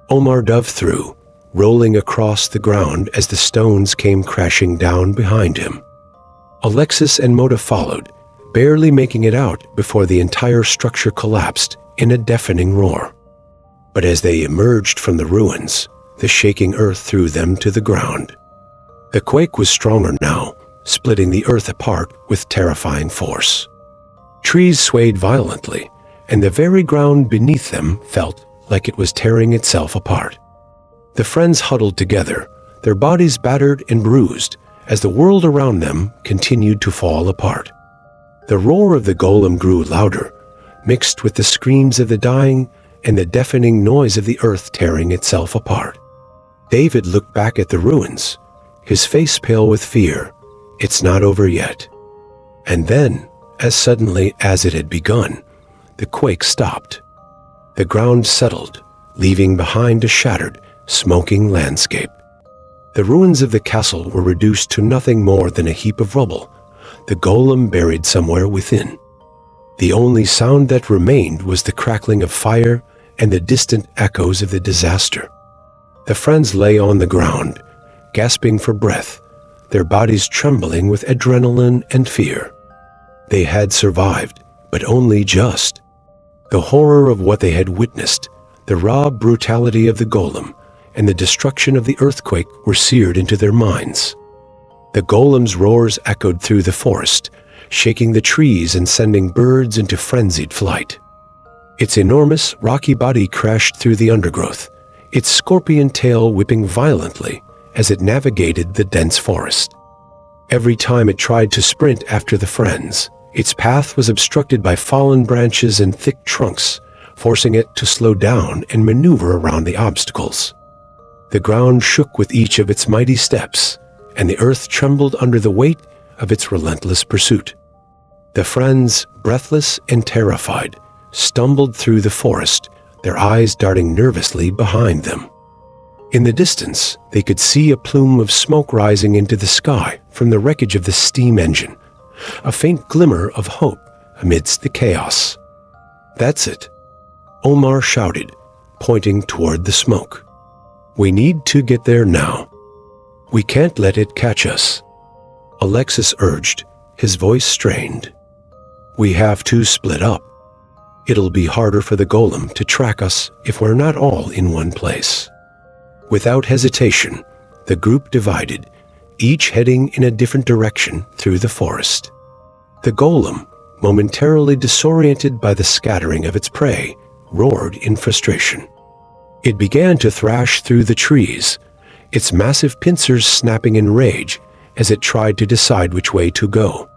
Omar dove through, rolling across the ground as the stones came crashing down behind him. Alexis and Mota followed, barely making it out before the entire structure collapsed in a deafening roar. But as they emerged from the ruins, the shaking earth threw them to the ground. The quake was stronger now, splitting the earth apart with terrifying force. Trees swayed violently, and the very ground beneath them felt like it was tearing itself apart. The friends huddled together, their bodies battered and bruised, as the world around them continued to fall apart. The roar of the golem grew louder, mixed with the screams of the dying and the deafening noise of the earth tearing itself apart. David looked back at the ruins, his face pale with fear. It's not over yet. And then, as suddenly as it had begun, the quake stopped. The ground settled, leaving behind a shattered, smoking landscape. The ruins of the castle were reduced to nothing more than a heap of rubble, the golem buried somewhere within. The only sound that remained was the crackling of fire and the distant echoes of the disaster. The friends lay on the ground, gasping for breath, their bodies trembling with adrenaline and fear. They had survived, but only just. The horror of what they had witnessed, the raw brutality of the golem, and the destruction of the earthquake were seared into their minds. The golem's roars echoed through the forest, shaking the trees and sending birds into frenzied flight. Its enormous, rocky body crashed through the undergrowth, its scorpion tail whipping violently as it navigated the dense forest. Every time it tried to sprint after the friends, its path was obstructed by fallen branches and thick trunks, forcing it to slow down and maneuver around the obstacles. The ground shook with each of its mighty steps, and the earth trembled under the weight of its relentless pursuit. The friends, breathless and terrified, stumbled through the forest, their eyes darting nervously behind them. In the distance, they could see a plume of smoke rising into the sky from the wreckage of the steam engine, a faint glimmer of hope amidst the chaos. "That's it," Omar shouted, pointing toward the smoke. "We need to get there now. We can't let it catch us," Alexis urged, his voice strained. "We have to split up. It'll be harder for the golem to track us if we're not all in one place." Without hesitation, the group divided, each heading in a different direction through the forest. The golem, momentarily disoriented by the scattering of its prey, roared in frustration. It began to thrash through the trees, its massive pincers snapping in rage as it tried to decide which way to go.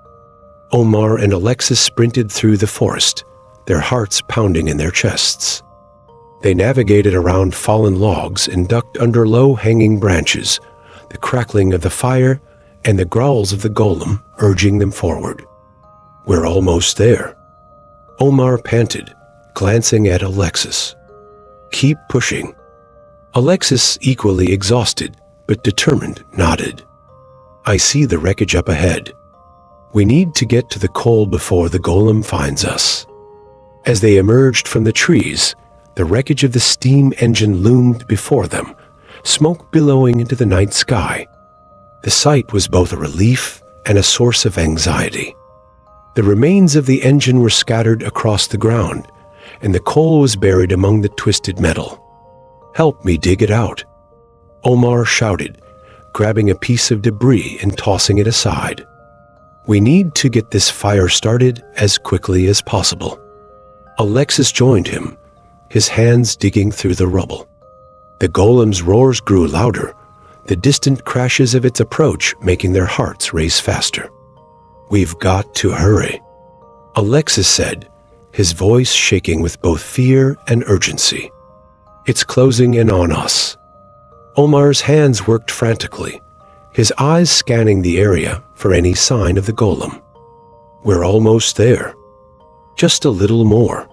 Omar and Alexis sprinted through the forest, their hearts pounding in their chests. They navigated around fallen logs and ducked under low-hanging branches, the crackling of the fire and the growls of the golem urging them forward. "We're almost there," Omar panted, glancing at Alexis. "Keep pushing." Alexis, equally exhausted but determined, nodded. "I see the wreckage up ahead. We need to get to the coal before the golem finds us." As they emerged from the trees, the wreckage of the steam engine loomed before them, smoke billowing into the night sky. The sight was both a relief and a source of anxiety. The remains of the engine were scattered across the ground, and the coal was buried among the twisted metal. "Help me dig it out," Omar shouted, grabbing a piece of debris and tossing it aside. "We need to get this fire started as quickly as possible." Alexis joined him, his hands digging through the rubble. The golem's roars grew louder, the distant crashes of its approach making their hearts race faster. "We've got to hurry," Alexis said, his voice shaking with both fear and urgency. "It's closing in on us." Omar's hands worked frantically, his eyes scanning the area for any sign of the golem. "We're almost there. Just a little more."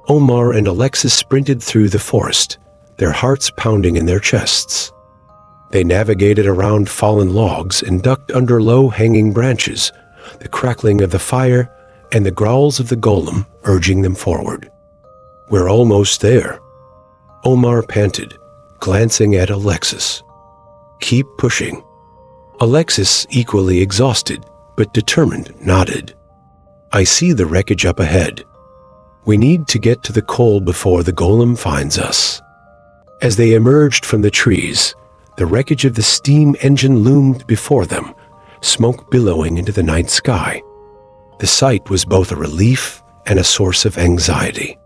Omar and Alexis sprinted through the forest, their hearts pounding in their chests. They navigated around fallen logs and ducked under low-hanging branches, the crackling of the fire and the growls of the golem urging them forward. "We're almost there," Omar panted, glancing at Alexis. "Keep pushing." Alexis, equally exhausted but determined, nodded. "I see the wreckage up ahead. We need to get to the coal before the golem finds us." As they emerged from the trees, the wreckage of the steam engine loomed before them, smoke billowing into the night sky. The sight was both a relief and a source of anxiety.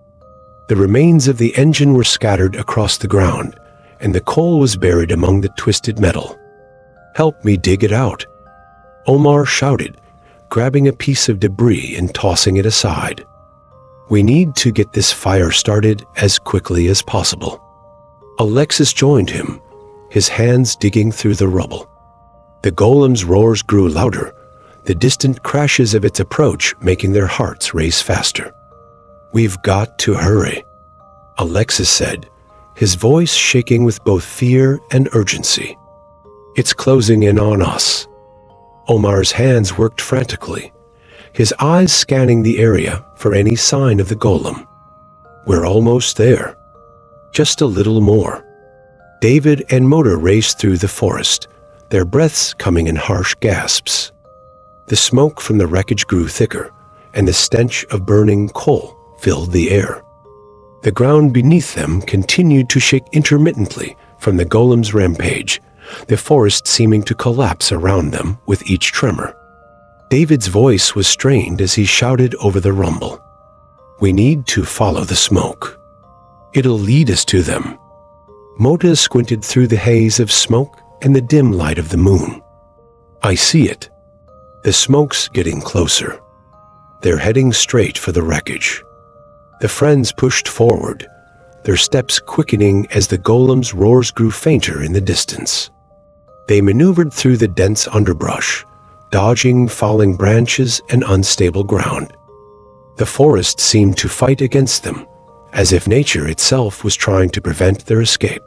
The remains of the engine were scattered across the ground, and the coal was buried among the twisted metal. "Help me dig it out," Omar shouted, grabbing a piece of debris and tossing it aside. "We need to get this fire started as quickly as possible." Alexis joined him, his hands digging through the rubble. The golem's roars grew louder, the distant crashes of its approach making their hearts race faster. "We've got to hurry," Alexis said, his voice shaking with both fear and urgency. "It's closing in on us." Omar's hands worked frantically, his eyes scanning the area for any sign of the golem. "We're almost there. Just a little more." David and Motor raced through the forest, their breaths coming in harsh gasps. The smoke from the wreckage grew thicker, and the stench of burning coal filled the air. The ground beneath them continued to shake intermittently from the golem's rampage, the forest seeming to collapse around them with each tremor. David's voice was strained as he shouted over the rumble. "We need to follow the smoke. It'll lead us to them." Mota squinted through the haze of smoke and the dim light of the moon. "I see it. The smoke's getting closer. They're heading straight for the wreckage." The friends pushed forward, their steps quickening as the golem's roars grew fainter in the distance. They maneuvered through the dense underbrush, dodging falling branches and unstable ground. The forest seemed to fight against them, as if nature itself was trying to prevent their escape.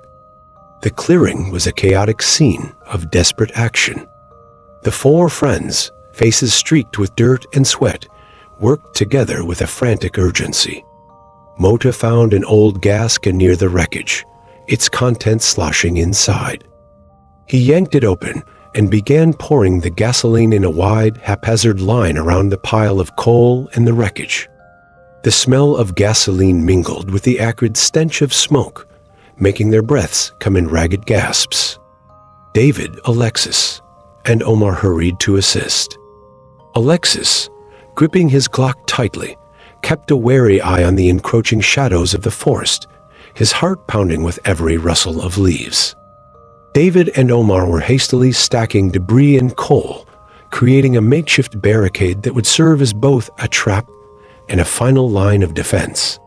The clearing was a chaotic scene of desperate action. The four friends, faces streaked with dirt and sweat, worked together with a frantic urgency. Mota found an old gas can near the wreckage, its contents sloshing inside. He yanked it open and began pouring the gasoline in a wide, haphazard line around the pile of coal and the wreckage. The smell of gasoline mingled with the acrid stench of smoke, making their breaths come in ragged gasps. David, Alexis, and Omar hurried to assist. Alexis, gripping his Glock tightly, kept a wary eye on the encroaching shadows of the forest, his heart pounding with every rustle of leaves. David and Omar were hastily stacking debris and coal, creating a makeshift barricade that would serve as both a trap and a final line of defense.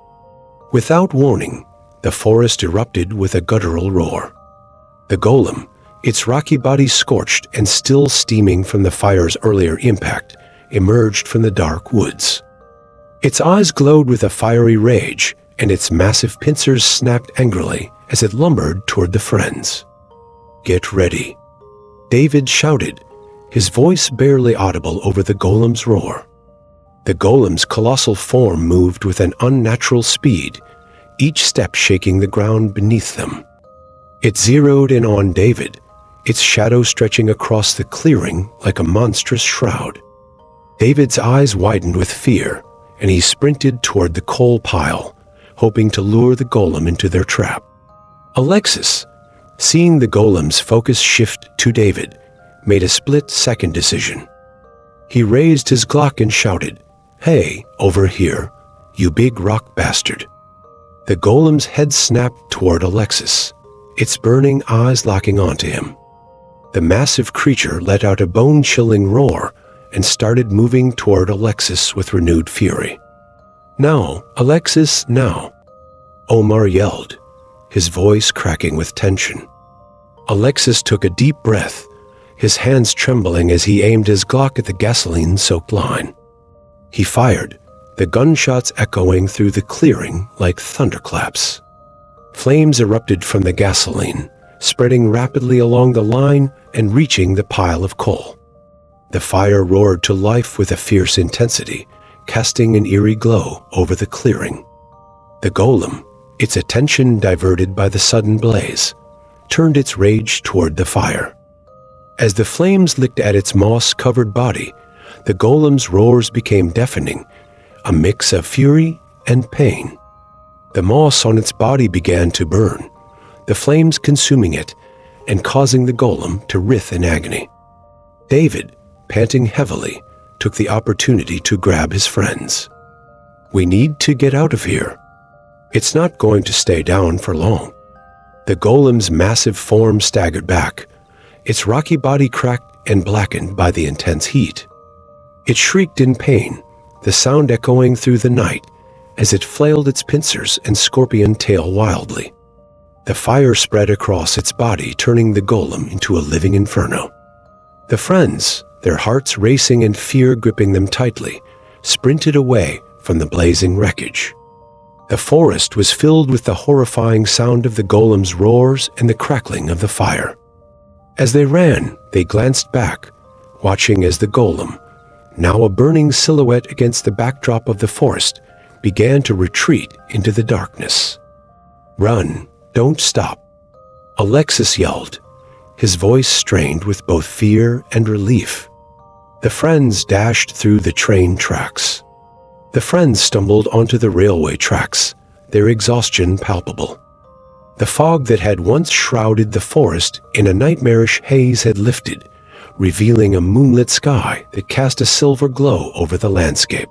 Without warning, the forest erupted with a guttural roar. The golem, its rocky body scorched and still steaming from the fire's earlier impact, emerged from the dark woods. Its eyes glowed with a fiery rage, and its massive pincers snapped angrily as it lumbered toward the friends. "Get ready," David shouted, his voice barely audible over the golem's roar. The golem's colossal form moved with an unnatural speed, each step shaking the ground beneath them. It zeroed in on David, its shadow stretching across the clearing like a monstrous shroud. David's eyes widened with fear, and he sprinted toward the coal pile, hoping to lure the golem into their trap. Alexis, seeing the golem's focus shift to David, made a split-second decision. He raised his Glock and shouted, "Hey, over here, you big rock bastard." The golem's head snapped toward Alexis, its burning eyes locking onto him. The massive creature let out a bone-chilling roar and started moving toward Alexis with renewed fury. "Now, Alexis, now!" Omar yelled, his voice cracking with tension. Alexis took a deep breath, his hands trembling as he aimed his Glock at the gasoline-soaked line. He fired, the gunshots echoing through the clearing like thunderclaps. Flames erupted from the gasoline, spreading rapidly along the line and reaching the pile of coal. The fire roared to life with a fierce intensity, casting an eerie glow over the clearing. The golem, its attention diverted by the sudden blaze, turned its rage toward the fire. As the flames licked at its moss-covered body, the golem's roars became deafening, a mix of fury and pain. The moss on its body began to burn, the flames consuming it and causing the golem to writhe in agony. David, panting heavily, took the opportunity to grab his friends. "We need to get out of here. It's not going to stay down for long." The golem's massive form staggered back, its rocky body cracked and blackened by the intense heat. It shrieked in pain, the sound echoing through the night as it flailed its pincers and scorpion tail wildly. The fire spread across its body, turning the golem into a living inferno. The friends, their hearts racing and fear gripping them tightly, sprinted away from the blazing wreckage. The forest was filled with the horrifying sound of the golem's roars and the crackling of the fire. As they ran, they glanced back, watching as the golem, now a burning silhouette against the backdrop of the forest, began to retreat into the darkness. "Run, don't stop," Alexis yelled, his voice strained with both fear and relief. The friends dashed through the train tracks. The friends stumbled onto the railway tracks, their exhaustion palpable. The fog that had once shrouded the forest in a nightmarish haze had lifted, revealing a moonlit sky that cast a silver glow over the landscape.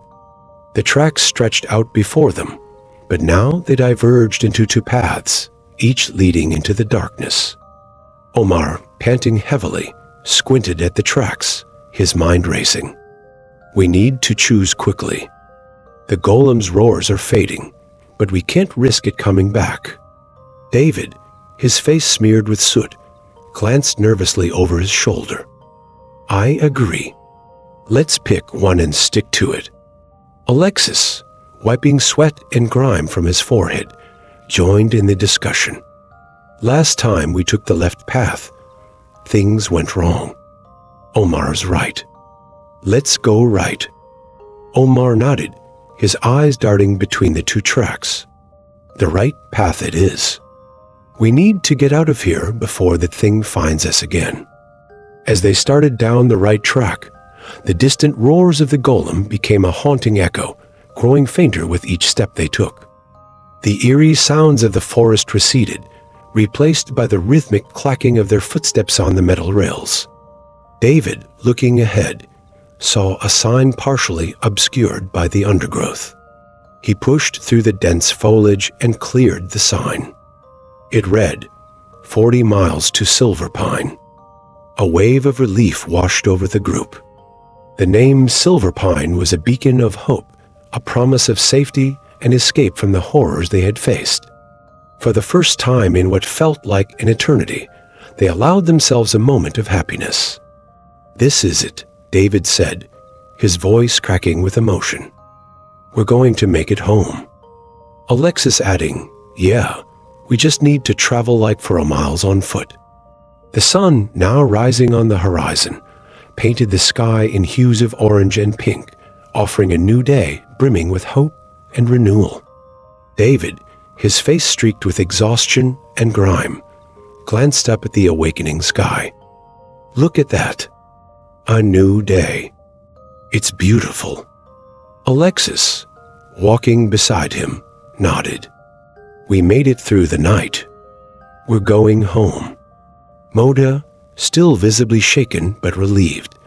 The tracks stretched out before them, but now they diverged into two paths, each leading into the darkness. Omar, panting heavily, squinted at the tracks, his mind racing. We need to choose quickly. The golem's roars are fading, but we can't risk it coming back. David, his face smeared with soot, glanced nervously over his shoulder. I agree. Let's pick one and stick to it. Alexis, wiping sweat and grime from his forehead, joined in the discussion. Last time we took the left path, things went wrong. Omar's right. Let's go right. Omar nodded, his eyes darting between the two tracks. The right path it is. We need to get out of here before the thing finds us again. As they started down the right track, the distant roars of the golem became a haunting echo, growing fainter with each step they took. The eerie sounds of the forest receded, replaced by the rhythmic clacking of their footsteps on the metal rails. David, looking ahead, saw a sign partially obscured by the undergrowth. He pushed through the dense foliage and cleared the sign. It read, 40 miles to Silver Pine. A wave of relief washed over the group. The name Silver Pine was a beacon of hope, a promise of safety and escape from the horrors they had faced. For the first time in what felt like an eternity, they allowed themselves a moment of happiness. This is it, David said, his voice cracking with emotion. We're going to make it home. Alexis adding, yeah, we just need to travel like 4 miles on foot. The sun, now rising on the horizon, painted the sky in hues of orange and pink, offering a new day brimming with hope and renewal. David, his face streaked with exhaustion and grime, glanced up at the awakening sky. Look at that. A new day. It's beautiful. Alexis, walking beside him, nodded. We made it through the night. We're going home. Moda, still visibly shaken but relieved,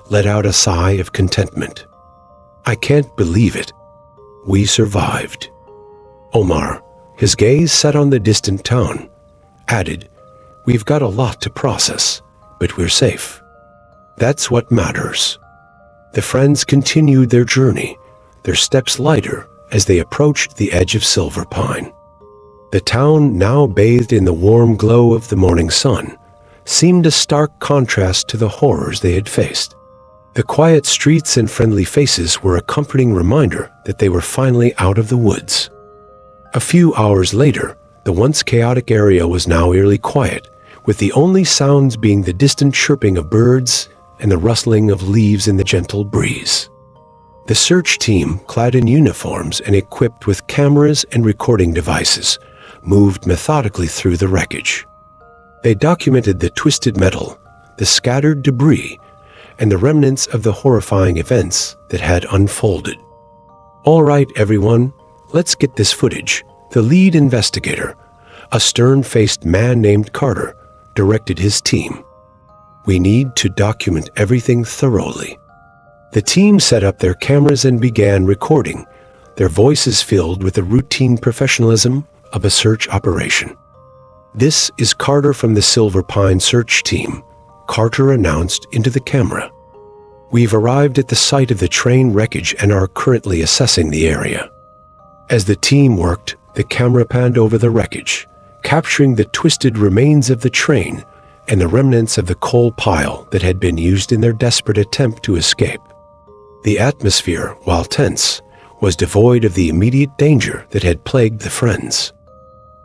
let out a sigh of contentment. I can't believe it. We survived. Omar, his gaze set on the distant town, added, We've got a lot to process, but we're safe. That's what matters. The friends continued their journey, their steps lighter as they approached the edge of Silver Pine. The town, now bathed in the warm glow of the morning sun, seemed a stark contrast to the horrors they had faced. The quiet streets and friendly faces were a comforting reminder that they were finally out of the woods. A few hours later, the once chaotic area was now eerily quiet, with the only sounds being the distant chirping of birds and the rustling of leaves in the gentle breeze. The search team, clad in uniforms and equipped with cameras and recording devices, moved methodically through the wreckage. They documented the twisted metal, the scattered debris, and the remnants of the horrifying events that had unfolded. All right, everyone, let's get this footage. The lead investigator, a stern-faced man named Carter, directed his team. We need to document everything thoroughly. The team set up their cameras and began recording, their voices filled with the routine professionalism of a search operation. This is Carter from the Silver Pine search team, Carter announced into the camera. We've arrived at the site of the train wreckage and are currently assessing the area. As the team worked, the camera panned over the wreckage, capturing the twisted remains of the train and the remnants of the coal pile that had been used in their desperate attempt to escape. The atmosphere, while tense, was devoid of the immediate danger that had plagued the friends.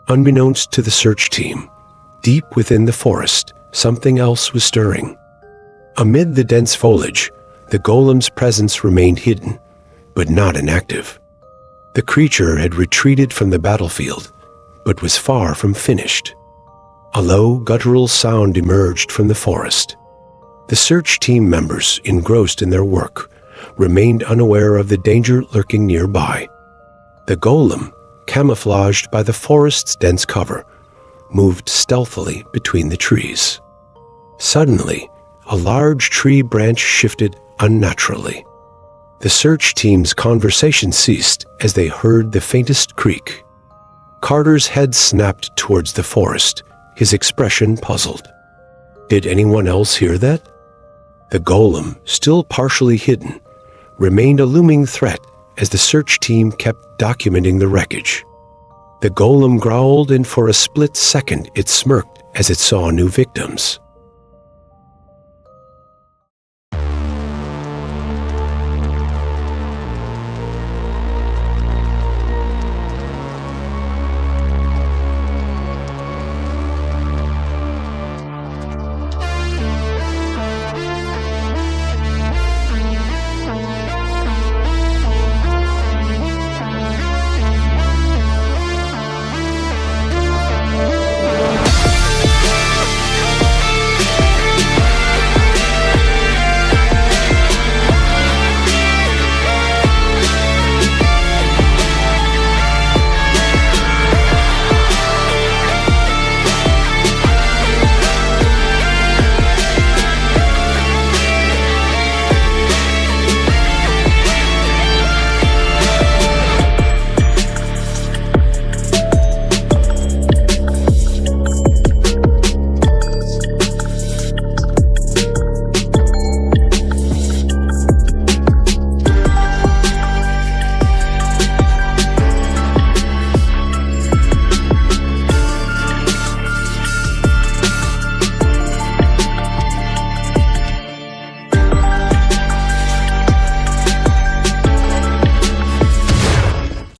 Unbeknownst to the search team, deep within the forest, something else was stirring. Amid the dense foliage, the golem's presence remained hidden, but not inactive. The creature had retreated from the battlefield, but was far from finished. A low, guttural sound emerged from the forest. The search team members, engrossed in their work, remained unaware of the danger lurking nearby. The golem, camouflaged by the forest's dense cover, moved stealthily between the trees. Suddenly, a large tree branch shifted unnaturally. The search team's conversation ceased as they heard the faintest creak. Carter's head snapped towards the forest, his expression puzzled. Did anyone else hear that? The golem, still partially hidden, remained a looming threat as the search team kept documenting the wreckage. The golem growled, and for a split second it smirked as it saw new victims.